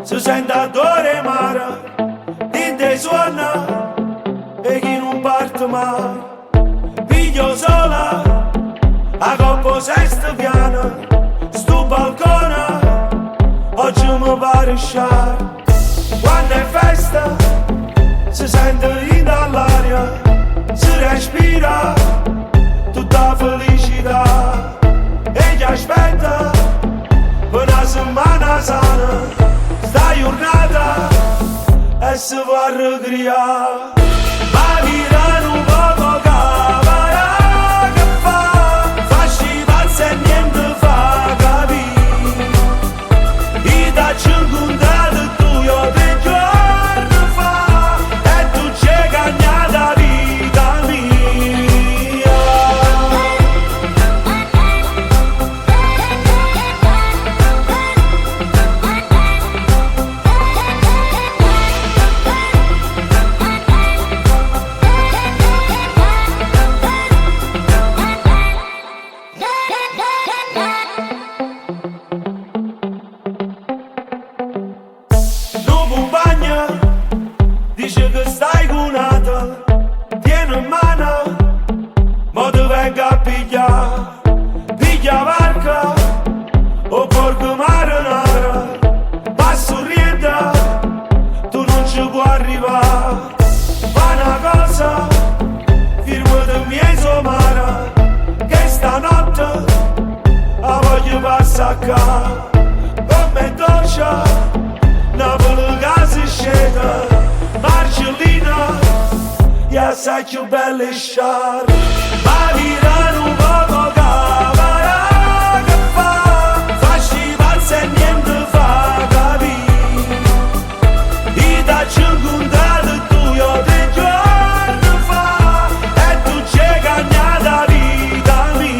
Si sente odore mare, dinte suona e chi non parte mai. Piglio sola, a coppa sesta piana, sto balcone, oggi mi pare sciare. Quando è festa, si sente in dall'aria, si respira tutta felicità. E chi aspetta per una settimana sana, sta giornata e si va a ricreare. Ma virano un poco cavara che fasci pazzi e niente fa capire. I tacci incontrati tu io te giorni fa e tu c'è cagnata vita mia. Dice che stai cunata, tieni in mano, ma ti venga a pigliare. Piglia barca, o porco marinara, passo rienda, tu non ci puoi arrivare. Fa una cosa, firmati miei somara, che stanotte la voglio passare qua. Come doccia, Napoli che si scende, Marcellina, ja sai più belle sciar. Ma virano un poco cavara che fasci pazzi e niente fa capire. I tacci incontrati tu io te giorni fa e tu c'è cagnata vita mia.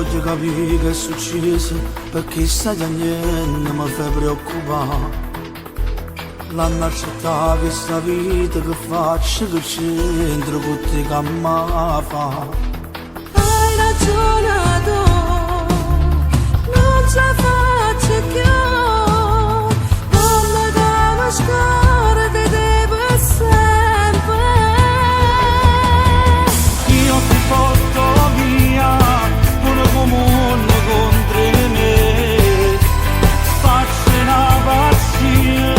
voglio capire che è successo, perché stai piangendo mi fai preoccupare. L'hanno accettata questa vita che faccio, che c'entro con te che mi fa. Hai ragione tu, non ce la faccio più, come devo scorrere te devo sempre. Io ti porto via, pure comune contro me, faccio una pazzia,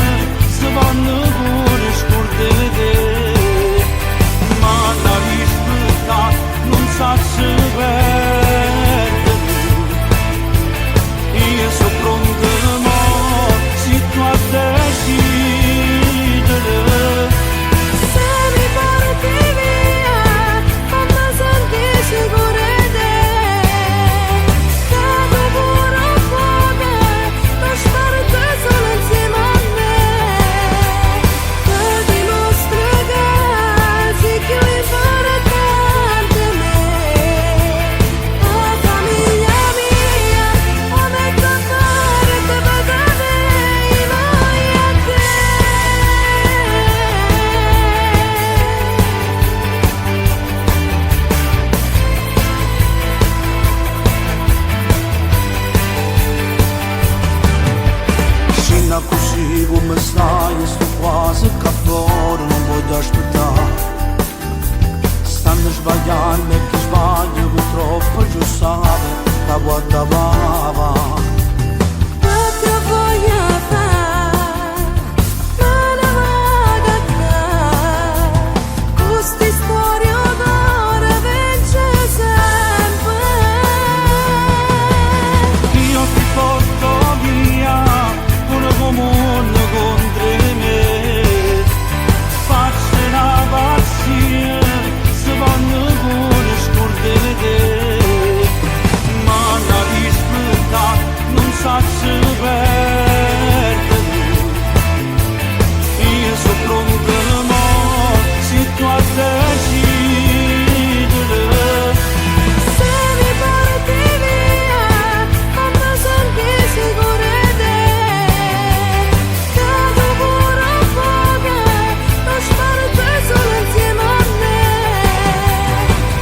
se vanno pure scordere te, ma la rispetta non sa se perdere. Io sono pronto mo, se tu a decidere. Se mi porti via, fammi sentire sicura di te, capo pure un po', non stare te solo insieme a me, che dimostri che sei più importante a me, la famiglia mia, o metto a fare te vedere i noi a te. Scena così come stai, sto quasi qua fuori, non voglio aspettare. Stanno sbagliando e chi sbaglia purtroppo già sa che guarda va. Che voglio fare, me ne vado a te, queste storie d'ora vince sempre. Io ti porto via, pure comune contro me, faccio una pazzia, se vanno pure scordere te, ma la rispetta non sa se perdere. Io sono pronto mo, se tu a decidere. Se mi porti via, fammi sentire sicura di te, capo pure un po', non stare te solo insieme a me,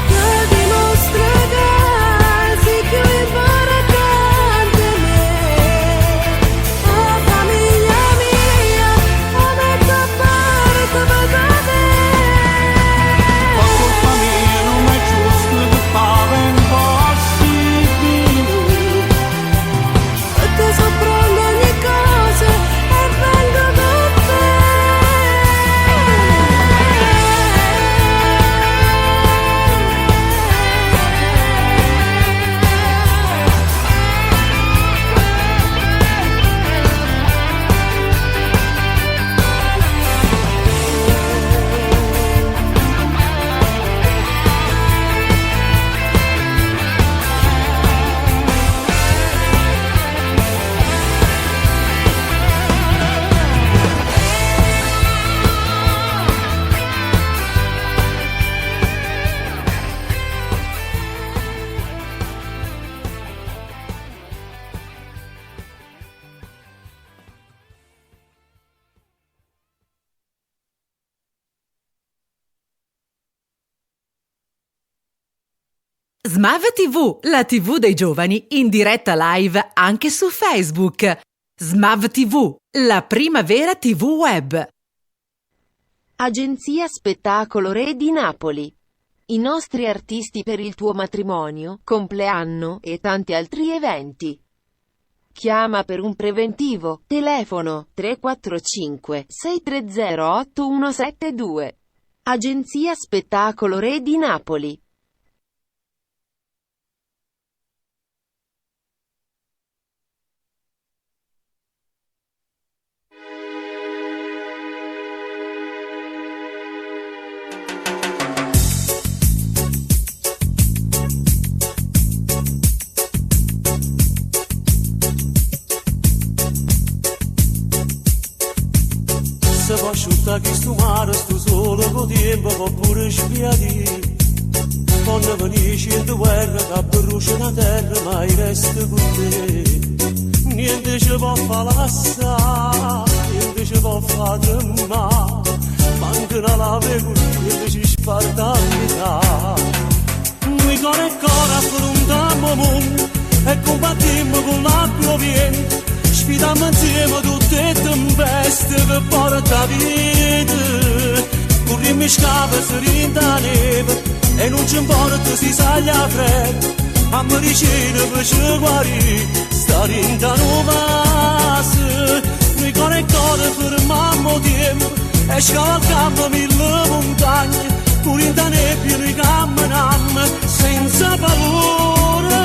che dimostri che sei più importante a me, la famiglia mia, o metto a fare te vedere. Ma colpa mia non è giusto che fare impossibile. E te sopprendo ogni cosa e vengo con te. Smav TV, la TV dei giovani, in diretta live anche su Facebook. Smav TV, la prima vera TV web. Agenzia Spettacolo Re di Napoli. I nostri artisti per il tuo matrimonio, compleanno e tanti altri eventi. Chiama per un preventivo. Telefono 345 630 8172. Agenzia Spettacolo Re di Napoli. Se può asciuttare che sto mare, sto solo con tempo, può pure spiati. Quando venire dici in guerra che brucia la terra ma io resto con te. Niente ci può fare l'assà, niente ci può fare tremare, manca una lave con te ci sparta vita. Noi cuore e cuore affrontiamo mondo e combattiamo con l'acqua viente, sfidiamo insieme tutte le tempeste che porta vita. Corriamo in scava, si rinda neve e non ci importa si saglia fredda, a medicina per ci guarire, sta rinda nuova. Noi cuore e cuore fermiamo tempo e scavalcammo mille montagne, pure in nebbia noi camminiamo senza paura.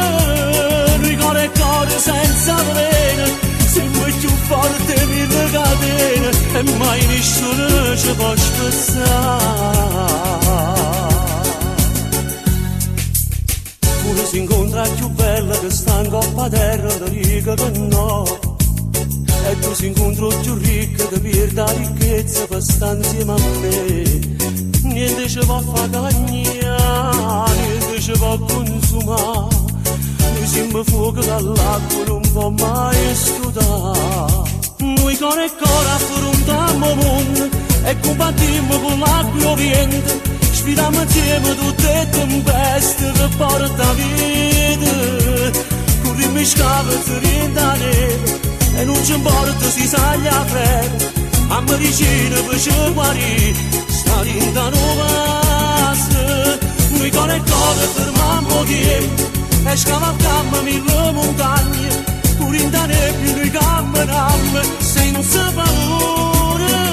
Noi cuore e cuore senza veleno, siamo più forti mille catene e mai nessuno ci può spezzare. Pure si incontra più bella che sta in coppa a terra da riga che no, e tu si incontra più ricca che pierde la ricchezza per stare insieme a me. Niente ci può fare cagnare, niente ci può consumare, noi siamo fuoco dall'acqua, non può mai scudare. Noi cuore e cuore affrontiamo mondo e combattiamo con l'acqua viente, sfidiamo insieme tutte le tempeste che porta vita. Corriamo in scava, si rinda neve e non ci importa si saglia fredda, a medicina per ci guarire, sta rinda nuova. Noi cuore e cuore fermiamo tempo e scavalcammo mille montagne, pure in nebbia noi camminiamo senza paura.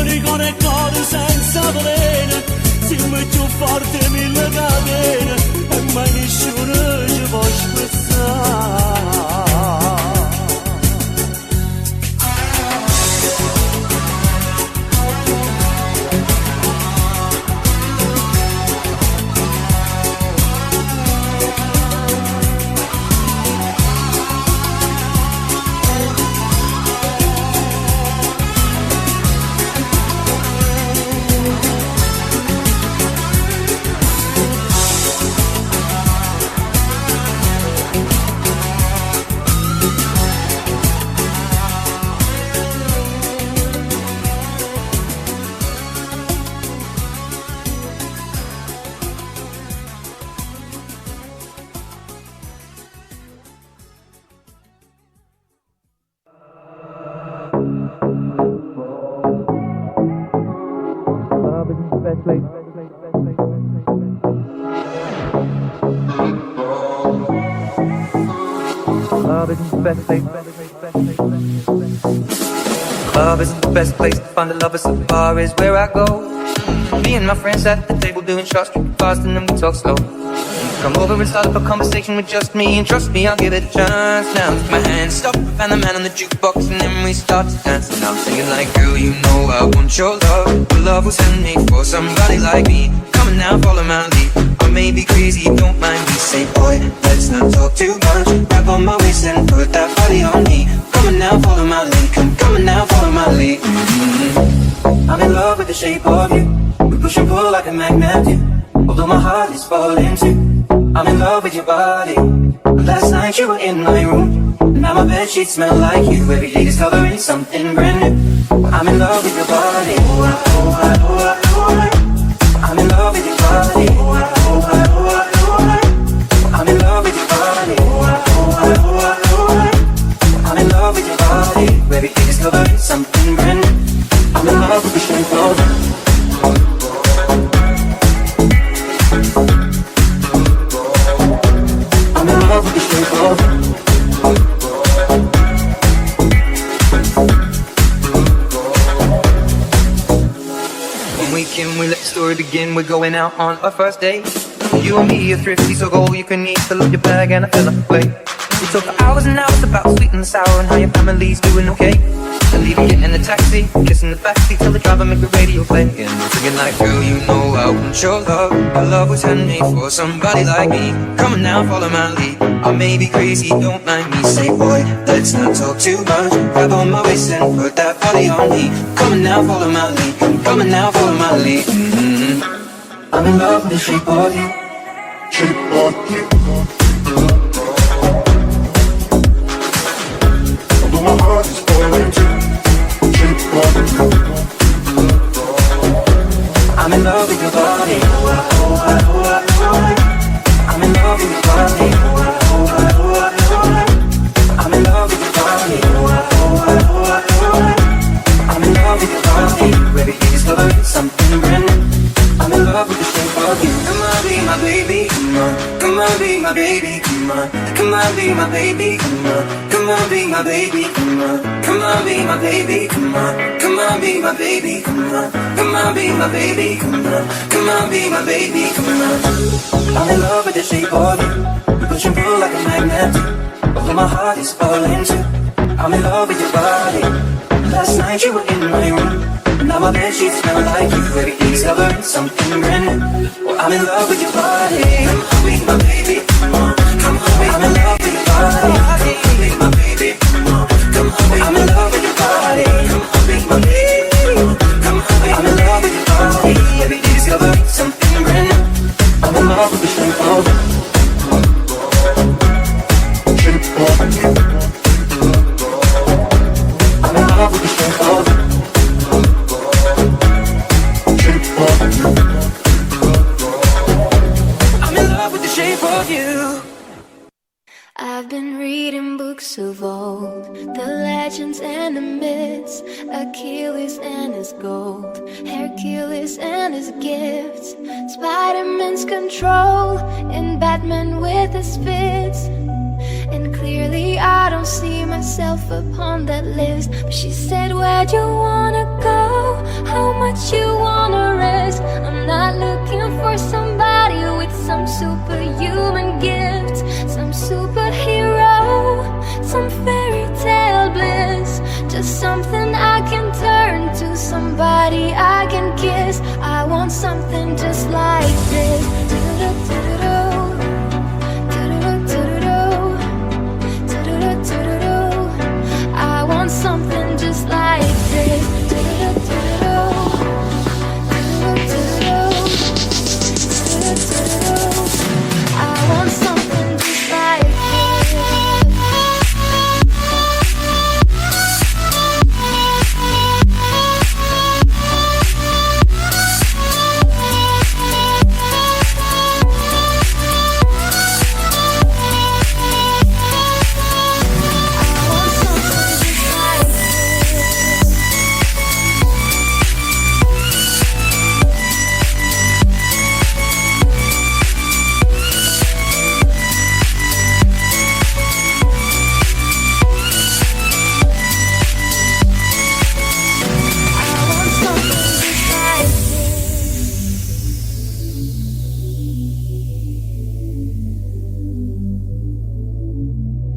Noi cuore e cuore senza veleno, siamo più forti mille catene e mai nessuno ci può spezzare. Club isn't the best place. Club isn't the best place to find a lover, so the bar is where I go. Me and my friends at the table doing shots, drinking fast and then we talk slow. Come over and start up a conversation with just me, and trust me, I'll give it a chance. Now take my hand, stop, and the man on the jukebox, and then we start to dance. And I'm singing like, girl, you know I want your love. Your love was handmade for somebody like me. Come on now, follow my lead. I may be crazy, don't mind me. Say, boy, let's not talk too much. Grab on my waist and put that body on me. Come on now, follow my lead. Come on now, follow my lead. I'm in love with the shape of you. We push and pull like a magnet do. Although my heart is falling too. I'm in love with your body. Last night you were in my room. Now my bedsheets smell like you. Every day discovering something brand new. I'm in love with your body. I'm in love with your body. I'm in love with your body. I'm in love with your body. Every day discovering something brand new. I'm in love with the shape of you. We let the story begin, we're going out on our first date. You and me are thrifty, so go all you can eat. Fill up your bag and I fill up the plate. We talk for hours and hours about sweet and sour and how your family's doing okay. And leaving it in the taxi, kissing the backseat, tell the driver make the radio play. And we're singing like, girl, you know I want your love. Your love was handmade for somebody like me. Come on now, follow my lead. I may be crazy, don't mind me. Say, boy, let's not talk too much. Grab on my waist and put that body on me. Come on now, follow my lead. Come on now, follow my lead. I'm in love with the shape of you. shape of you. Although my heart is falling too, shape of you. I'm in love with your body. I'm in love with your body. I'm in love with your body. I'm in love with your body. Every day discovering something brand new. I'm in love with the shape of you. Come on, be my baby. Come on, come on, be my baby. Come on, come on, be my baby. Come on, come on, be my baby. Come on, come on, be my baby. Come on, come on, be my baby. Come on, come on, be my baby. Come on, come on, be my baby. Come on. I'm in love with the shape of you. You push and pull like a magnet. Although my heart is falling too. I'm in love with your body. Last night you were in my room. Now my bedsheets smell like you. Every day discovering something brand new. Well, I'm in love with your body. Come on, be my baby. Come on, come on, I'm in love with your body. Come on, be my baby. Come on, come on, I'm in love with your body. Come on, be my baby. Come on, I'm in love with your body. Every day discovering something brand new. I'm in love with the shape of you. Shape of you. I'm in love with the shape of you. I'm in love with the shape of you. I've been reading books of old, the legends and the myths, Achilles and his gold, Hercules and his gifts, Spider-Man's control, and Batman with his fits. And clearly I don't see myself upon that list. But she said, where'd you wanna go? How much you wanna risk? I'm not looking for somebody with some superhuman gift, some superhero, some fairy tale bliss. Just something I can turn to, somebody I can kiss. I want something just like this. I want something just like this. I want something just like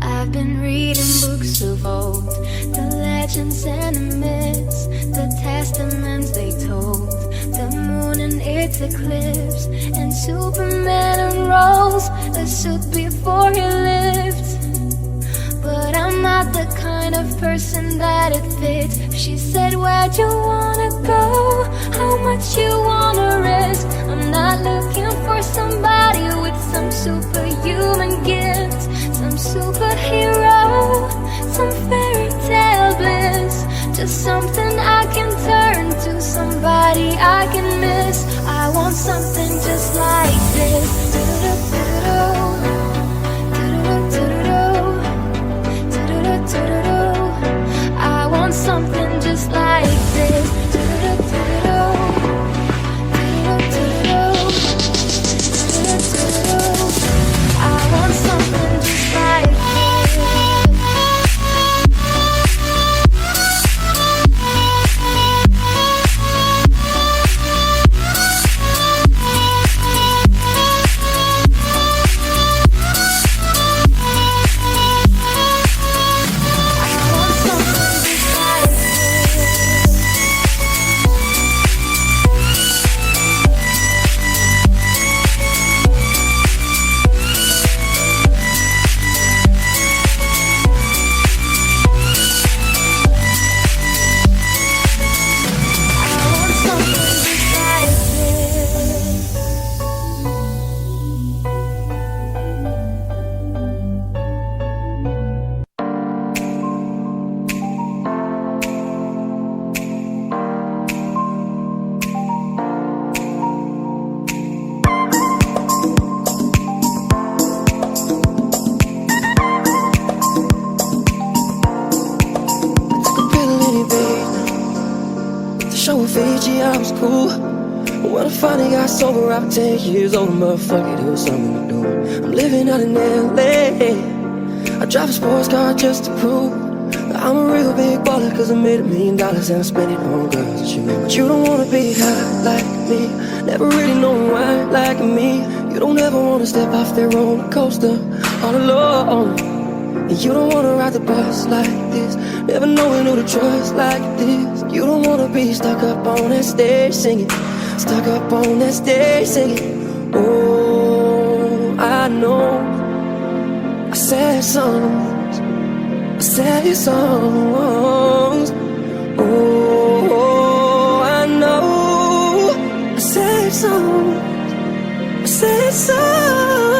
I've been reading books of old, the legends and the myths, the testaments they told, the moon and its eclipse, and Superman unrolls a suit before he lived. But I'm not the kind of person that it fits. She said, where'd you wanna go? How much you wanna risk? I'm not looking for somebody with some superhuman gifts, some superhero, some fairy tale bliss. Just something I can turn to, somebody I can miss. I want something just like this. I want something just like this. I want something just like this. finally got sober, I'm 10 years old, motherfucker, there was something to do. I'm living out in LA. I drive a sports car just to prove that I'm a real big baller, cause I made $1 million and I spent it on girls and you. But you don't wanna be high like me, never really know why like me. You don't ever wanna step off that roller coaster all alone. And you don't wanna ride the bus like this, never knowing who to trust like this. You don't wanna be stuck up on that stage singing, stuck up on that stage singing. Oh, I know I said songs, I said songs. Oh, I know I said songs, I said songs.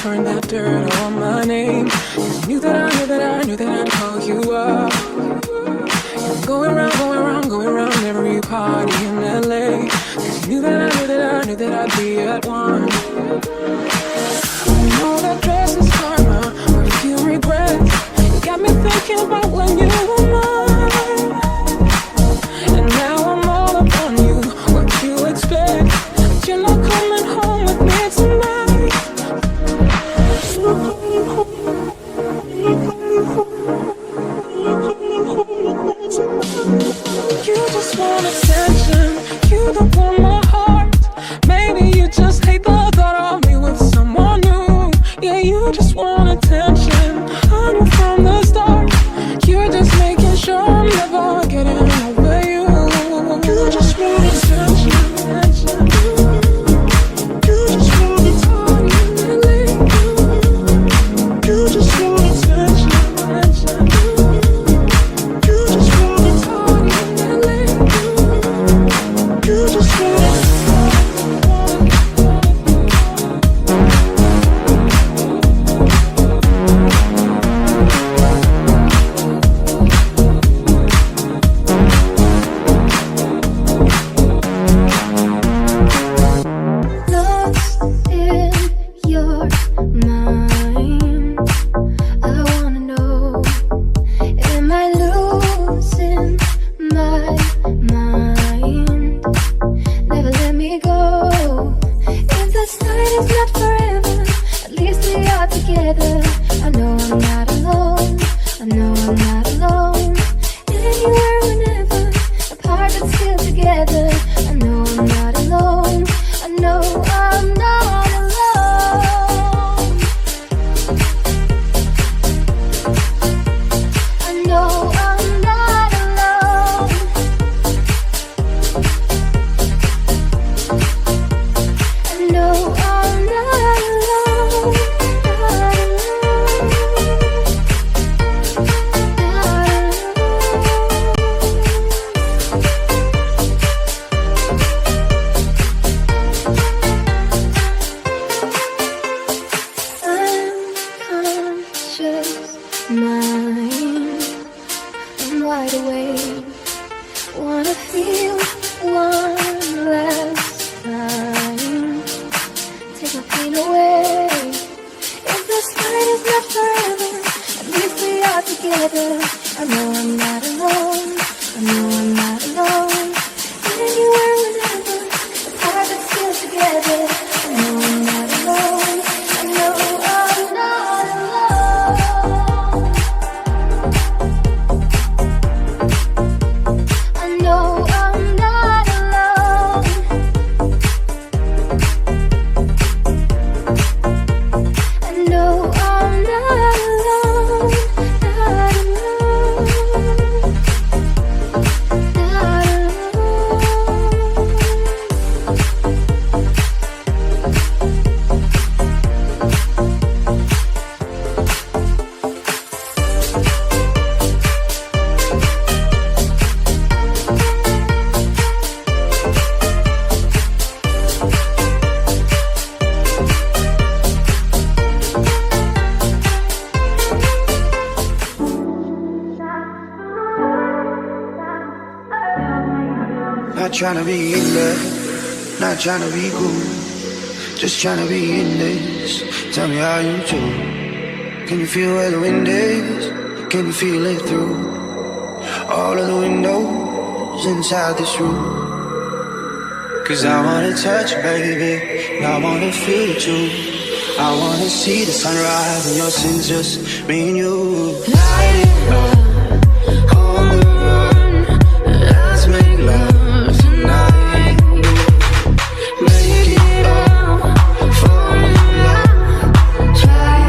burn that dirt on my name. You knew that I'd call you up. You're going round every party in LA. 'Cause you knew that I'd be at one. I know that dress is karma, or if you regret. You got me thinking about when you were mine. And now I'm all up on you, what you expect. But you're not coming home with me tonight. You just want attention, you don't want my heart. Maybe you just hate the thought of me with someone new. Yeah, you just want attention, I knew from the start. You're just making sure I'm never getting over you. You just want attention. You just want attention. You just want attention. You just want attention. You just want Lost in your mind, I wanna know, am I losing my mind? Never let me go. If this night is not forever, at least we are together. I know I'm not alone, I know I'm not alone. Anywhere, whenever, apart but still together. I know I'm not alone, I know I'm not alone. I know I'm not alone. I know I'm not alone. Unconscious mind, I'm wide awake. Wanna feel one last time. Take my pain away. If this night is not forever, at least we are together. I know I'm not alone, I know I'm not alone. Anywhere, whenever, apart but still together. I know I'm not alone, I know I'm not alone. I know I'm not alone. I know I'm not alone, not alone, not alone. Not tryna be in there, not tryna be cool, just tryna be in this. Tell me how you do. Can you feel where the wind is? Can you feel it through all of the windows inside this room? 'Cause I wanna touch you, baby, and I wanna feel you too. I wanna see the sunrise and your sins, just me and you. Light it up. Let's make love tonight. Make it up, fall in love, try.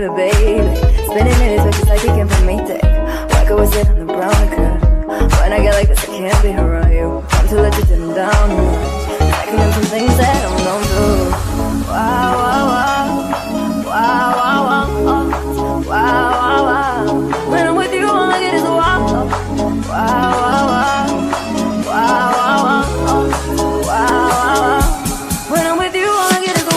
a baby. Spinning in his whip just like he can permite. Like I was sit on the brown liquor. When I get like this, I can't be around you. I'm too late to dim down. I can do some things that I'm known to. Wow, wow, wow. Wow, wow, wow. Wow, wow, wow. When I'm with you, all I get is a wow. Wow, wow, wow. Wow, wow, wow. Wow, wow, wow. When I'm with you, all I get is a wow.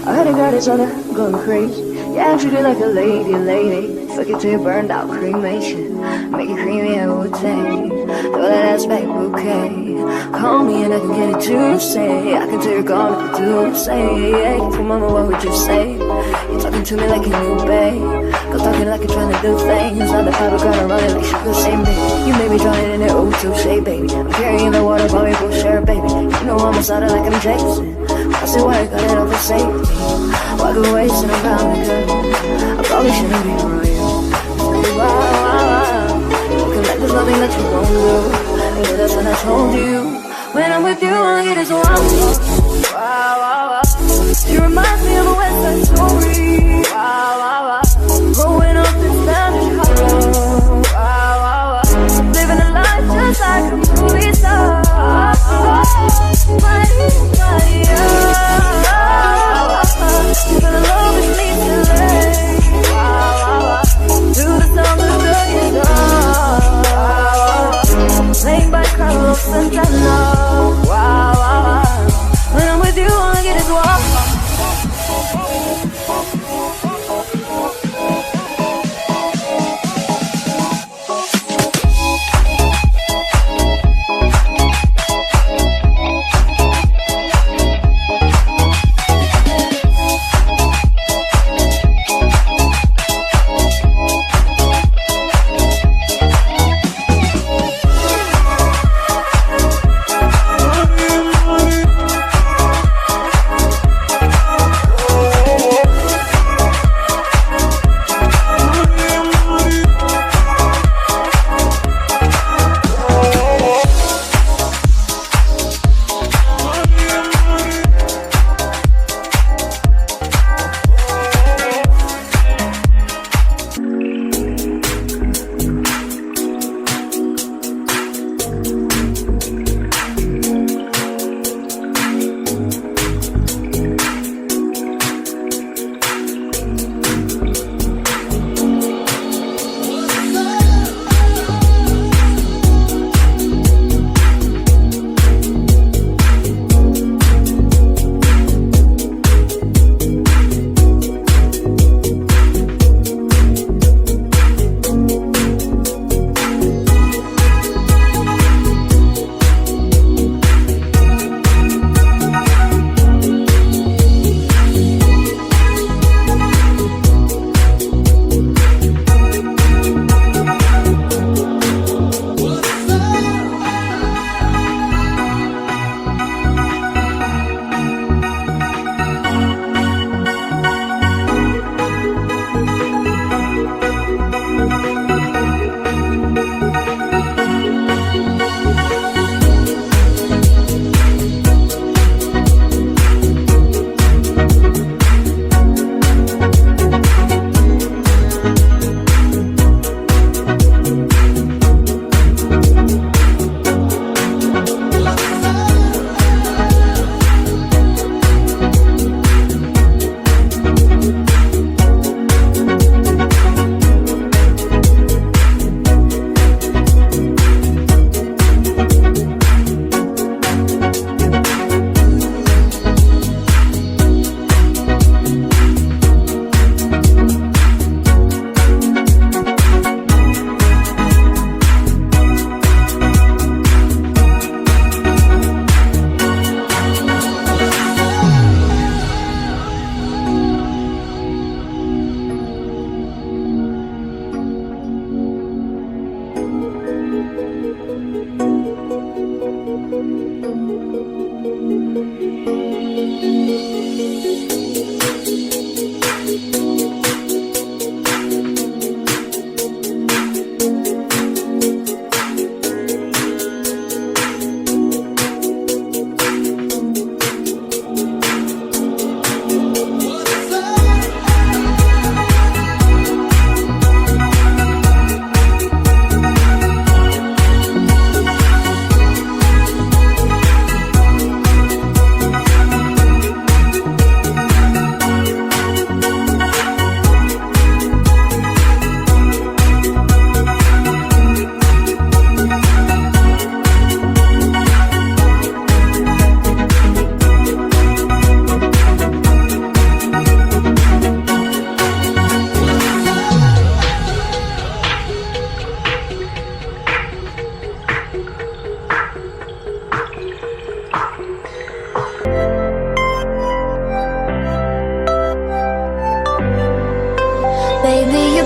I heard a girl that's on it, going crazy. Yeah, treat it like a lady. Fuck it till you burned out, cremation. Make it creamy, I would say. Throw that ass back, bouquet. Call me and I can get it to say. I can tell you're gone if you do say. Yeah, so mama, what would you say? You're talking to me like a new babe. Go talking like you're trying to do things. Not the type of girl to run it like she could say, baby. You may be drowning in it, oh, touche, baby. I'm carrying the water, but we both share, baby. You know I'm outside like I'm Jason. I say why I got it over safety. Walk away, sit around the girl. I probably shouldn't be around you. Wow, wow, wow. Looking like there's nothing that you won't do. And yeah, that's when I told you. When I'm with you, all I get is a wow. Wow, wow, wow. You remind me of a West Side Story. Wow, wow, wow. Growing up in Spanish Harlem. Wow, wow, wow. Living a life just like a movie star. You're gonna love with me today. To the sound of the guitar. Playing by Carlos Santana. Wow. When I'm with you, all I get is wow.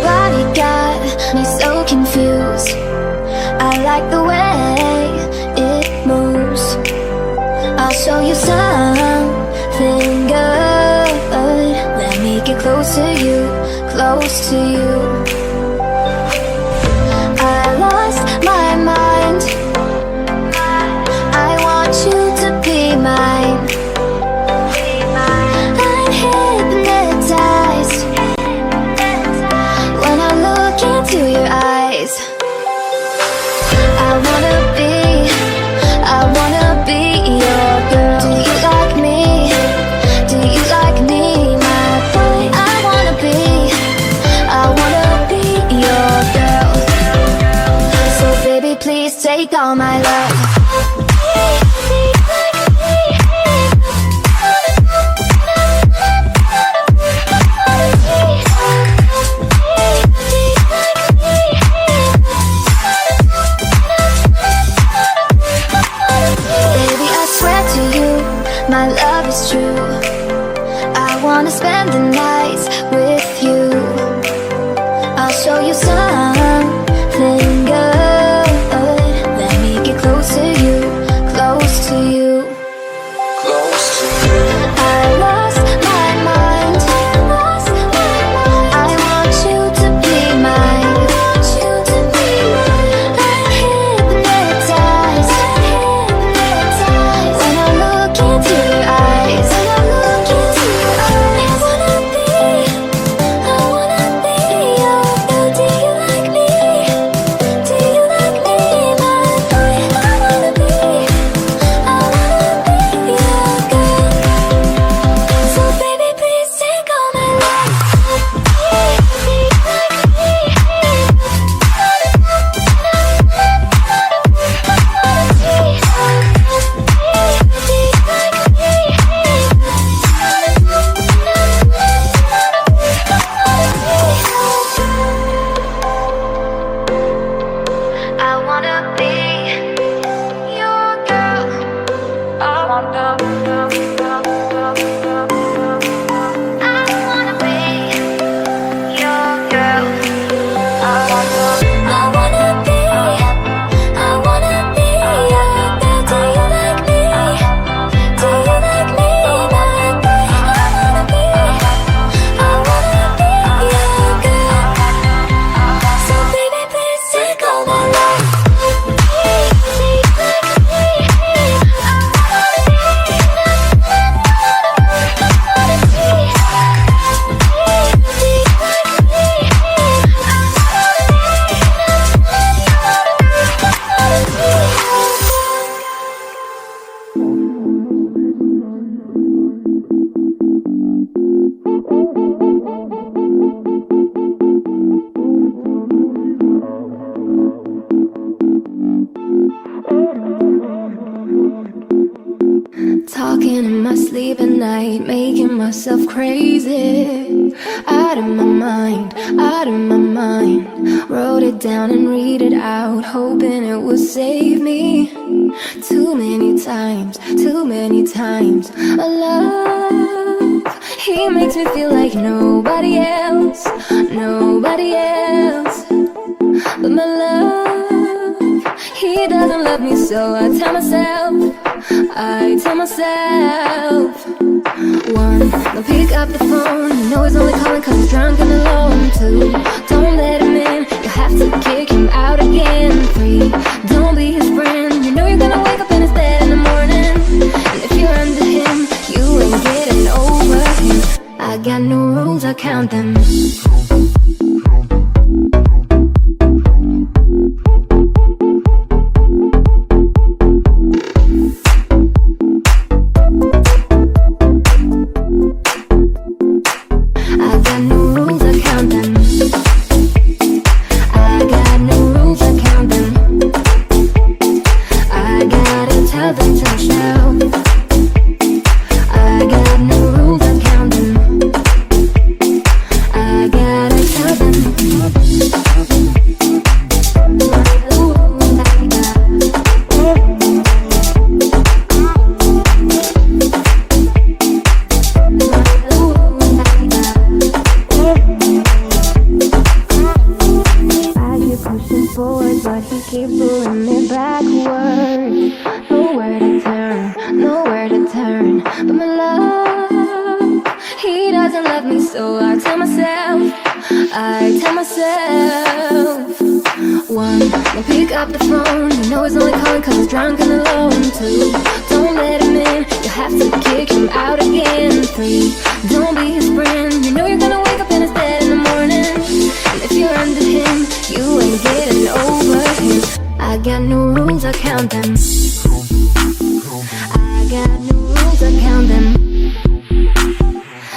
body got me so confused. I like the way it moves. I'll show you something good. Let me get close to you, close to you. I lost my mind. I want you to be mine. I'm hypnotized when I look into your eyes. I wanna be your girl. Do you like me? Do you like me, my boy? I wanna be your girl. So baby, please take all my love. My love is true. I wanna spend the nights with you. I'll show you something good. Let me get close to you, close to you, close to you. I lost my mind. I want you to be mine. I'm hypnotized when I look into your eyes. I wanna be your girl. Do you like me? Do you like me, my boy? I wanna be your girl. So baby, please take all my love. I wanna be your girl. I wanna be your girl. I wanna be your girl. Do you like me? Do you like me, my boy? I wanna be your girl. So baby, please take all my love. Talking in my sleep at night, making myself crazy. Out of my mind, out of my mind. Wrote it down and read it out, hoping it would save me. Too many times, a love. He makes me feel like nobody else, nobody else. But my love, he doesn't love me, so I tell myself, one, don't pick up the phone. You know he's only calling cause he's drunk and alone. Two, don't let him in, you have to kick him out again. Three, don't be his friend. You know you're gonna wake up in his bed in the morning. And if you're under him, you ain't getting over him. I got no rules, I count them. I got love me, so I tell myself, one, don't pick up the phone, you know he's only calling cause he's drunk and alone. Two, don't let him in, you have to kick him out again. Three, don't be his friend, you know you're gonna wake up in his bed in the morning. And if you're under him, you ain't getting over him. I got no rules, I count them. I got no rules, I count them.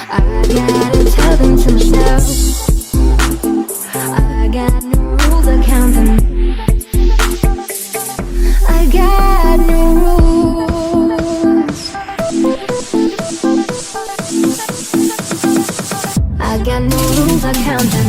I gotta tell them to myself. I got no rules, I count them. I got no rules. I got no rules, I count them.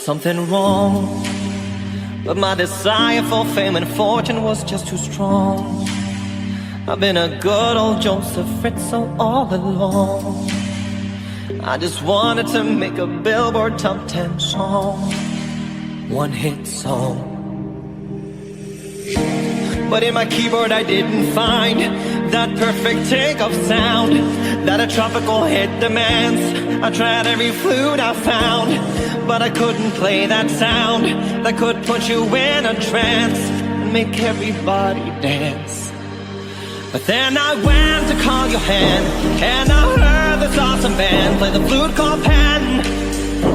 something wrong, but my desire for fame and fortune was just too strong. I've been a good old Joseph Fritzl all along. I just wanted to make a Billboard top 10 song, one hit song. But in my keyboard I didn't find that perfect take of sound that a tropical hit demands. I tried every flute I found, but I couldn't play that sound that could put you in a trance and make everybody dance. But then I went to call your hand, and I heard this awesome band play the flute called Pan.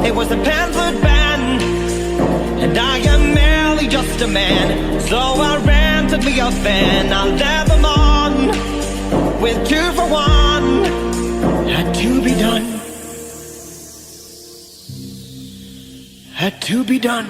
It was the Pan Flute Band, and I am merely just a man, so I ran to be a fan. I led them on with 2 for 1. Had to be done. Had to be done.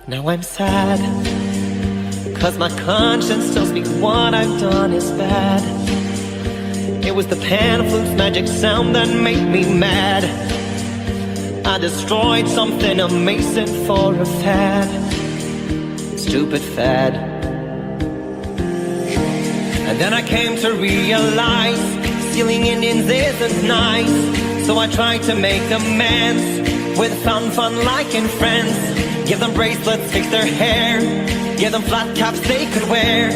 Now I'm sad, 'cause my conscience tells me what I've done is bad. It was the pan flute's magic sound that made me mad. I destroyed something amazing for a fad, stupid fad. And then I came to realize stealing Indians isn't nice, so I tried to make amends with fun like in Friends. Give them bracelets, fix their hair, give them flat caps they could wear,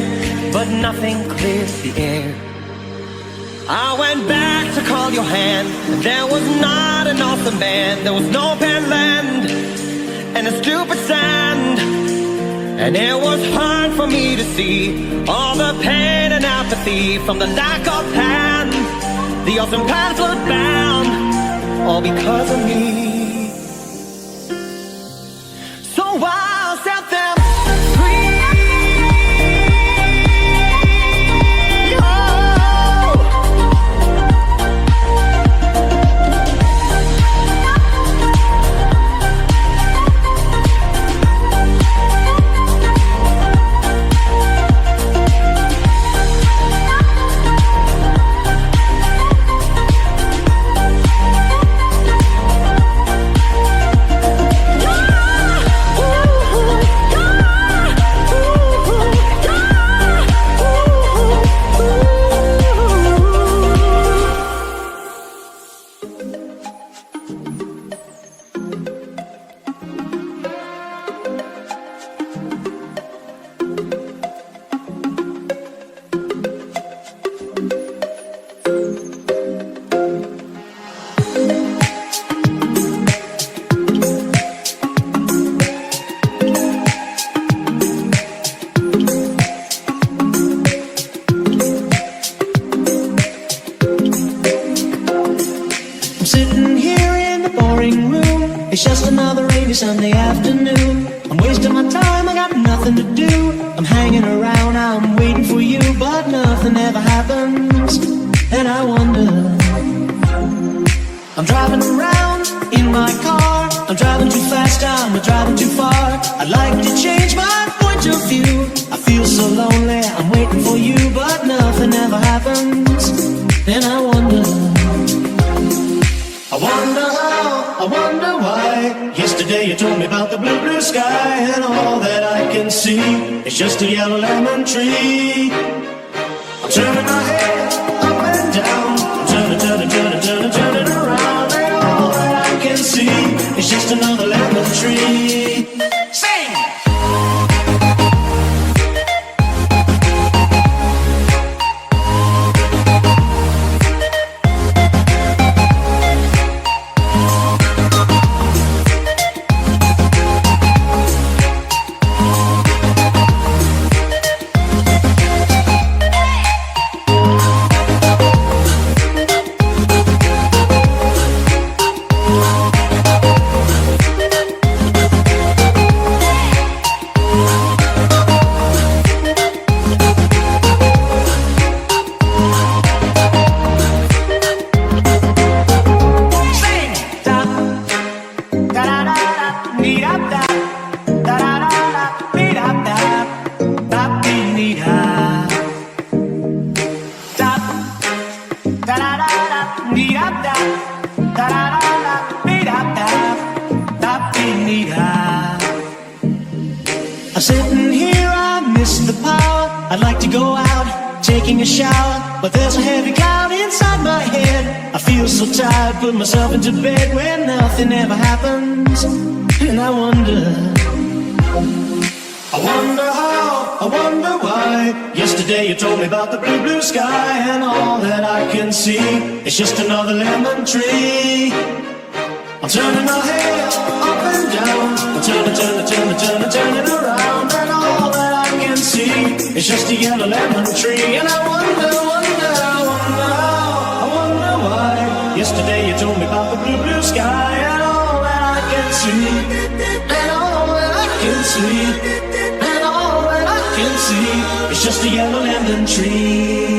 but nothing clears the air. I went back to call your hand, and there was not an awesome band. There was no Pan Land and a stupid sand, and it was hard for me to see all the pain and apathy from the lack of Pan, the awesome Pan Flute Band, all because of me. So I'll set them free. It's just another rainy Sunday afternoon. I'm wasting my time, I got nothing to do. I'm hanging around, I'm waiting for you, but nothing ever happens. And I wonder, I'm driving around in my car. I'm driving too fast, I'm driving too far. I'd like to change my point of view. I feel so lonely, I'm waiting for you, but nothing ever happens. And I wonder how, I wonder why. Yesterday you told me about the blue, blue sky, and all that I can see is just a yellow lemon tree. I'm turning my head up and down, I'm turning around, and all that I can see is just another lemon tree. Sing! vita. I'm sitting here, I miss the power. I'd like to go out, taking a shower, but there's a heavy cloud inside my head. I feel so tired, put myself into bed when nothing ever happens. And I wonder how, I wonder why. Yesterday you told me about the blue, blue sky, and all that I can see is just another lemon tree. I'm turning my head up and down, I'm turning around, and all that I can see is just a yellow lemon tree. And I wonder why. Yesterday you told me about the blue, blue sky, and all that I can see, and all that I can see, and all that I can see is just a yellow lemon tree.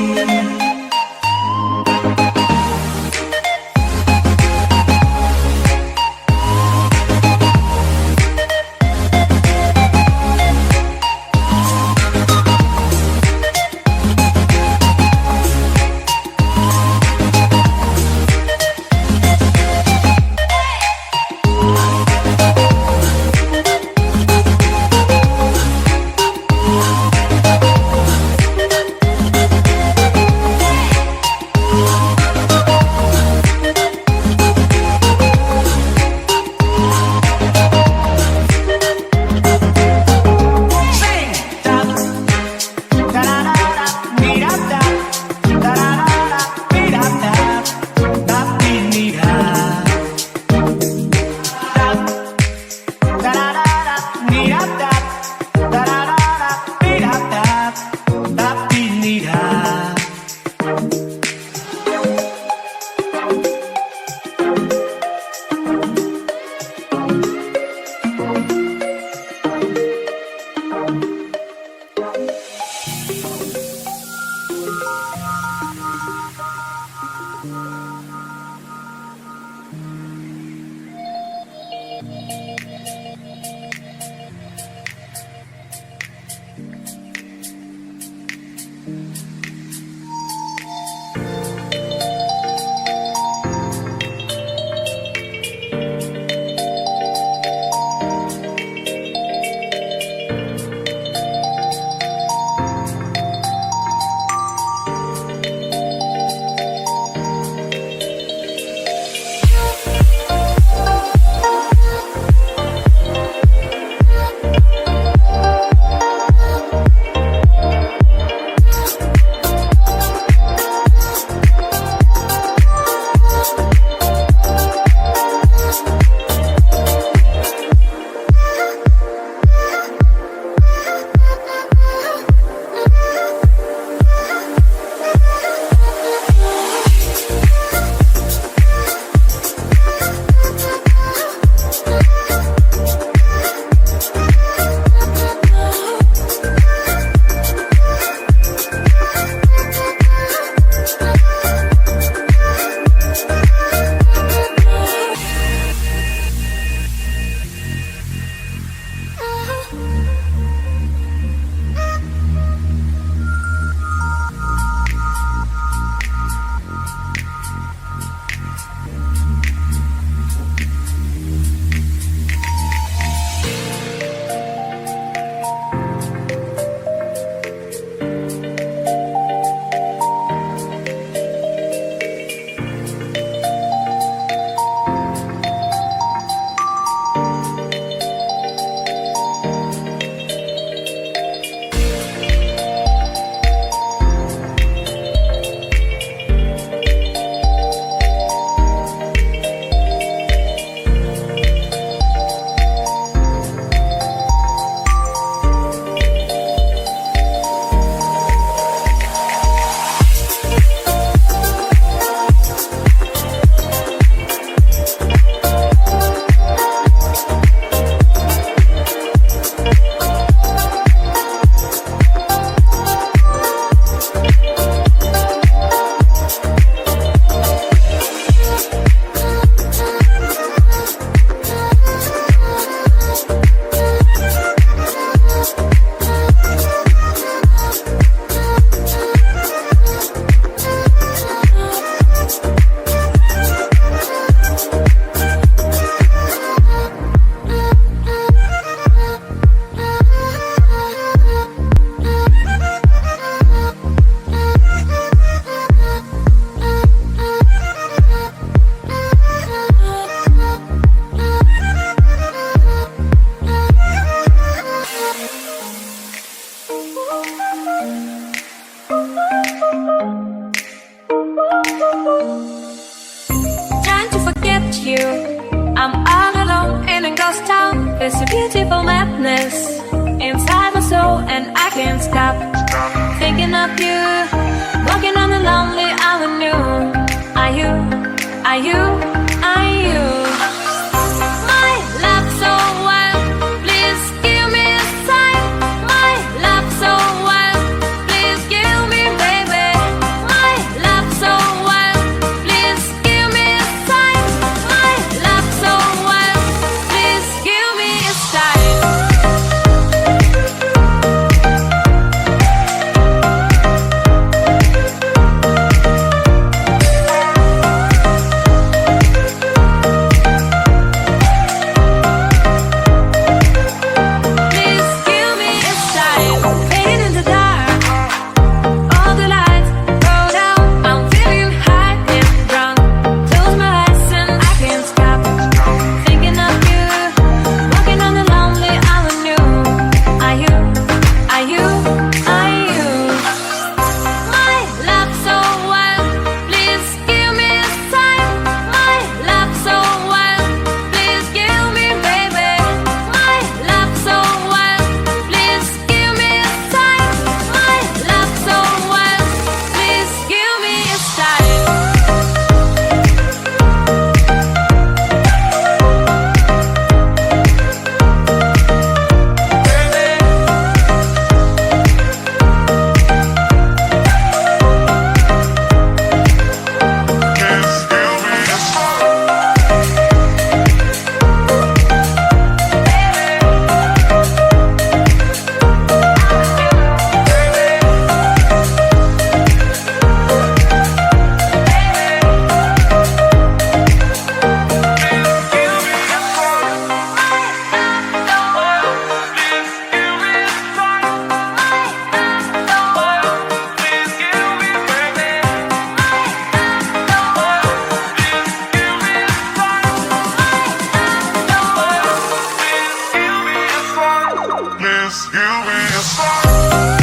Just give me a song.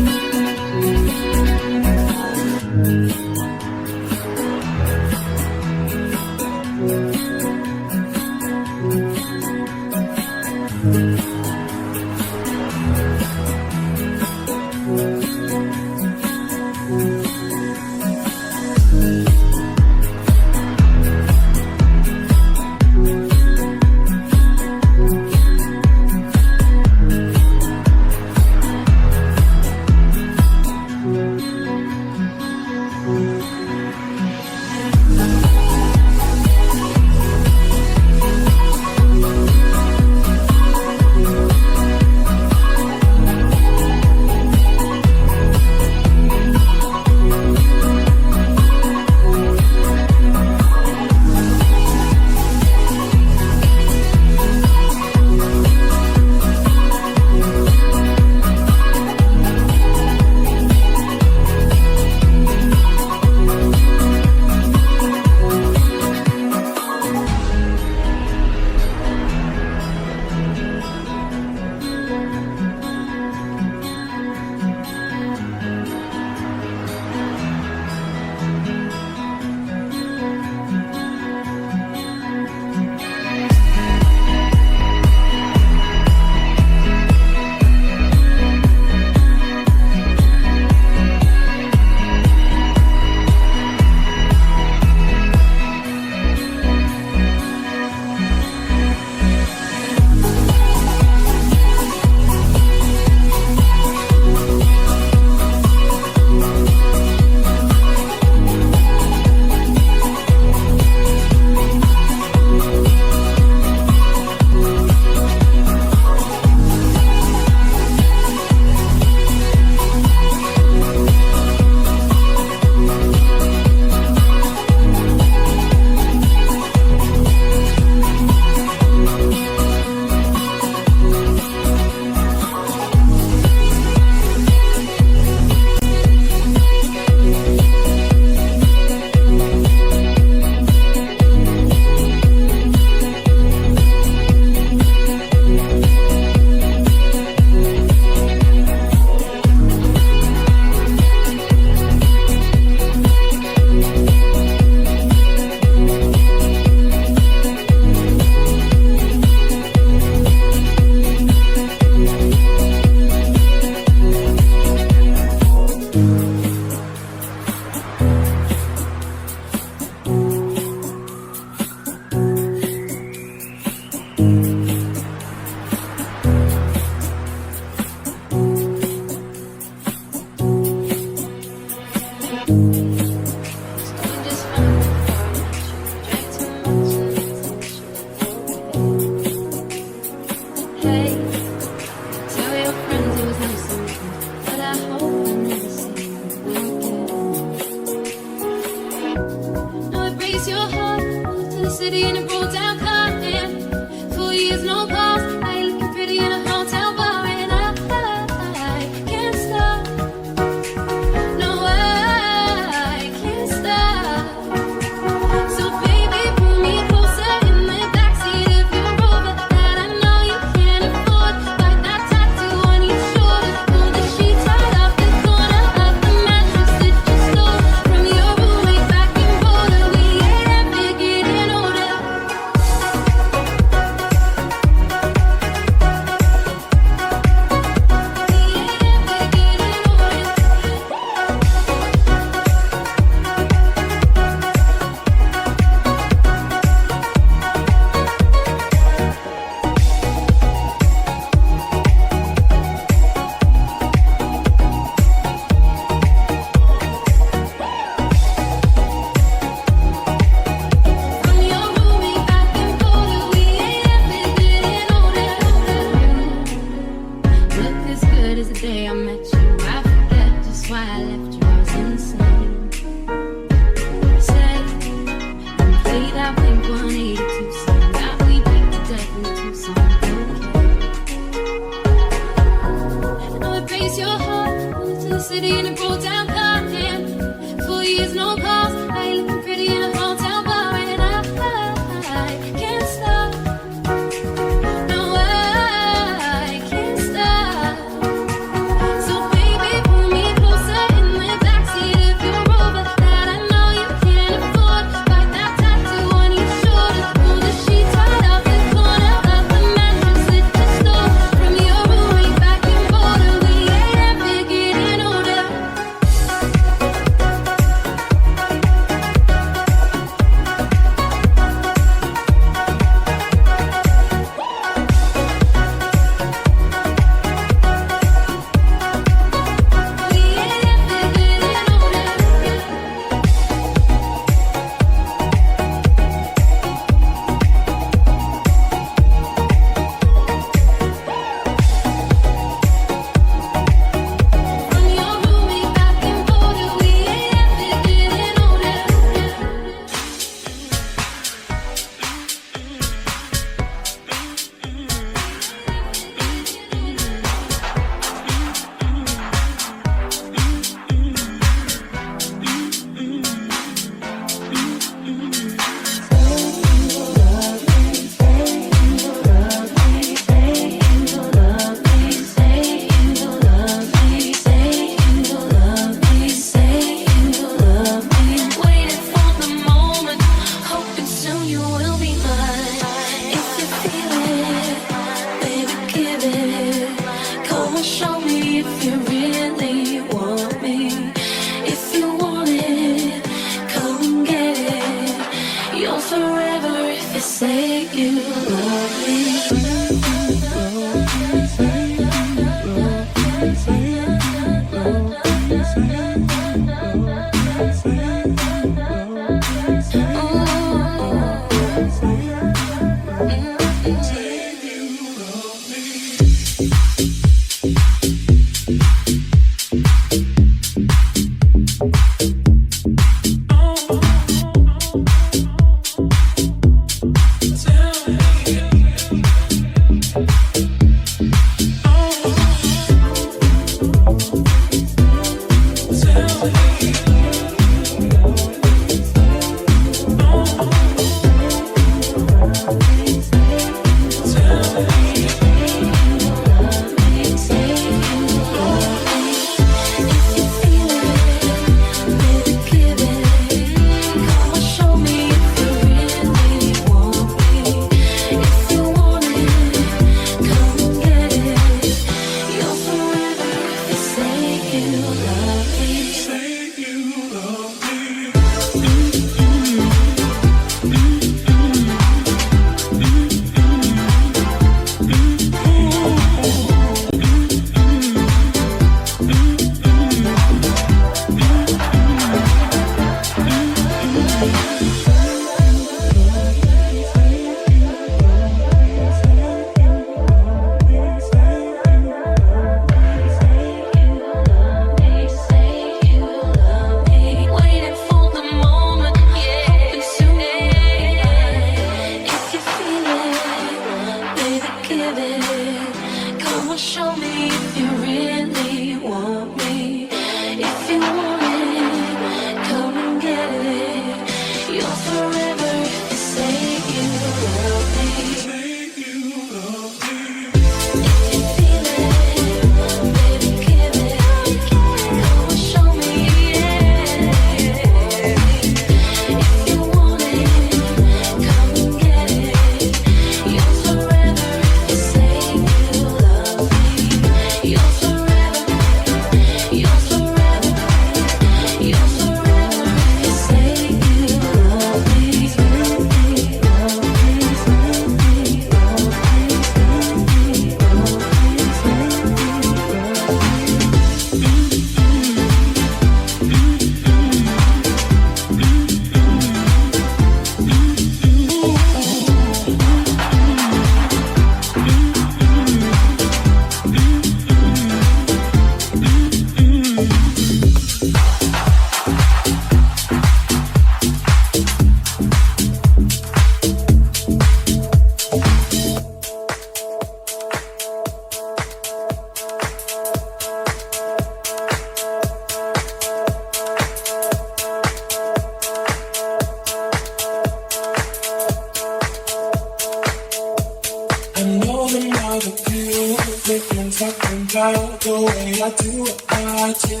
about you. They've been talking about the way I do what I do.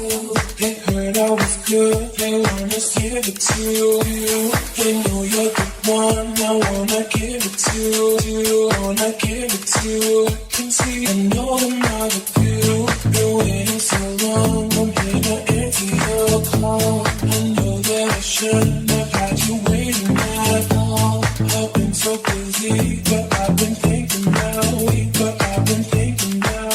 They heard I was good, they wanna give it to you. They know you're the one, I wanna give it to you. Wanna give it to you. I can see, I know I'm not with you. Been waiting so long, I'm here to answer your call. I know that I shouldn't have had you waiting that long. I've been so busy, but I've been thinking now. But I've been thinking now.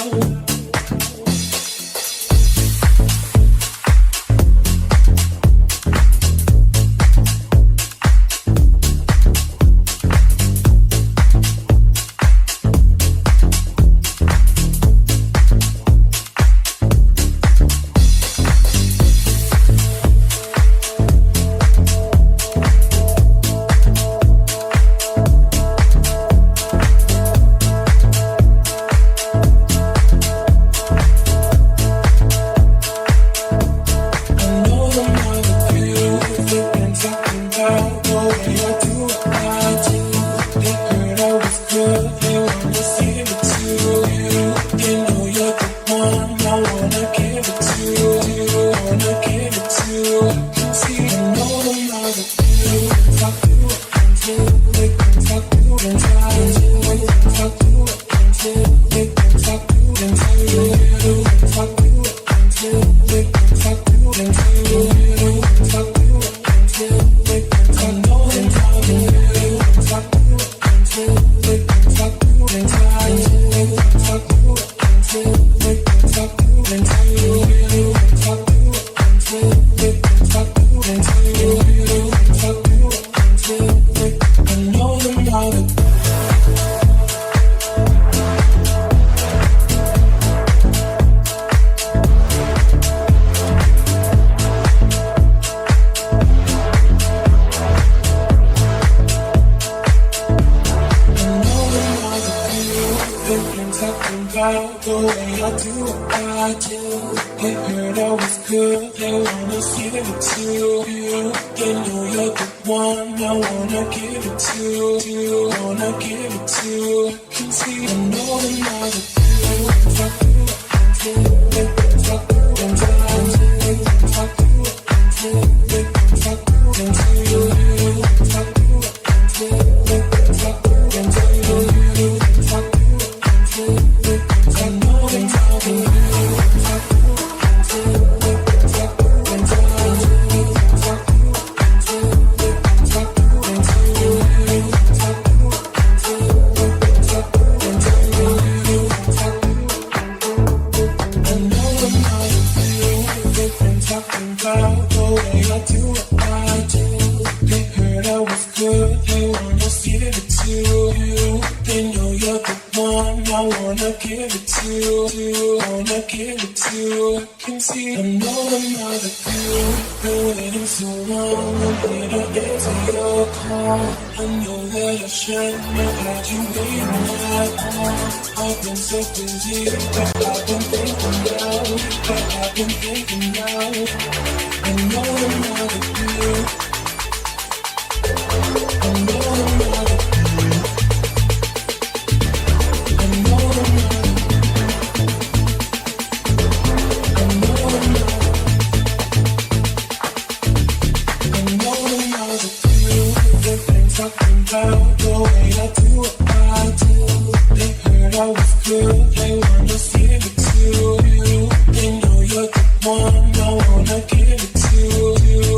One, I wanna give it to you.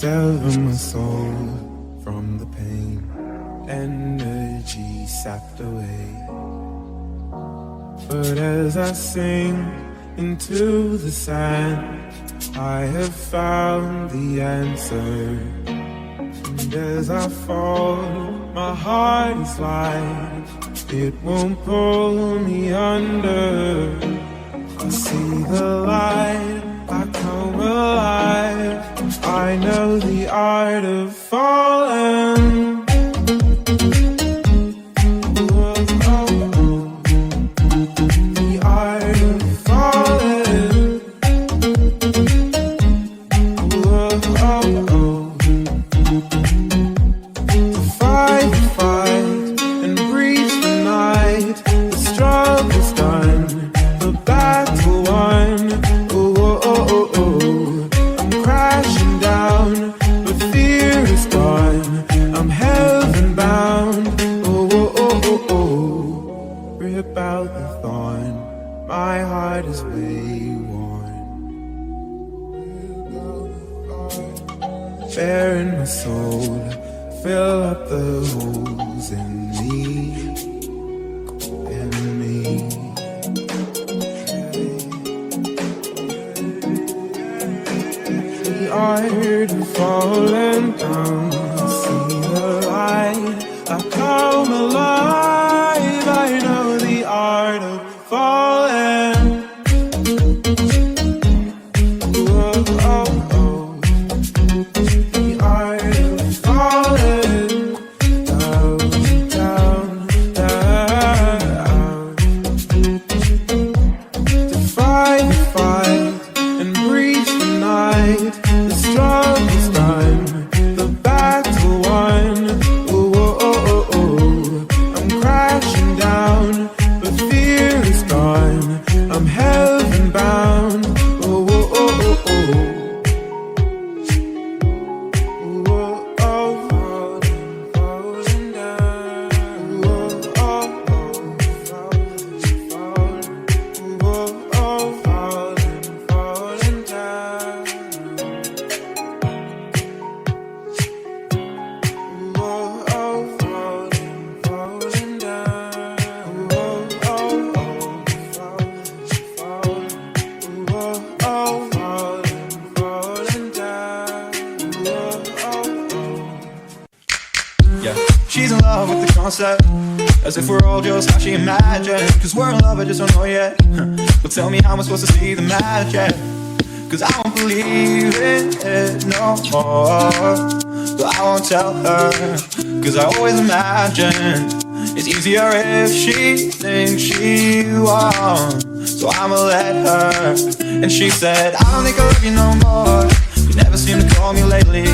Sever my soul from the pain, energy sapped away. But as I sink into the sand, I have found the answer. And as I fall, my heart is light, it won't pull me under. I see the light, I come alive, I know the art of falling. The art of falling. To fight and breathe the night. The struggle's done, the battle won. I'm crashing down, but fear is gone. I'm heaven bound. Rip out the thorn, my heart is way-worn. Bare in my soul, fill up the holes in me. The art of falling down, I see the light, I come alive, I know the art of falling. The art of falling down, down, down. To fight and breathe the night. The struggle's done, the battle won. I'm crashing down, but fear is gone. I'm heaven bound. Falling down. Yeah, she's in love with the concept, as if we're all just how she imagined. Cause we're in love, I just don't know yet. But tell me how am I supposed to see the magic? Cause I won't believe it no more. But I won't tell her, cause I always imagine it's easier if she thinks she won. So I'ma let her. And she said, I don't think I love you no more. You never seem to call me lately.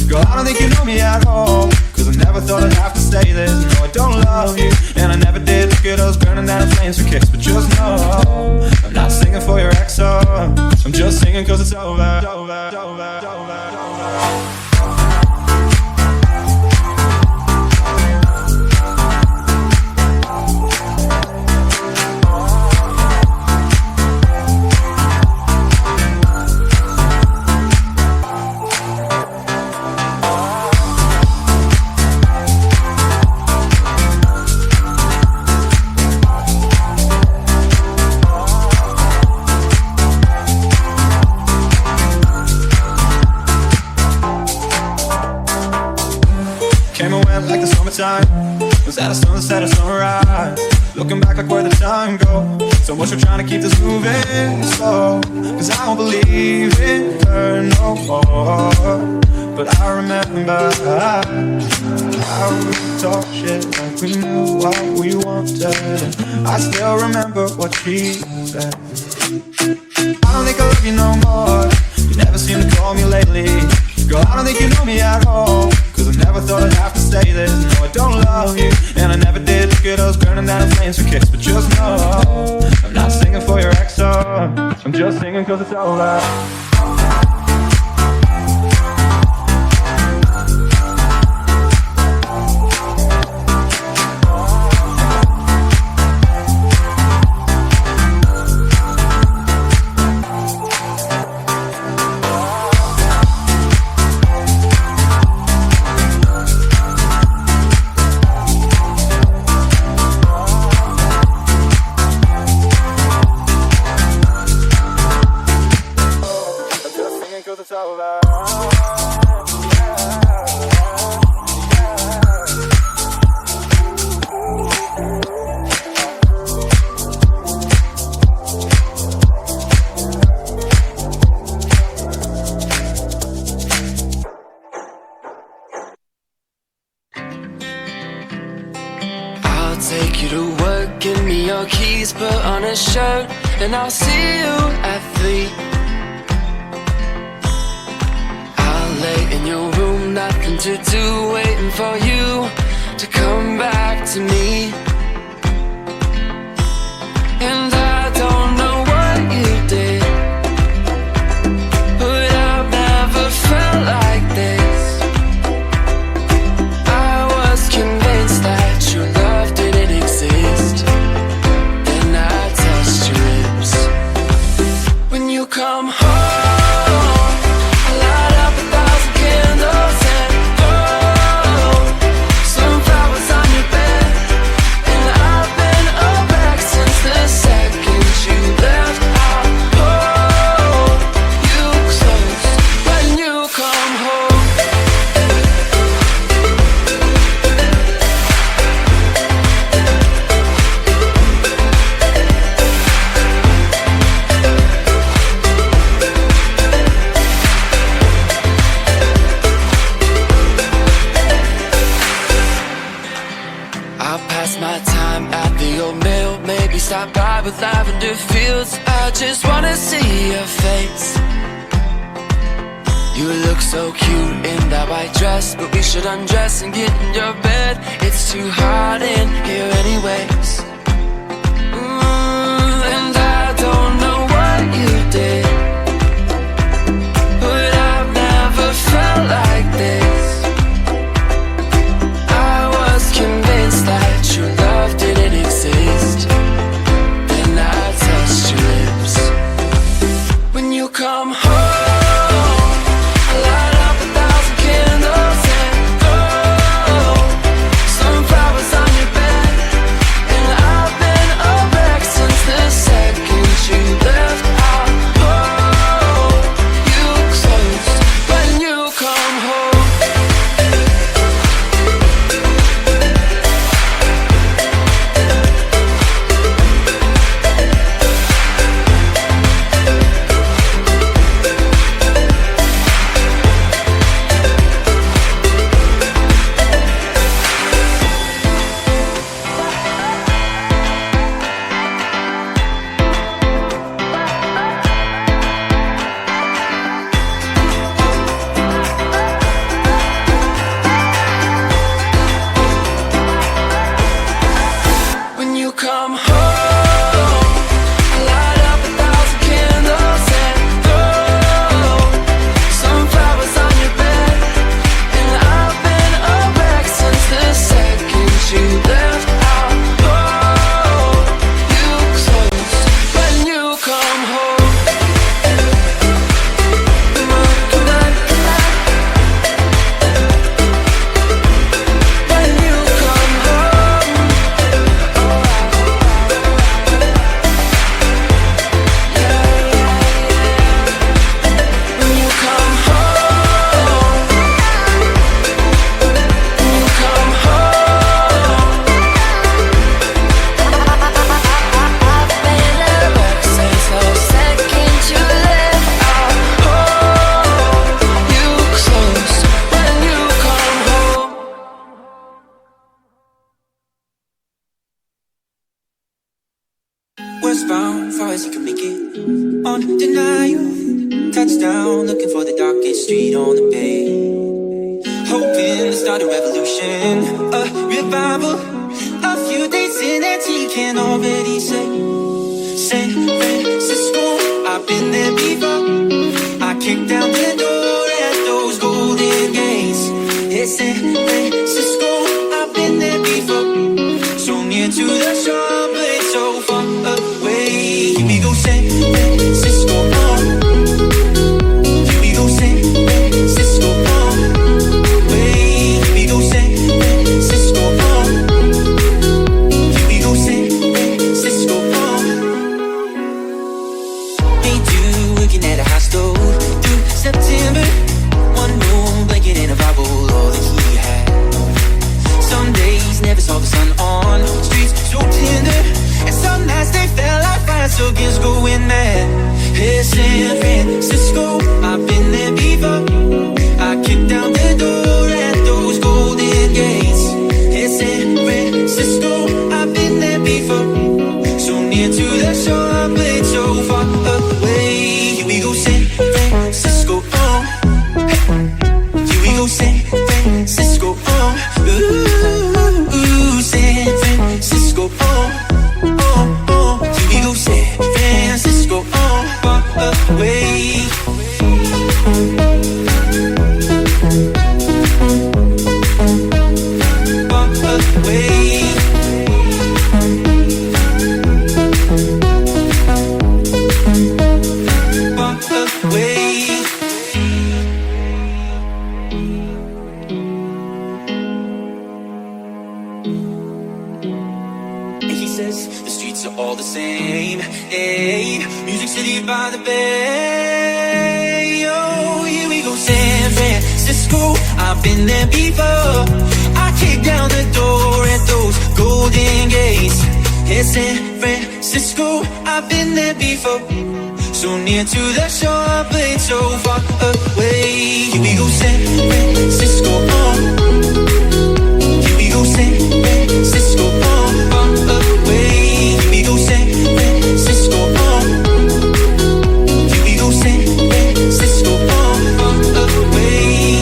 Girl, I don't think you know me at all. Cause I never thought I'd have to say this. No, I don't love you, and I never did. Look at us burning down in flames for kicks. But just know, I'm not singing for your ex, I'm just singing cause it's over. like the summertime. Was that a sunset or sunrise? Looking back like where the time goes. So much for trying to keep this moving slow. Cause I don't believe in her no more. But I remember how we talk shit like we knew what we wanted. And I still remember what she said. I don't think I love you no more. You never seem to call me lately. Girl, I don't think you know me at all. Cause I never thought I'd have to say this. No, I don't love you. And I never did look at us burning down in flames for kicks. But just know I'm not singing for your ex song. I'm just singing cause it's over. Take you to work, give me your keys, put on a shirt, and I'll see you at 3. I'll lay in your room, nothing to do, waiting for you to come back to me. And I don't know what you did, but I've never felt like this. I was convinced that your love didn't exist. Then I touched your lips. When you come home, I light up 1,000 candles and some flowers on your bed. And I've been a wreck since the second you left. I hold you close when you come home. I'll pass my time at the old mill, maybe stop by with lavender fields. I just wanna see your face. You look so cute in that white dress, but we should undress and get in your bed. It's too hot in here anyways. And I don't know what you did, but I've never felt like this. I was convinced that your love didn't exist. Then I touched your lips. When you come home, I light up 1,000 candles and some flowers on your bed. Eastbound, far as you can make it. Undeniable. Touchdown, looking for the darkest street on the bay. Hoping to start a revolution, a revival. A few days in and he can already say San Francisco, I've been there before. I kicked down the door at those golden gates. It's San Francisco, I've been there before. So near to the shore, but it's so far away. Here we go, San Francisco, here we go, San Francisco, way. Here we go, San Francisco, here we go, San Francisco. Hey, you working at a hostel through September. One room, blanket and a Bible, all that he had. Some days never saw the sun on streets so tender, and some nights they felt like fire, so kids going mad. Hey, San Francisco, I've been there before. I kicked down the door at those golden gates. Hey, San Francisco, I've been there before. So near to the shore, but it's so far away. Here we go, San Francisco, here we go, San Francisco, ooh, San Francisco, here we go, San Francisco, far away. Far away. Far away. And he says the streets are all the same. Hey, Music City by the bay. Oh, here we go, San Francisco. I've been there before. I kicked down the door at those golden gates. Hey, San Francisco, I've been there before. So near to the shore, but it's so far away. Here we go, San Francisco. Here we go, San Francisco. Far away. Here we go, San Francisco. Here we go, San Francisco. Far away.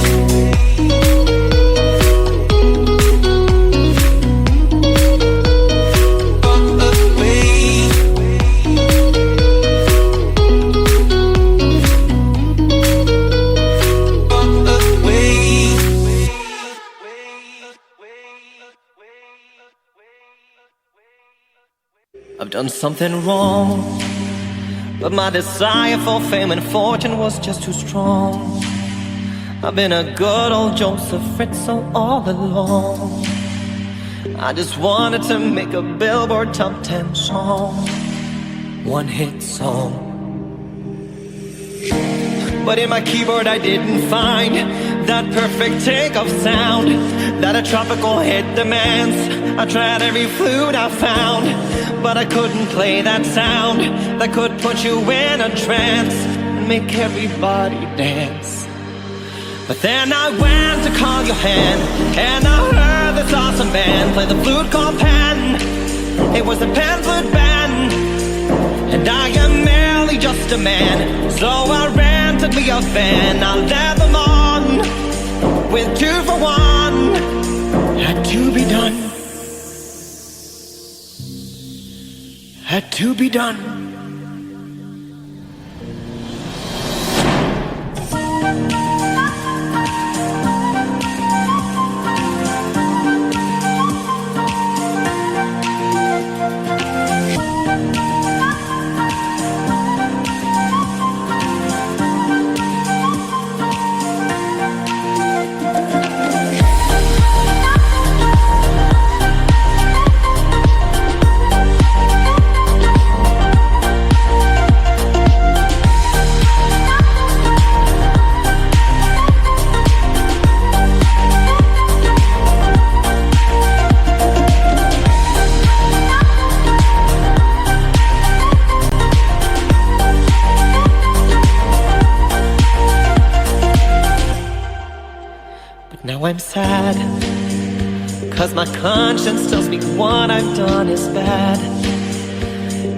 Far away. I've done something wrong, but my desire for fame and fortune was just too strong. I've been a good old Joseph Fritzl all along. I just wanted to make a Billboard top 10 song, one hit song. But in my keyboard I didn't find that perfect take of sound that a tropical hit demands. I tried every flute I found, but I couldn't play that sound that could put you in a trance and make everybody dance. But then I went to call your hand, and I heard this awesome band play the flute called Pan. It was the Pan Flute Band, and I am merely just a man, so I ran to be a fan. I led them on with 2 for 1. Had to be done. Had to be done. Now I'm sad, 'cause my conscience tells me what I've done is bad.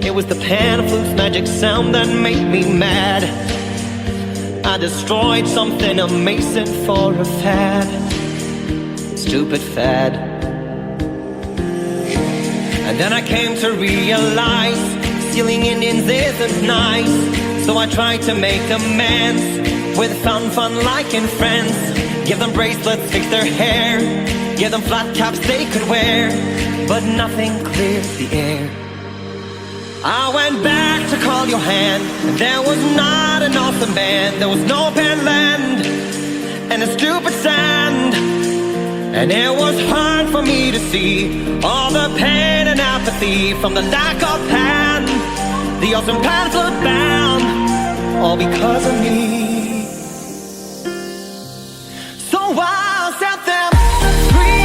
It was the pan flute's magic sound that made me mad. I destroyed something amazing for a fad. Stupid fad. And then I came to realize stealing Indians isn't nice. So I tried to make amends with fun like in friends. Give them bracelets, fix their hair, give them flat caps they could wear, but nothing cleared the air. I went back to call your hand, and there was not an awesome band. There was no pen land, and a stupid sand. And it was hard for me to see all the pain and apathy from the lack of pan. The awesome pamphlet bound, all because of me. So I'll set them free.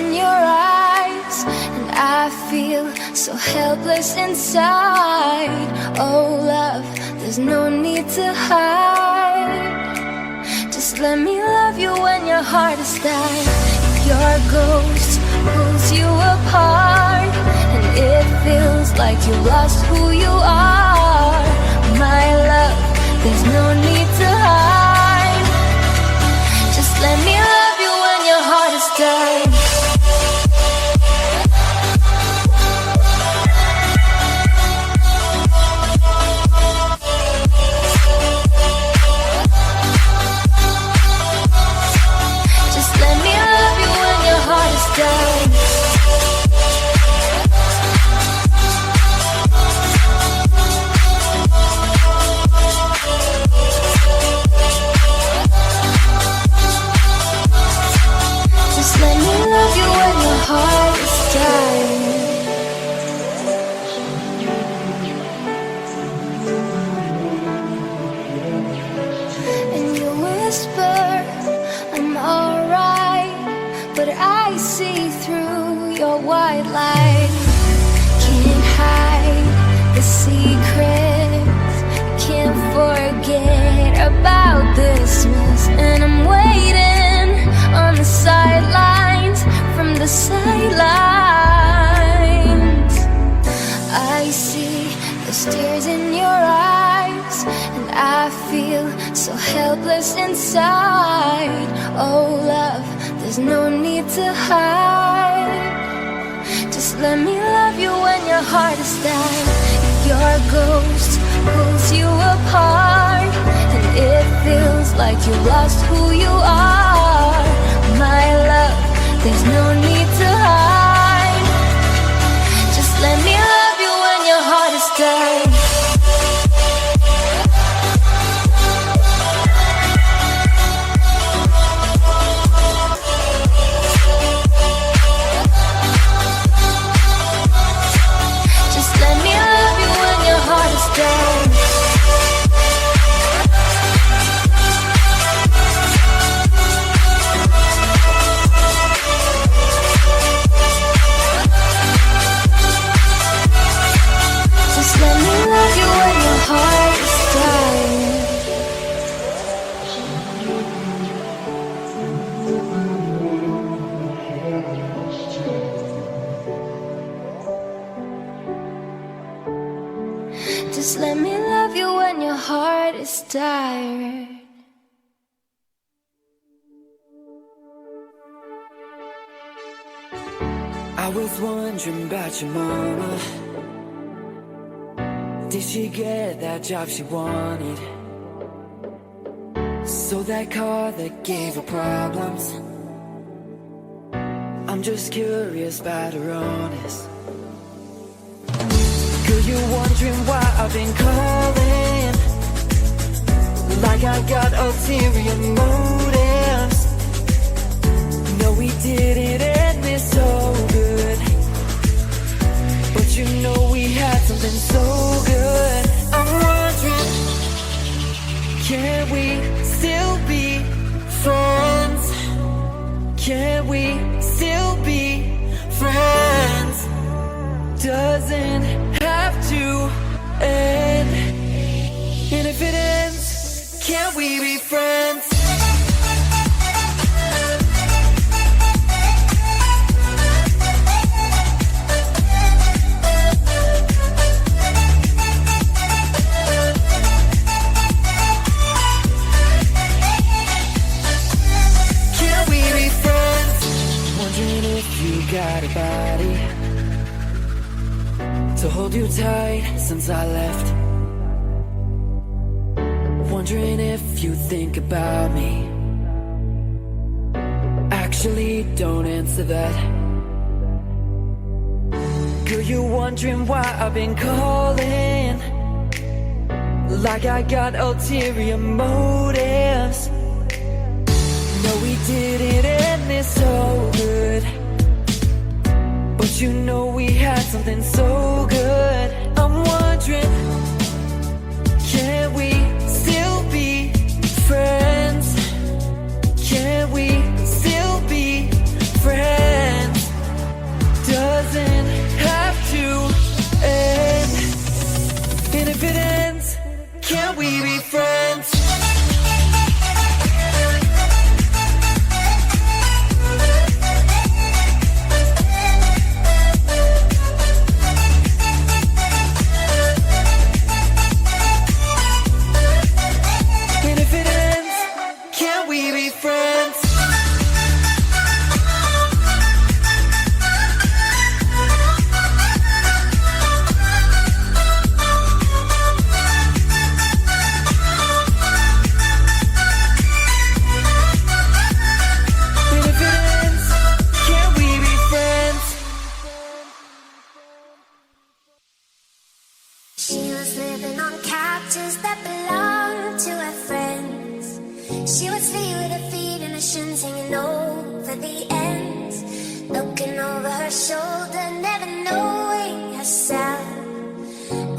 in your eyes, and I feel so helpless inside. Oh love, there's no need to hide. Just let me love you when your heart is died. If your ghost pulls you apart, and it feels like you lost who you are, my love, there's no need to hide. Just let me love you when your heart is died. Just let me love you when your heart is died. Just let me love you when your heart is dying. And you whisper, I'm alright, but I see through your white light. Can't hide the secrets, can't forget about this mess. And I'm waiting on the sidelines, from the sidelines. I see those tears in your eyes, and I feel so helpless inside. Oh love, there's no need to hide. Just let me love you when your heart is died. If your ghost pulls you apart, and it feels like you lost who you are, my love, there's no need to hide. Just let me love you when your heart is died. Just let me love you when your heart is died. Just let me love you when your heart is dying. Just let me love you when your heart is tired. I was wondering about your mama. Did she get that job she wanted? So that car that gave her problems. I'm just curious about her honest. Girl, you're wondering why I've been calling, like I got ulterior motives. No, we didn't end this so good, but you know we had something so good. I'm wondering, can we still be friends? Can we still be friends? Doesn't have to end. And if it ends, can we be friends? Can we be friends? Wondering if you got a body to hold you tight since I left. Wondering if you think about me. Actually, don't answer that. Girl, you're wondering why I've been calling, like I got ulterior motives. No, we didn't end this so good, but you know we had something so good. I'm wondering, can we still be friends? Can we still be friends? houses that belong to her friends. She would sleep with her feet in her shins hanging over the ends, looking over her shoulder, never knowing herself.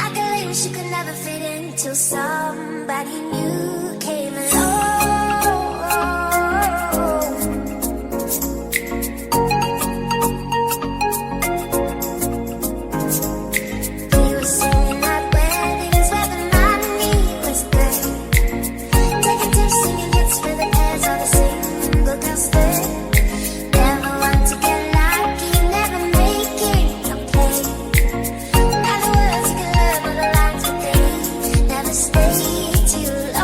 I could leave, she could never fit in till somebody new came along. Stay too long.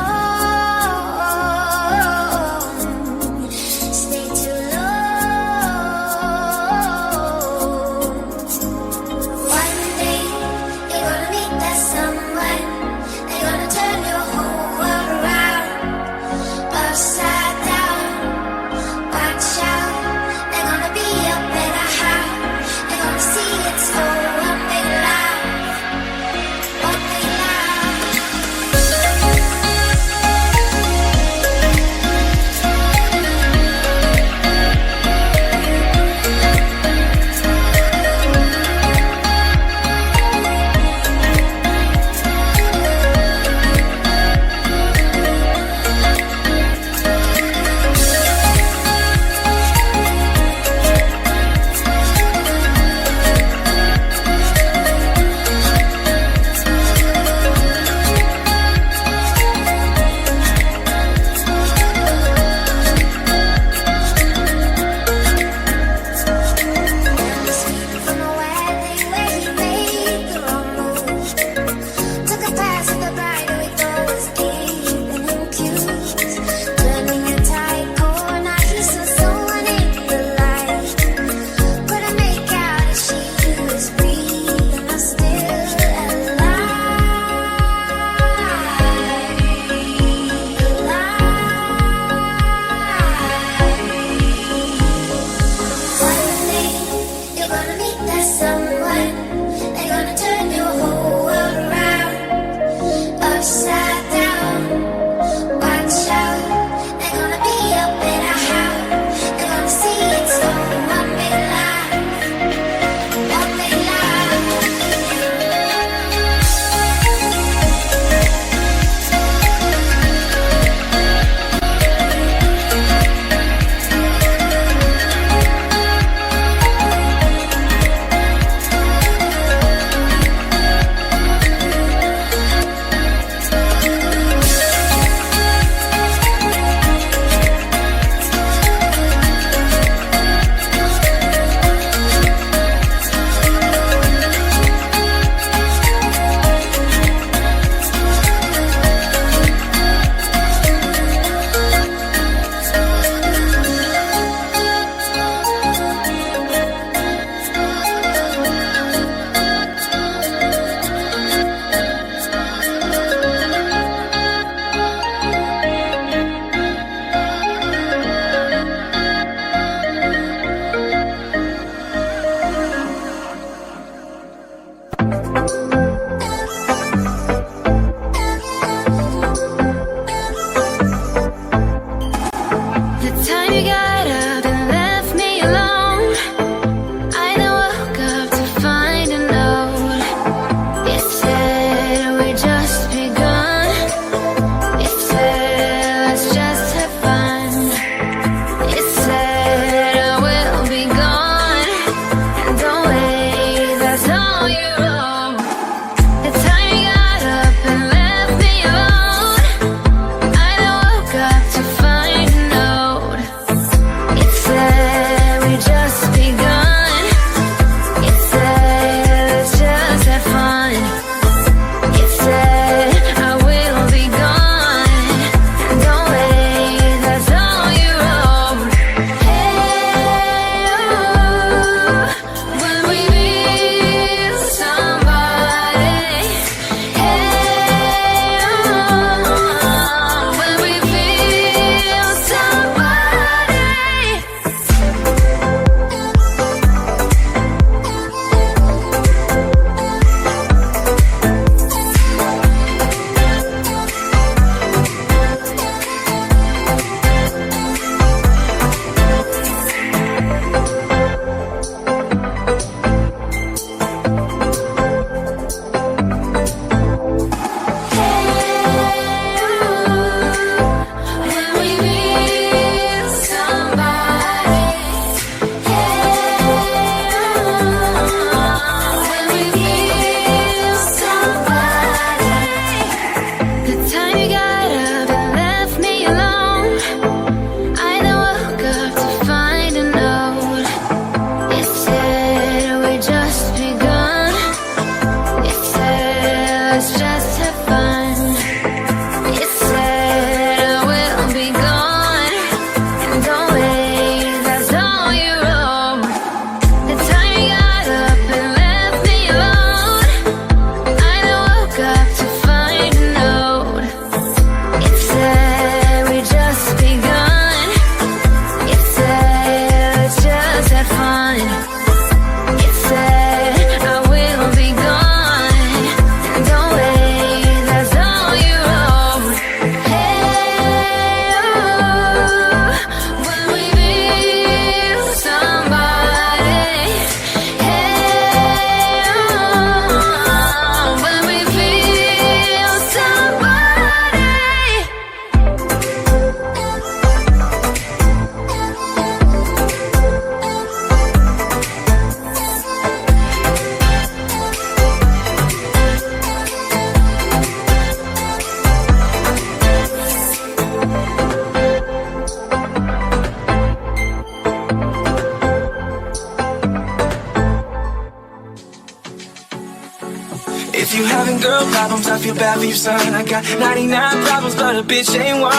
If you having girl problems, I feel bad for you, son. I got 99 problems, but a bitch ain't one.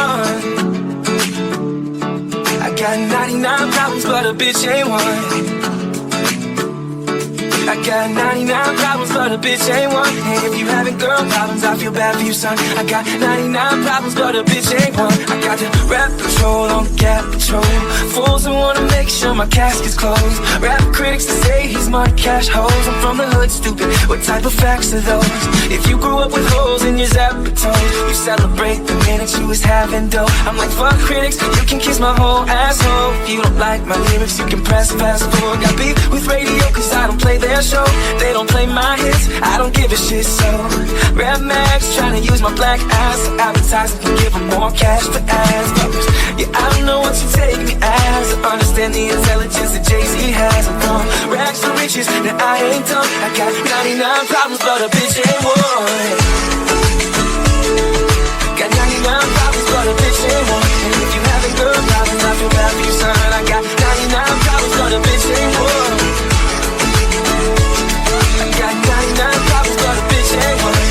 I got 99 problems, but a bitch ain't one. I got 99 problems, but a bitch ain't one. And if you having girl problems, I feel bad for you, son. I got 99 problems, but a bitch ain't one. I got the rap patrol on the Gap Patrol. Fools who wanna make sure my casket's closed. Rap critics to say he's my cash hoes. I'm from the hood, stupid. What type of facts are those? If you grew up with hoes in your Zappa toes, you celebrate the minute you was having dough. I'm like, fuck critics, you can kiss my whole asshole. If you don't like my lyrics, you can press fast forward. Got beef with radio, cause I don't play their show. They don't play my hits, I don't give a shit, so Rap Max trying to use my black ass so advertising can give them more cash for ass fuckers. Yeah, I don't know what you take me as. I understand the intelligence that Jay-Z has. I'm from rags to riches, now I ain't dumb. I got 99 problems, but a bitch ain't one. Got 99 problems, but a bitch ain't one. And if you having girl problems, I feel bad for you, son. I got 99 problems, but a bitch ain't one. I got 99 problems, but a bitch ain't one.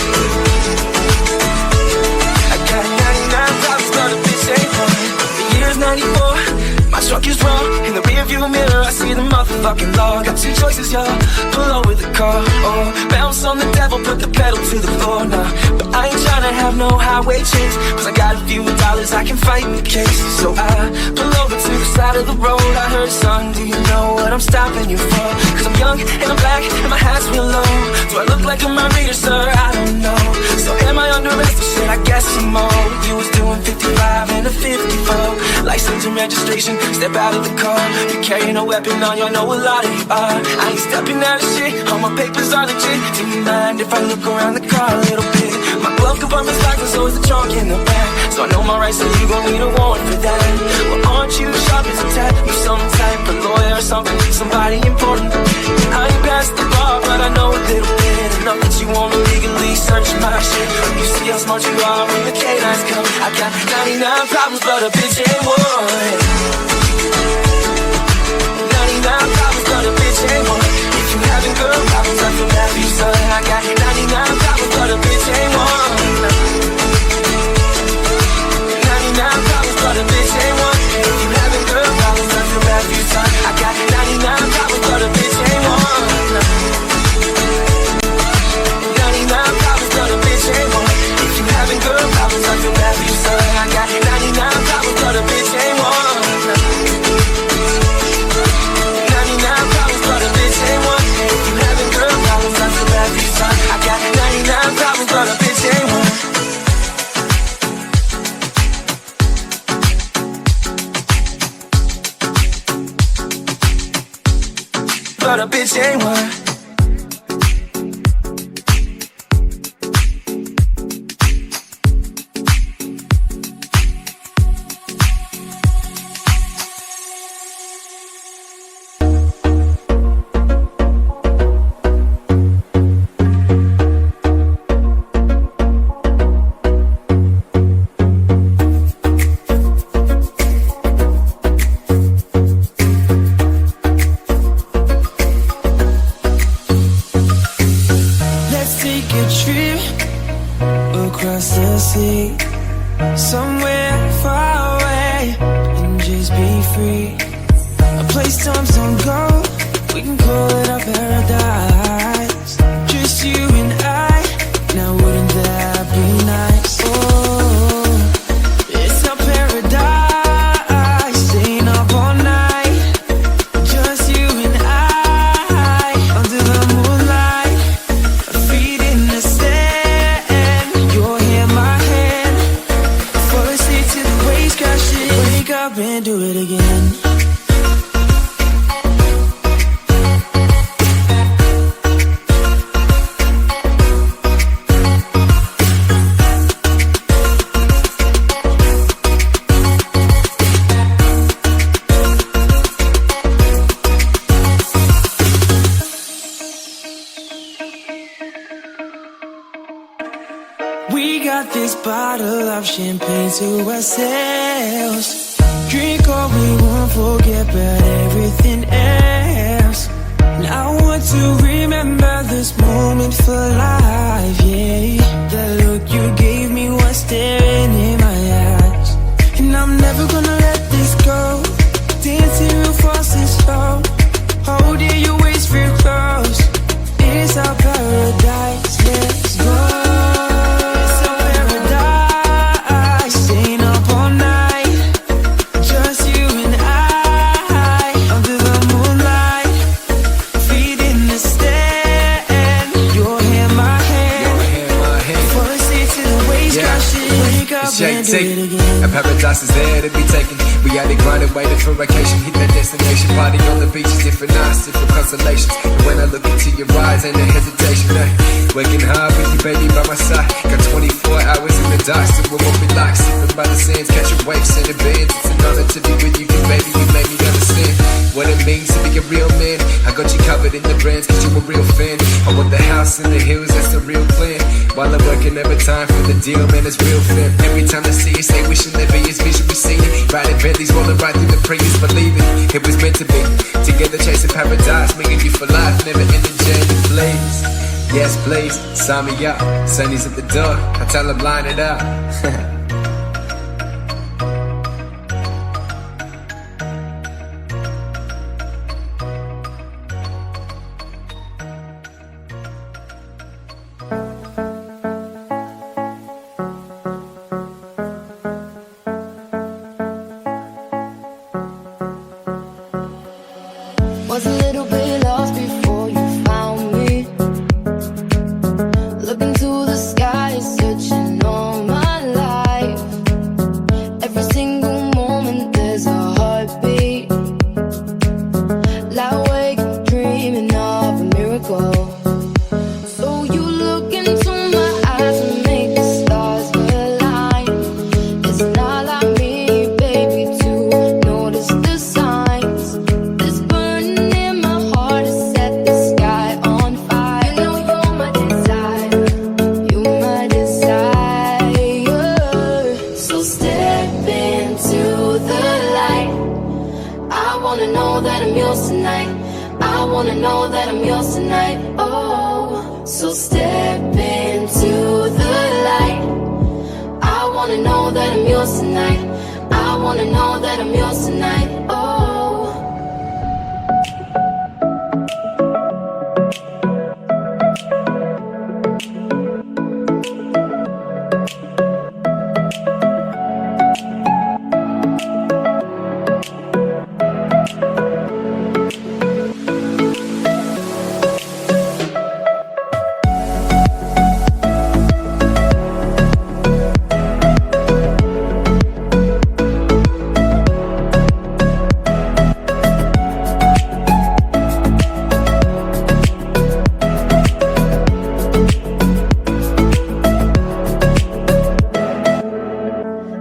I got 99 problems, but a bitch ain't one. The year's 94, my truck is wrong. In the rearview mirror, I see the motherfucking law. Got two choices, y'all, pull over the car or bounce on the devil, put the pedal to the floor now. But I ain't tryna have no highway chase, cause I got a few dollars I can fight in the case. So I pull over to the side of the road. I heard, son, do you know what I'm stopping you for? Cause I'm young and I'm black and my hat's real low. Do I look like a marine, sir? I don't know. So am I under arrest or shit? I guess some more. You was doing 55 and a 54. License and registration, step out of the car. You carrying a weapon on you, I know a lot of you are. I ain't stepping out of shit, all my papers are legit. Do you mind if I look around the car a little bit? My glove compartment's locked, so is the trunk in the back. So I know my rights, so you gon' need a warrant for that. Well, aren't you sharp as a tack? You some type of lawyer or something, somebody important. I ain't past the bar, but I know a little bit. Enough that you wanna legally search my shit. You see how smart you are when the K-9s come. I got 99 problems, but a bitch ain't one. 99 problems, but a bitch ain't one. If you having girl problems, I feel bad for you, son. I got 99 problems, but a bitch ain't one. 99 problems, but a bitch ain't one. If you having girl problems, I feel bad for you, son. I got 99 problems, but a bitch ain't one. 99 problems, but a bitch ain't one. If you having girl problems, I feel bad for you, son. I got 99 problems, but a bitch ain't one. 99 problems, but a bitch ain't one. If you having girl problems, I feel bad for you, son. I got 99 problems, but a bitch ain't one. But a bitch ain't one. Champagne to ourselves. Drink all we want, forget about everything else. And I want to remember this moment for life. JT. And paradise is there to be taken. We had it grinding, waiting for vacation. Hit that destination, party on the beach, different nights, different constellations. And when I look into your eyes, ain't no hesitation. Working hard with you, baby, by my side. Got 24 hours in the dark, still what we like. Sipping by the sands, catching waves in the bands. It's an honor to be with you, 'cause baby, you made me understand what it means to be a real man. I got you covered in the brands, 'cause you a real fan. I want the house in the hills, that's the real plan. While I'm working overtime for the deal, man, it's real fam. Every time I see you, say wishing there be as visually seen it. Riding Bentleys, rolling right through the Prius, believe it. It was meant to be. Together chasing paradise, me and you for life, never end the journey, please. Yes, please, sign me up. Sunny's at the door, I tell him line it up. Was a little bit lost before you found me. Looking to the sky, searching all my life. Every single moment there's a heartbeat. Lie awake, dreaming of a miracle. So you look into my eyes and make the stars align. It's not like me, baby, to notice the signs. This burning in my heart has set the sky on fire. You know you're my desire, you're my desire. So step into the light. I wanna know that I'm yours tonight. I wanna know that I'm yours tonight. Oh, so step into the light. I wanna know that I'm yours tonight. I wanna know that I'm yours tonight. Oh.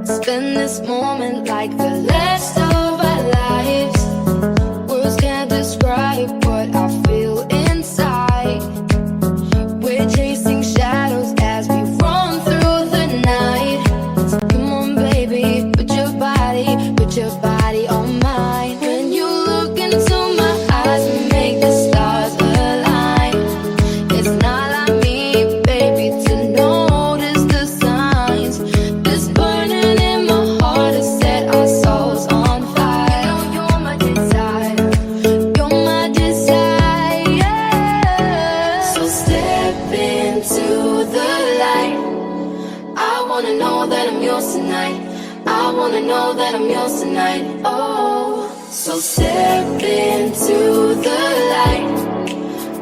Spend this moment like the last of our lives. Words can't describe what I feel inside. We're chasing shadows as we run through the night. So come on, baby, put your body on mine. When you look into my eyes and make the stars align. It's not like me, baby, to notice the signs. This burning in my heart has set our souls on fire. You know you're my desire, you're my desire. So step into the light. I wanna know that I'm yours tonight. I wanna know that I'm yours tonight. Oh, so step into the light.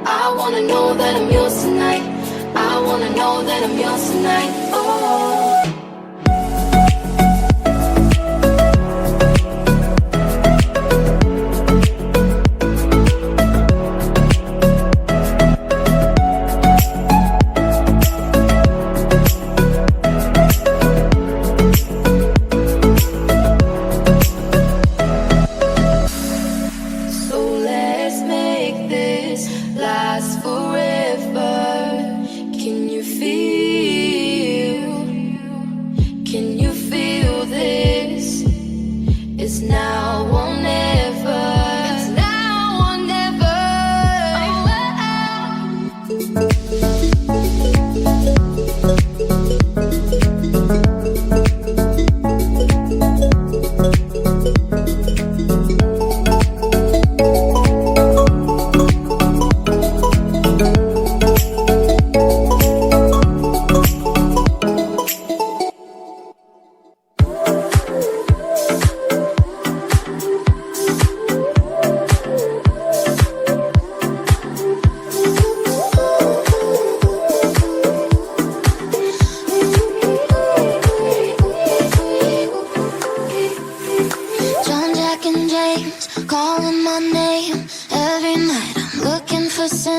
I wanna know that I'm yours tonight. I wanna know that I'm yours tonight. Oh. So let's make this last forever. Can you feel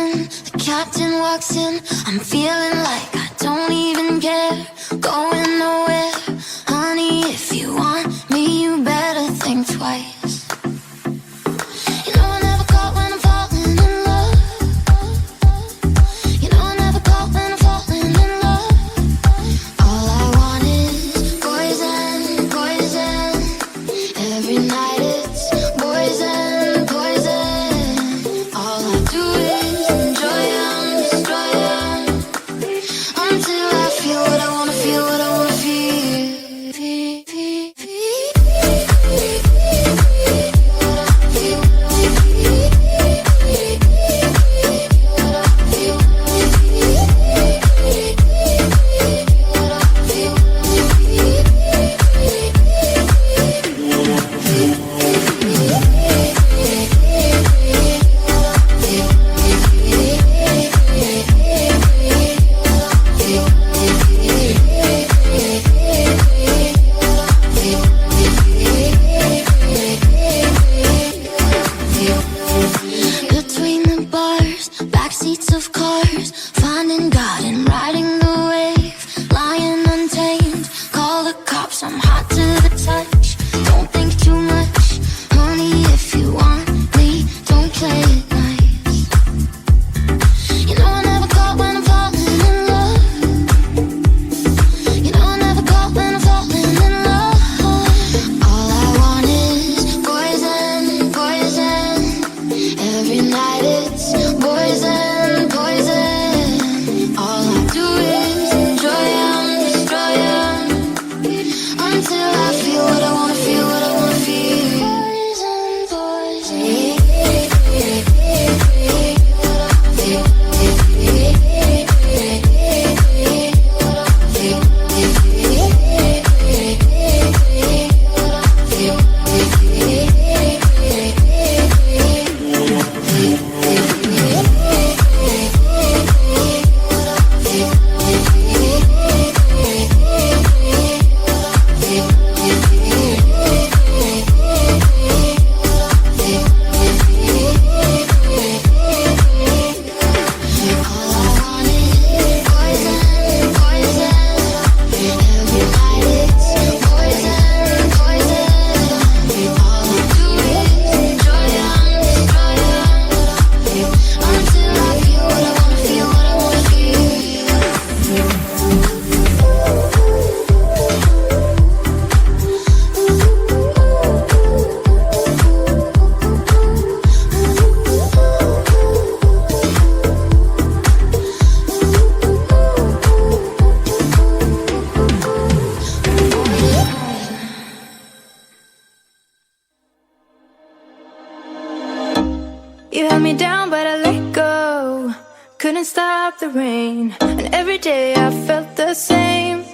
in, the captain walks in. I'm feeling like I don't even care. Going nowhere, honey, if you want me, you better think twice. You know I never call when I'm falling in love. You know I never call when I'm falling in love. All I want is poison, poison. Every night it's poison, poison. All I do is enjoy 'em, destroy 'em, until I feel what I wanna feel, what I wanna feel. Between the bars, backseats of cars, finding God and riding the wave, lying untamed. Call the cops, I'm hot to the touch. Don't think too much, honey, if you want me, don't play it nice. You know I never call when I'm falling in love. You know I never call when I'm falling in love. All I want is poison, poison. Every night it's poison, poison. All I do is enjoy 'em, destroy 'em, until I feel what I wanna feel, what I wanna feel. Poison, you held me down, but I let go. Couldn't stop the rain, and every day I felt the same.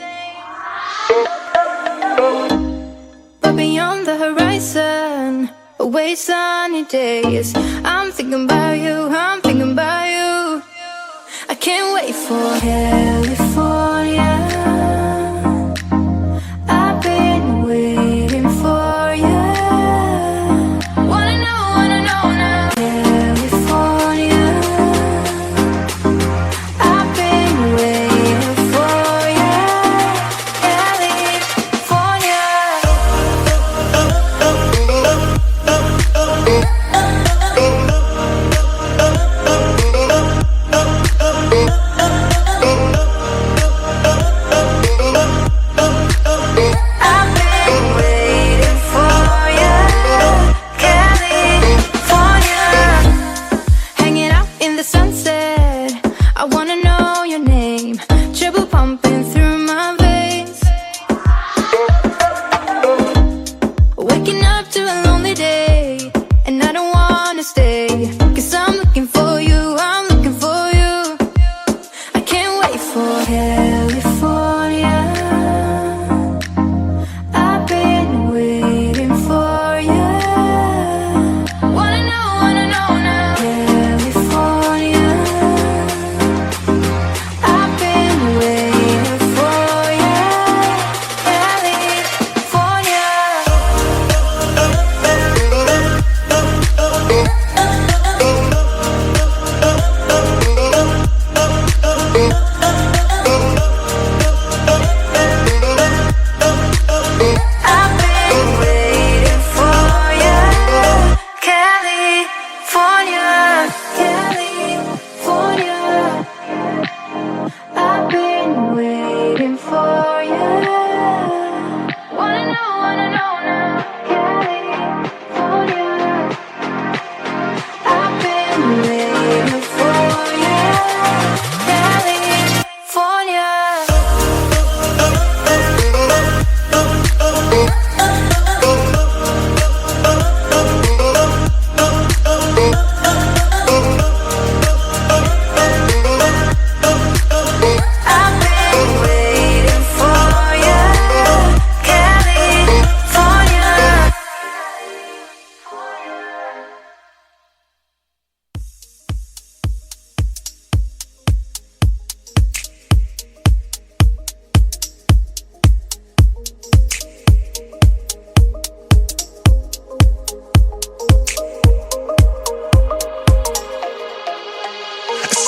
But beyond the horizon, away sunny days, I'm thinking about you, I'm thinking about you. I can't wait for California. I've been waiting for you. Wanna know now. California, I've been waiting for you. California.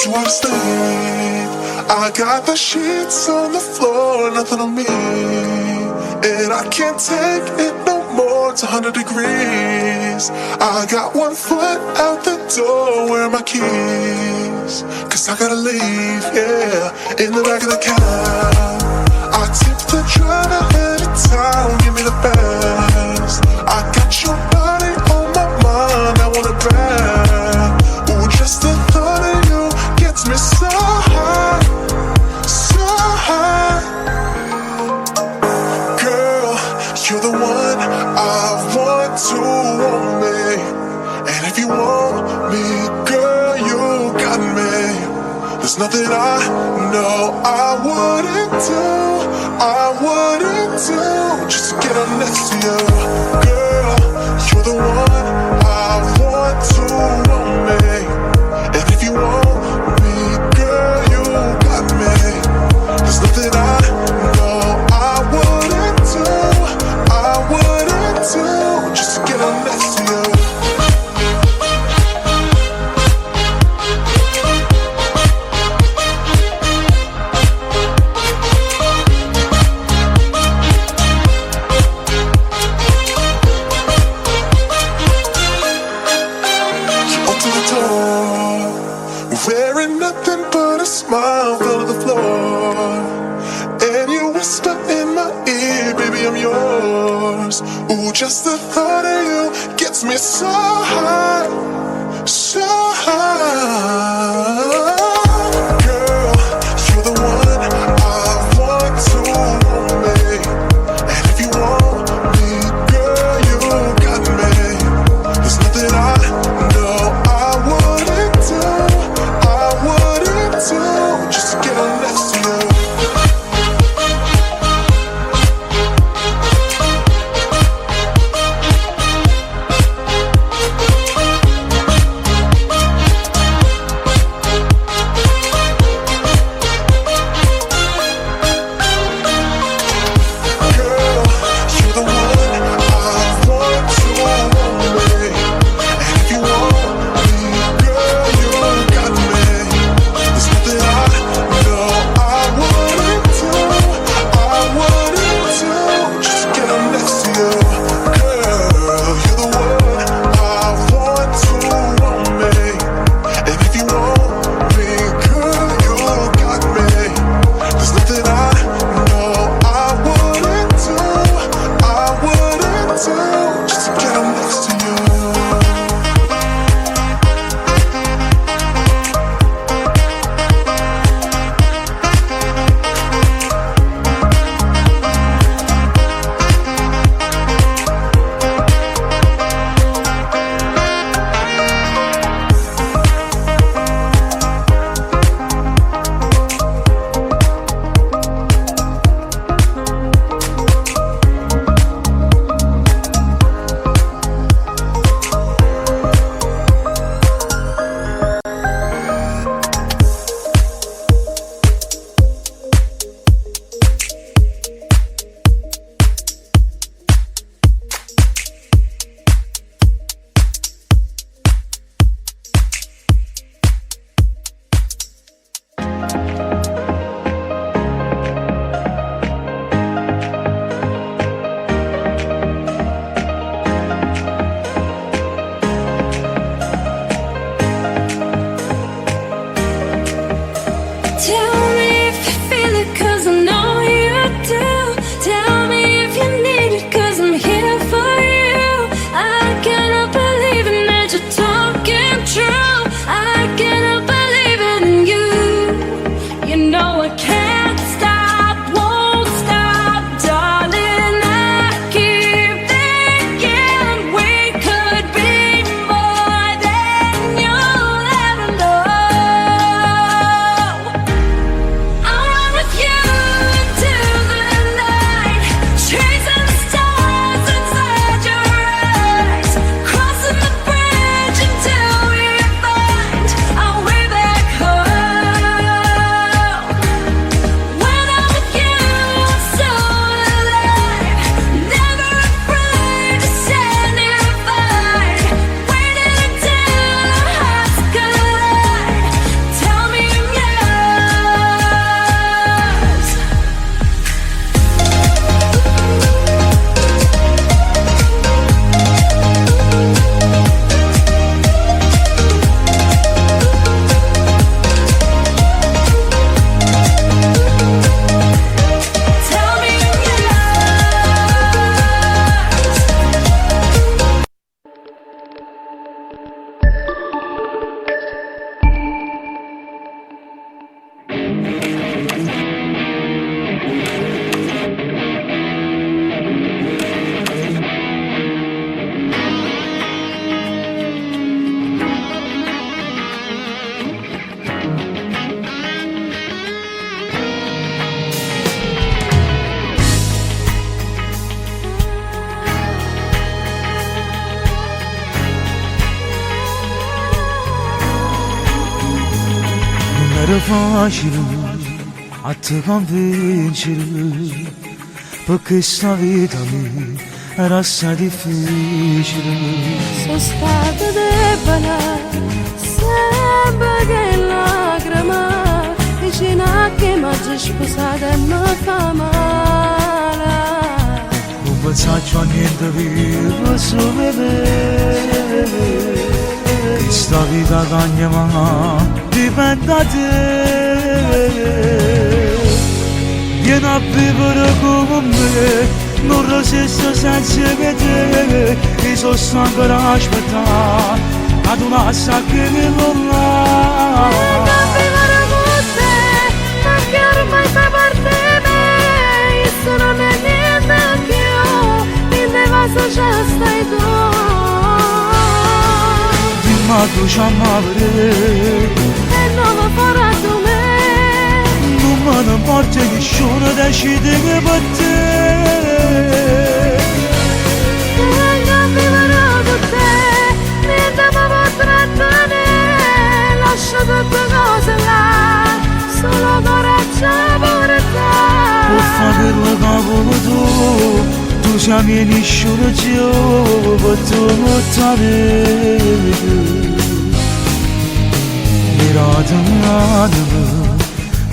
So I sleep. I got the sheets on the floor, nothing on me, and I can't take it no more. It's 100 degrees. I got 1 foot out the door. Where are my keys? Cause I gotta leave, yeah. In the back of the cab, I tip the driver anytime. Give me the best. I got your body on my mind. I wanna grab. Ooh, just the thought of you gets me so high, so high. Girl, you're the one I want to want me. And if you want me, girl, you got me. There's nothing I know I wouldn't do just to get up next to you. Girl, you're the one I want to want me. And if you want me, girl, you got me. There's nothing I know I wouldn't do just to get up next to you. Wearing nothing but a smile, fell to the floor, and you whisper in my ear, baby, I'm yours. Ooh, just the thought of you gets me so high, so high. Girl, you're the one I want to want me. And if you want me, girl, you got me. There's nothing I know I wouldn't do just to get on next to you. era facile a te convincere, perché sta vita mia era assai difficile. Sono stata debole, sempre che lacrima, vicino a che mi ha sposata e mi fa male. Non pensavo a niente vivo solo per me. Questa vita che andiamo dipende da te. Vieni a vivere come me, non resisto senza che te. Io sono stanco di aspettare ad una sacca che non là. Vieni a vivere con te, perché ormai fai parte di me. Io sono niente più, in te vaso già stai tu. Ma tu ci amavi e non lo farà tu me. Non me ne importa nessuno decide che per te. Vengo a vivere con te, niente mi potrà tenere. Lascia tutte cose là, solo coraggio pure te. Può fare quello che vuoi tu sei mia nessuno più, per tu mostrare.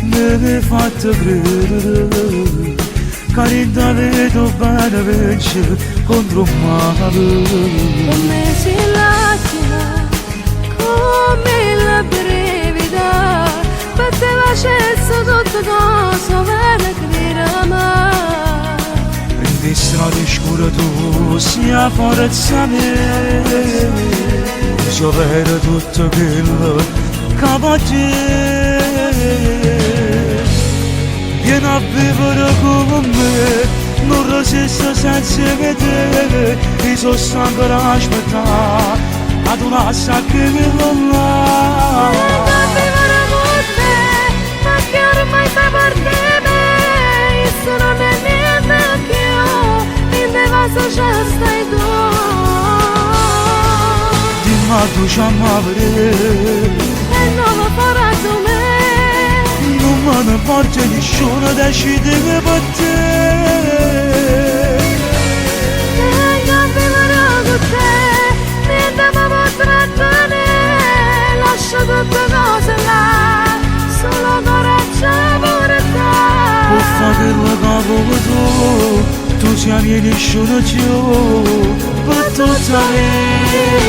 Mi hai fatto credere che non vedo bene vincere contro un male. Come si lacrima, come la brevità, per te facesse tutte cose per credere mai. In strade scure tu sia forza mia, giovere tutto quello che vieni a vivere come me, non resisto senza che te. Io sono stanco di aspettare ad una sacca che non là. Vengo a vivere con te, perché ormai fai parte di me. Io sono niente più, in te vaso già stai tu. Dimmi tu ci amavi e non lo farà tu me. Non me ne importa nessuno decide che per te. Vengo a vivere con te, niente mi potrà tenere. Lascia tutte cose là, solo coraggio pure te. Può fare quello che vuoi tu sei mia nessuno più, per tutta la vita.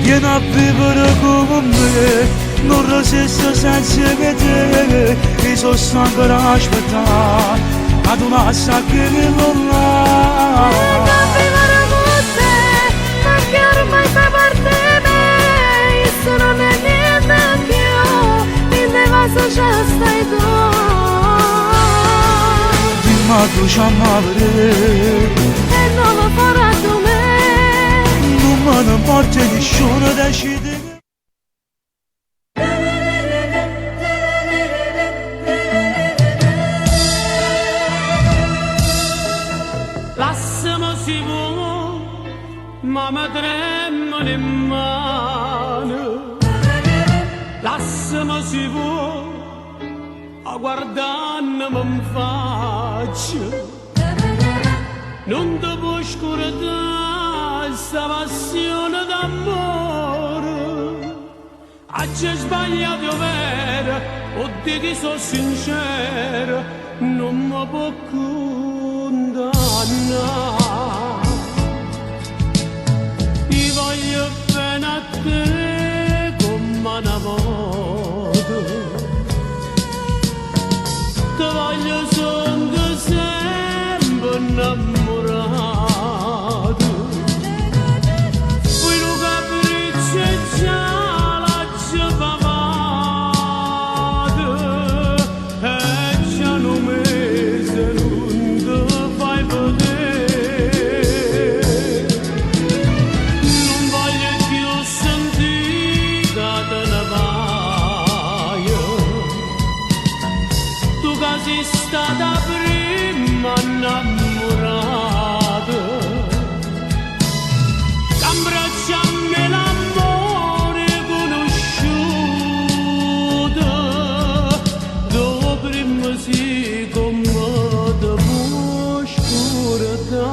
Vieni a vivere come me, non resisto senza che te. Io sono stanco di aspettare ad una sacca che non là. Vengo a vivere con te, perché ormai fai parte di me. Io sono niente più, in te vaso già stai tu. Dimmi tu ci amavi e non lo farà tu me. Non me ne importa nessuno decide. Lasciamo si può, ma mi tremano in mano. Lasciamo si può, a guardarmi in faccia. Non ti può scordare sta passione d'amore. C'è sbagliato vero, o di chi sono sincero, non mi può contare. innamorato. Poi lo capriccio e già la giovavate e già non mese non te fai vedere. Non voglio più sentire te ne vai. Tu che sei stata prima innamorata, abbracciami l'amore conosciuto, dove prima si commoda oscurità.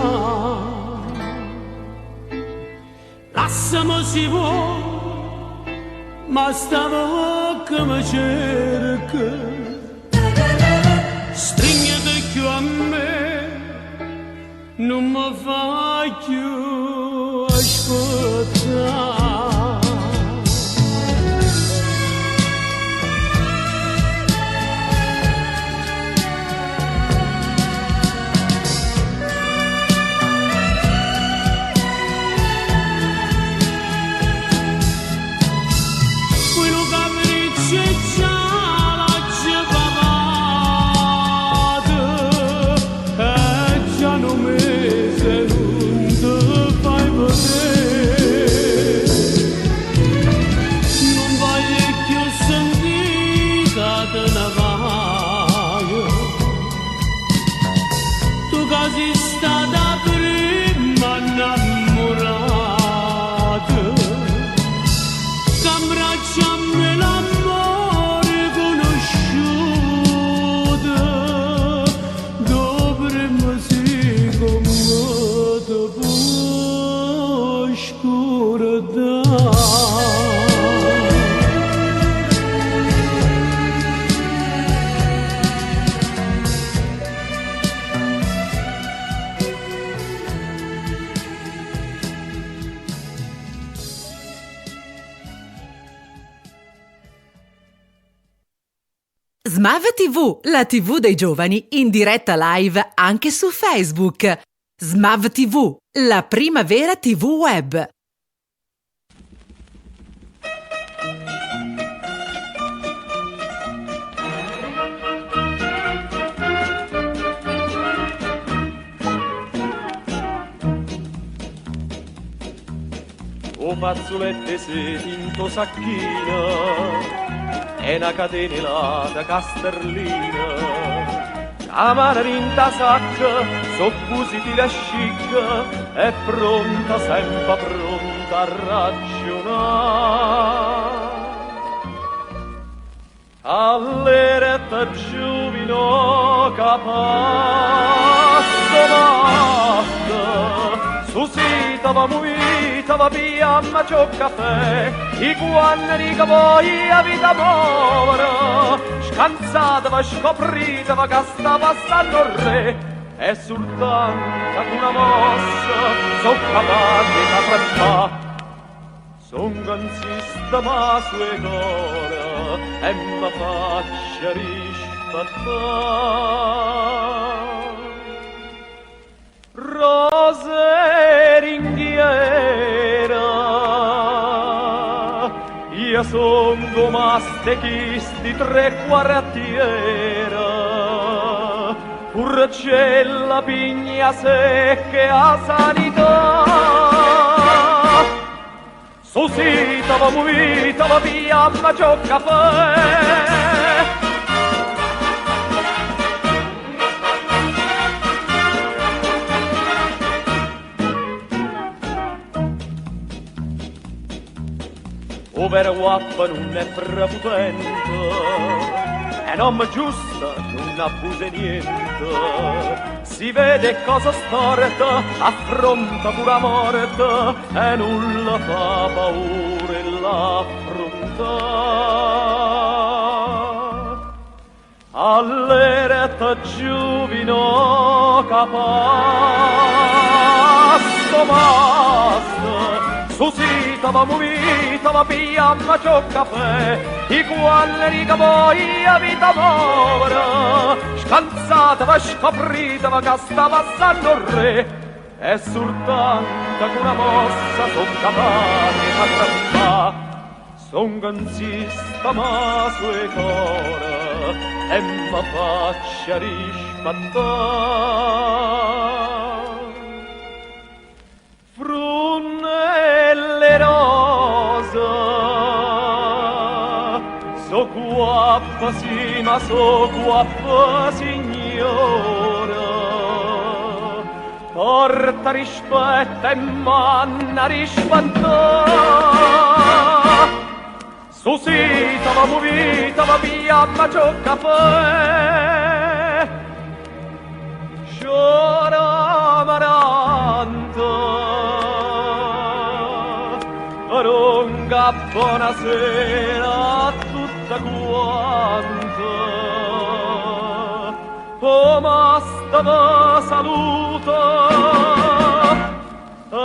Lasciami si può, ma stavo che mi cerca. Stringete più a me, non mi fai più aspettare. Quello capriccio e già la giovavate e già non mese non te fai vedere. Non voglio più sentire te ne vai. Tu che sei stata prima innamorata, abbracciami l'amore conosciuto, dove prima si commoda oscurità. Smav TV, la TV dei giovani, in diretta live anche su Facebook. Smav TV, la prima vera TV web. O fazzolette se tinto sacchino e una catenellata casterlina, la mano in ta sacca, so così tira chic, è pronta, sempre pronta a ragionare. All'eretta giovino capasso matta, su sita va muita va via ma c'ho caffè, i guanni che poi a vita povera, scansata va scoprita va che sta passando il re, e soltanto con una mossa so capace da treppa. Son cansista ma sue cora e ma faccia rispettare. Rose ringhiera, io son gomaste chisti tre quartiera, Urcella pigna secche a sanità. Susita va muita va via ma c'ho caffè. Ovvero guappa non è prepotente e non mi giusta non abbuse niente. Si vede cosa storta, affronta pure la morte e nulla fa paura e l'affronta. All'eretta giovino capasso masta, susita va movita va via ma c'ho caffè, i quali che poi a vita povera, scansata, va scoprita, va che sta passando il re. E soltanto con una mossa son capace a trattare. Son che insista ma sue core e mi faccia rispettare. Frunelle rosa, so guappa sì, ma so guappa signora. Porta rispetto e manna rispettare. Su sita va movita, va via, ma c'ho caffè. Sciora maranta, ronga buonasera tutta quanta. Oh, ma stava saluto e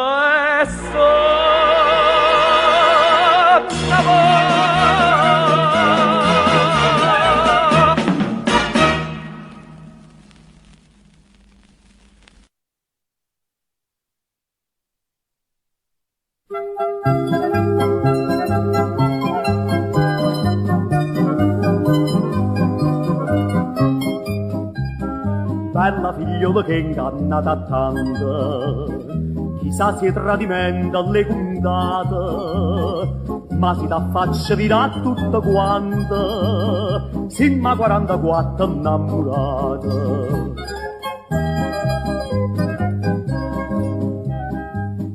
bella figliola che ingannata tanto, chissà se tradimento alle contate, ma si t'affaccia vira tutta quanta, simma 44 innamorata.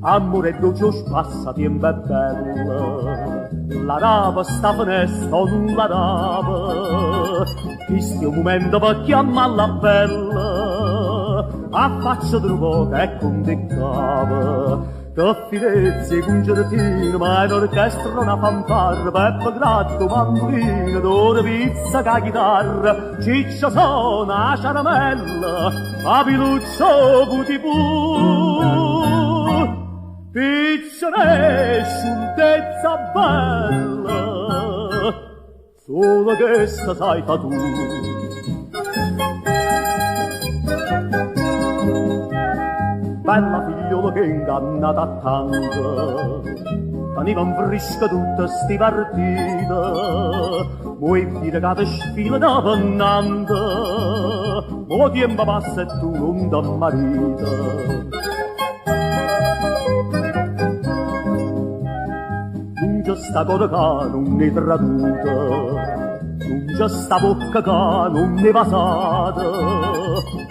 Amore dolce spassa tempo è bella, la rava sta finestra non la rava, questo momento per chiamarla bella, a faccia del poco e condeccava, che finezze con giardino, ma in orchestra una fanfarra, Peppe Gratto, mandolino, d'ora pizza che chitarra, ciccia suona a caramella, a piluccio putipù. Piccione scioltezza bella, solo questa sai fa tu. Bella figliola che ingannata tanto, teniva in fresca tutta sti partite, vuoi dire che te sfila da pennante, mo tempo passa e tu non t'ha marito. Non c'è sta cosa che non è traduta, non c'è sta bocca che non è vasata,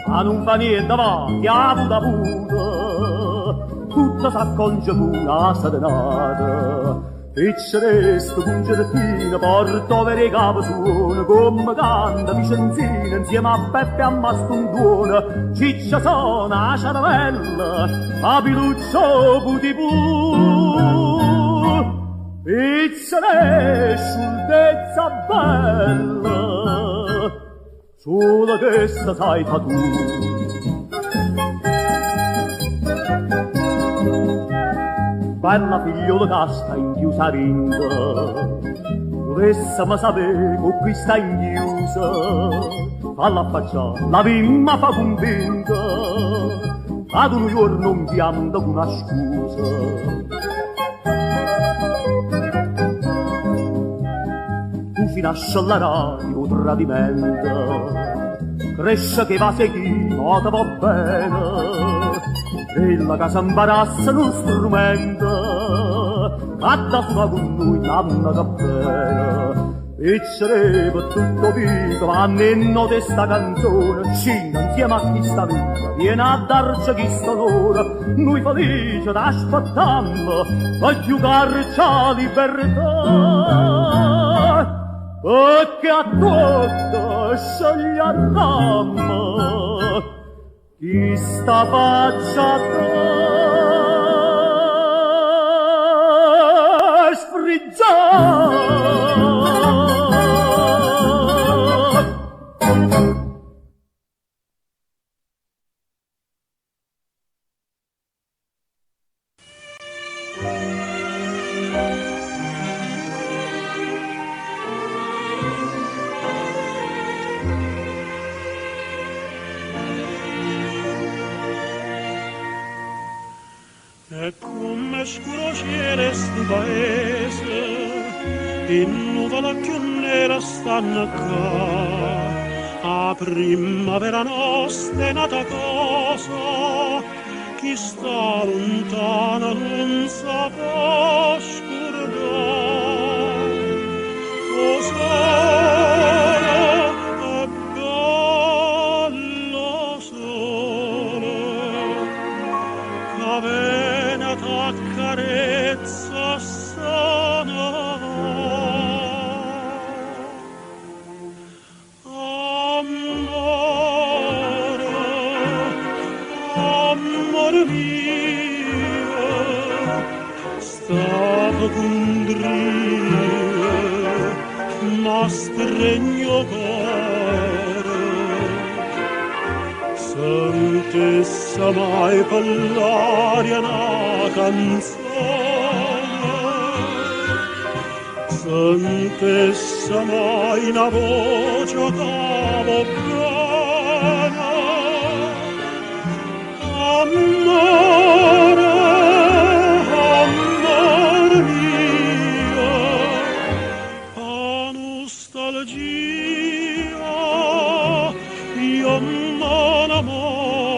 ma non fa niente va, che ha avuta puta, tutta s'acconcia con una sadenata. E c'è resto con giardino, porto per i capi suona, come canta Vicenzina insieme a Peppe e a Mastondona, ciccia suona a caramella, a piluccio putipù. Pizzone scioltezza bella, solo questa sai fa tu. Bella figliola che sta inchiusa ringa, volessimo sapere con qui sta inchiusa, falla affacciare, la vimma fa convinta, ad un giorno non pianta con una scusa. Nasce la radio tradimento, cresce che va seguito, ma te va bene, e la casa imbarazza lo strumento, cadda sulla con lui l'anna che bene, e c'ereva tutto vivo, ma nenno di sta canzone, scina insieme a chi sta vita, viene a darci chi sta l'ora, noi felici t'aspettiamo, per giocare c'ha libertà. Perché a tutto sceglieremo chi sta faccia te sfrigiare. E come scuro cielo sto paese, e nuvola più nera stanno qua. A primavera nostra è nata cosa, chi sta lontano non sa può scordare. O sole, è bello sole, che t'accarezza sana. Amore mio, stato condrie, ma stregno cuore, sentessa mai per l'aria una canzone, sentessa mai una voce che va bene. Amore, amore mio, a nostalgia io m'amore,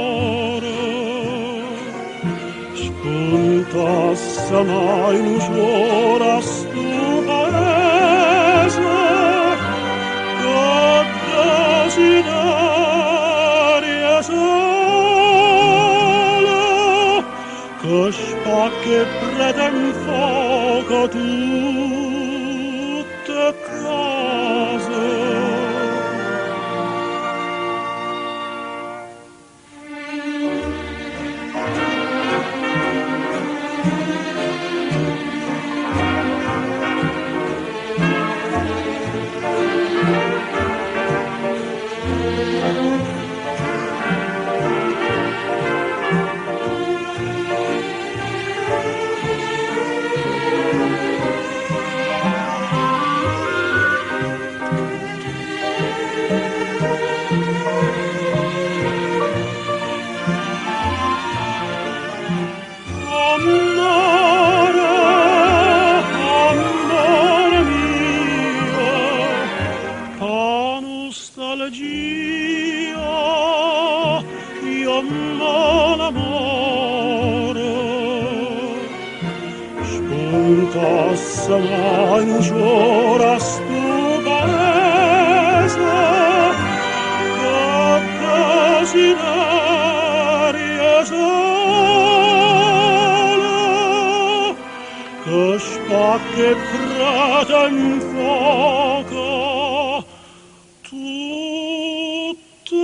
spuntasse mai l'usura stu paese, che desideria che spacca e prende in fuoco tutte cose. Spuntasse mai l'usura stu paese, che desideria solo, che spacca e prende in fuoco tutte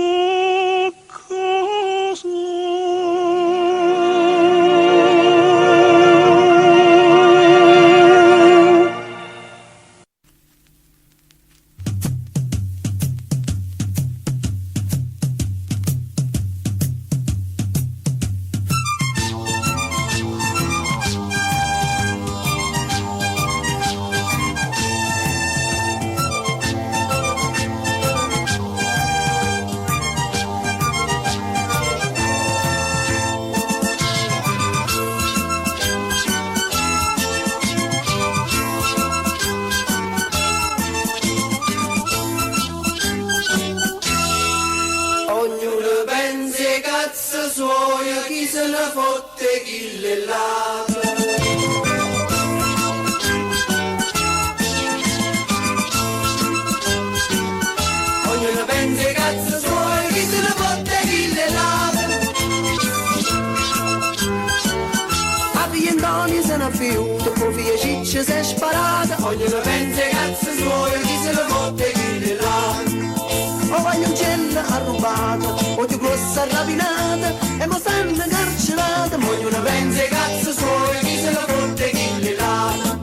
cose. Si è sparata, ognuno pensa ai cazzi suoi, chi se lo fotte chi le lava. O voglio un cielo arrubato, o ti grossa rapinata, e mo stanno carcerata, ma ognuno pensa ai cazzi suoi, chi se lo fotte chi le lava.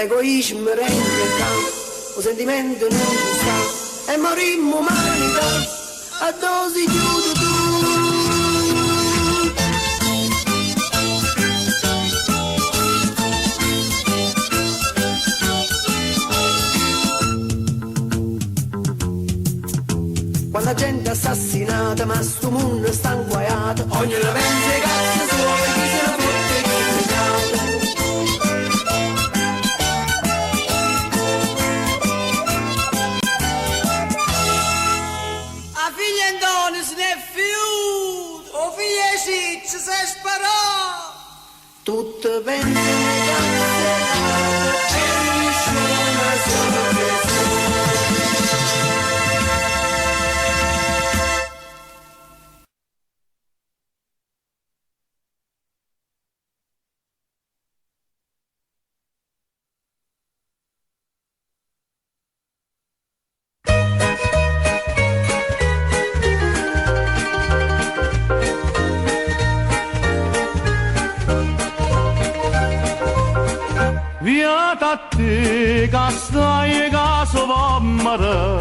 l'egoismo regna campo, il sentimento non ci sta, e morimmo umanità, a dosi chiudo tu. Quando la gente è assassinata, ma sto mondo sta inguaiato, ognuno pensa ai cazzi suoi, chi se la fotte chi se cade. A figlia Antonio se ne è fiuto, o figlia Ciccia se sparò. Tutto pensano ai cazzi e nessuno sono preso. Via da te che stai caso vammara,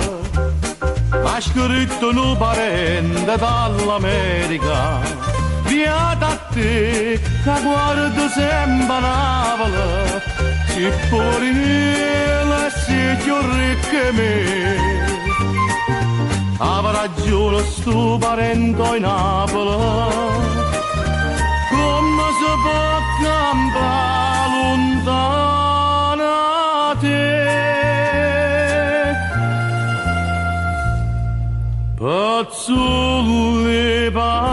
ha scritto un parente dall'America. Via da te che guarda sempre navola, si porilla si più ricca me. Aveva ragione sto parente in Napoli, come si può campare lontana te. Pazzulli paradise,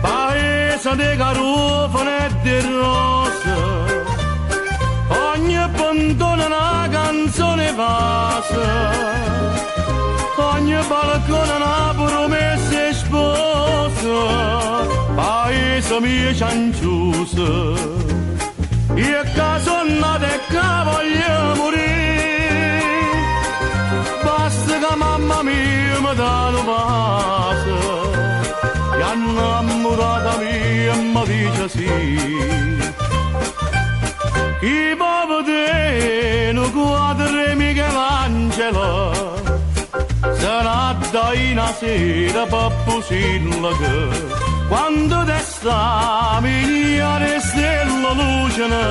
paese di garofane e di rose, ogni pantone una canzone passa, ogni balcone una promessa e sposa, paese mio cianciuso, io che sono nato e che voglio morire, basta che mamma mia mi dà una pace, e innamorata mia mi dice sì. Chi può vedere un quadro di Michelangelo, se n'ha una sera per pusilla che, quando testa miliardi stelle lucina,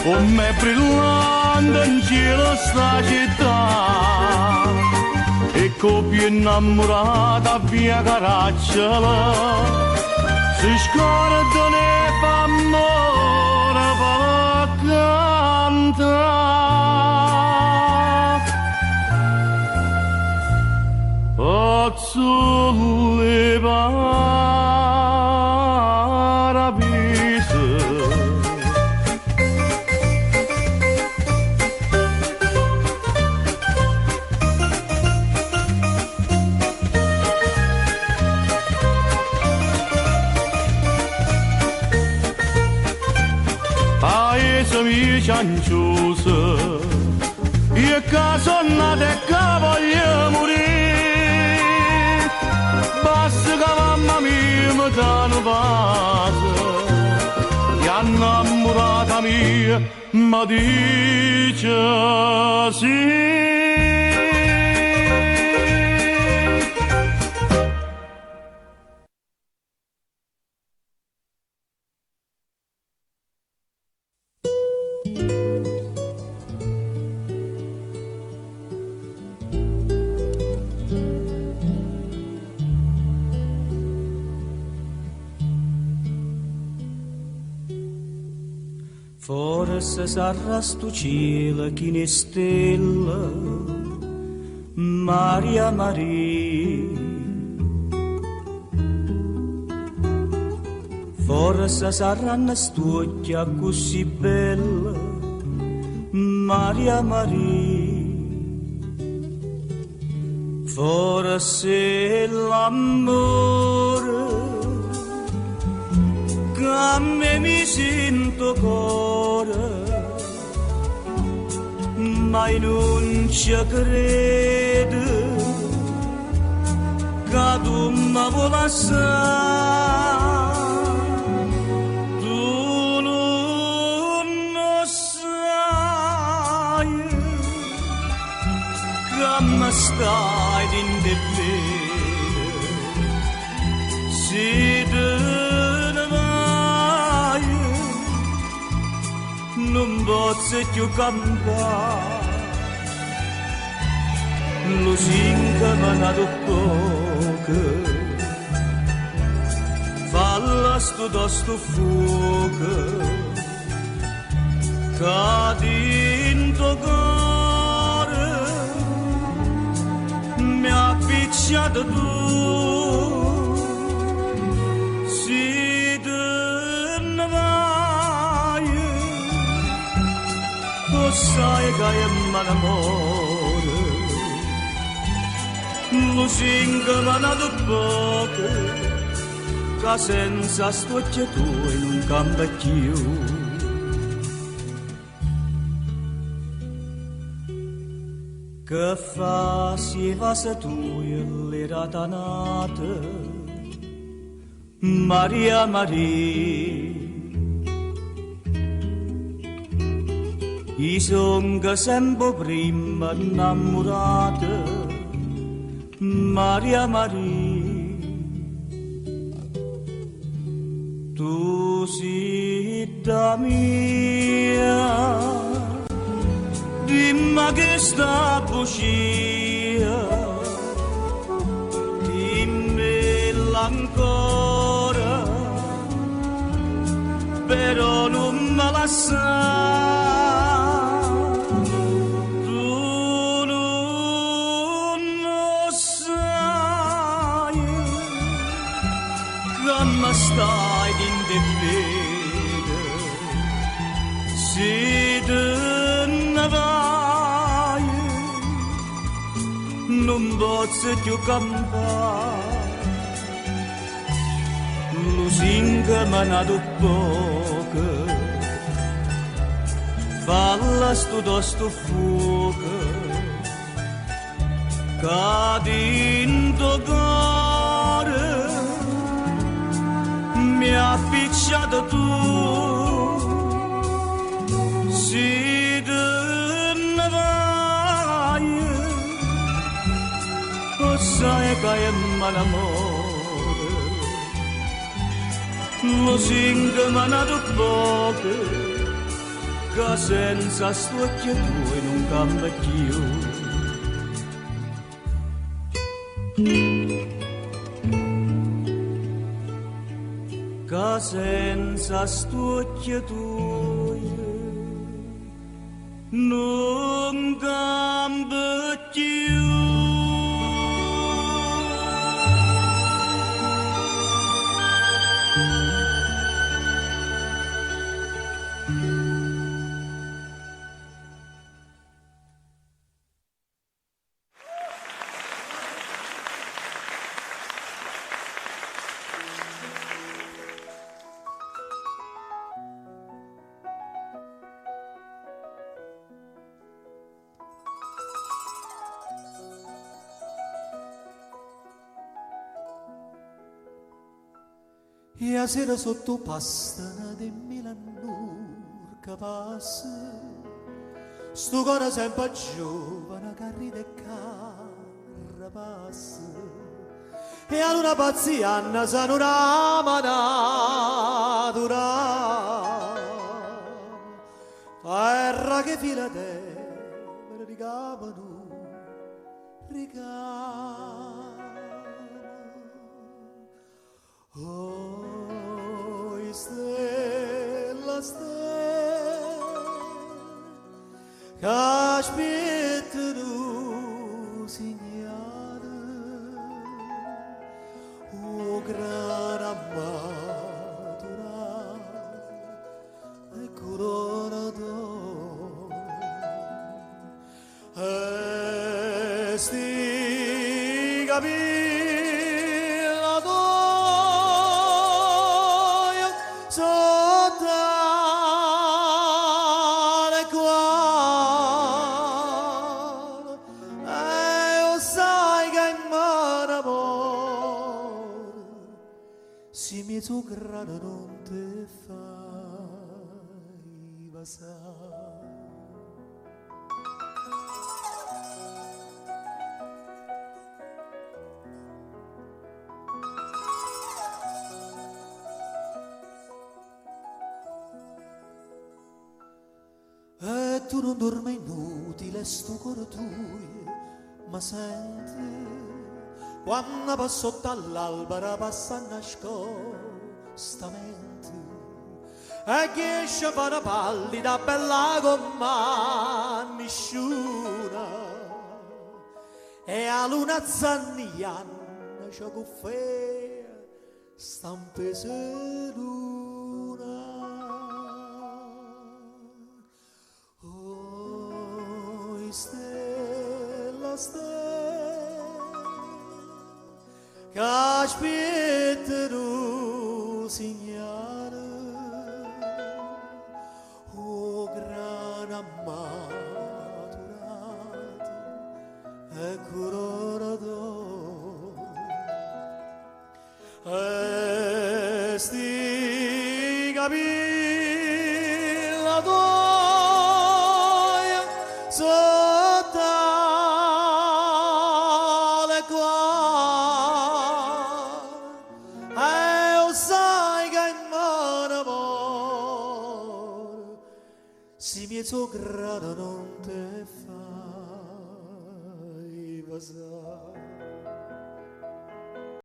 come brillante in cielo sta città, e coppia innamorata via Caracciolo, si scordano e fa amore per cantare. Pazzulli paradise, paese mio cianciuso, io che sono nato e che voglio morire, basta che mamma mia mi dà una pace, e innamorata mia mi dice sì. Forse sarà sto cielo chi ne stella, Maria Maria. Forse sarà una stucchia così bella, Maria Maria. Forse l'amore che a me mi sento cuore, ma non ci credo che tu mi vuoi lasciare, stai in de si te ne vai non posso più cantare lo singa manato poco falla sto fuoco cadi in tuo cuore mi ha picchiato tu si te ne vai lo sai che è mal'amore lo singa manato poco che senza stuccia tu non cambia più che fa si va se tu l'era tanata Maria Maria i son che sempre prima innamorata Maria Maria tu sei da mia dimmi che sta bugia dimmela ancora però non me la sa tu non lo sai che mi stai in de vede si te ne vai non posso più campare lo singa manato poco falla sto fuoco cadi in tuo cuore mi ha picchiato tu si te ne vai lo sai che è mal'amore lo singa manato poco che senza stucchia tu non cambia più che senza stucchia tu non cambia più E a sera sotto pastana di Milano che passa sto cuore sempre giovane che ride e carapassa e a una pazziana sono una manatura terra che fila te me ne ricavano oh, stella, stella, che aspettano segnale, oh, gran amatura, e corona d'oro, e sti capelli mezzo grano non te fai passare tu non dormi inutile sto cuore tuo, ma senti quando passo dall'albero passa a nascostamente e che esce per pallida bella come nessuno e a luna zanniana c'è cuffè stampese luna. Oh, stella, stella che aspettano segnale, oh gran ammaturata e corona d'oro e sti capilla d'oia sotto le cuore e lo sai che in mano amore si mezzo grado non te fai passare.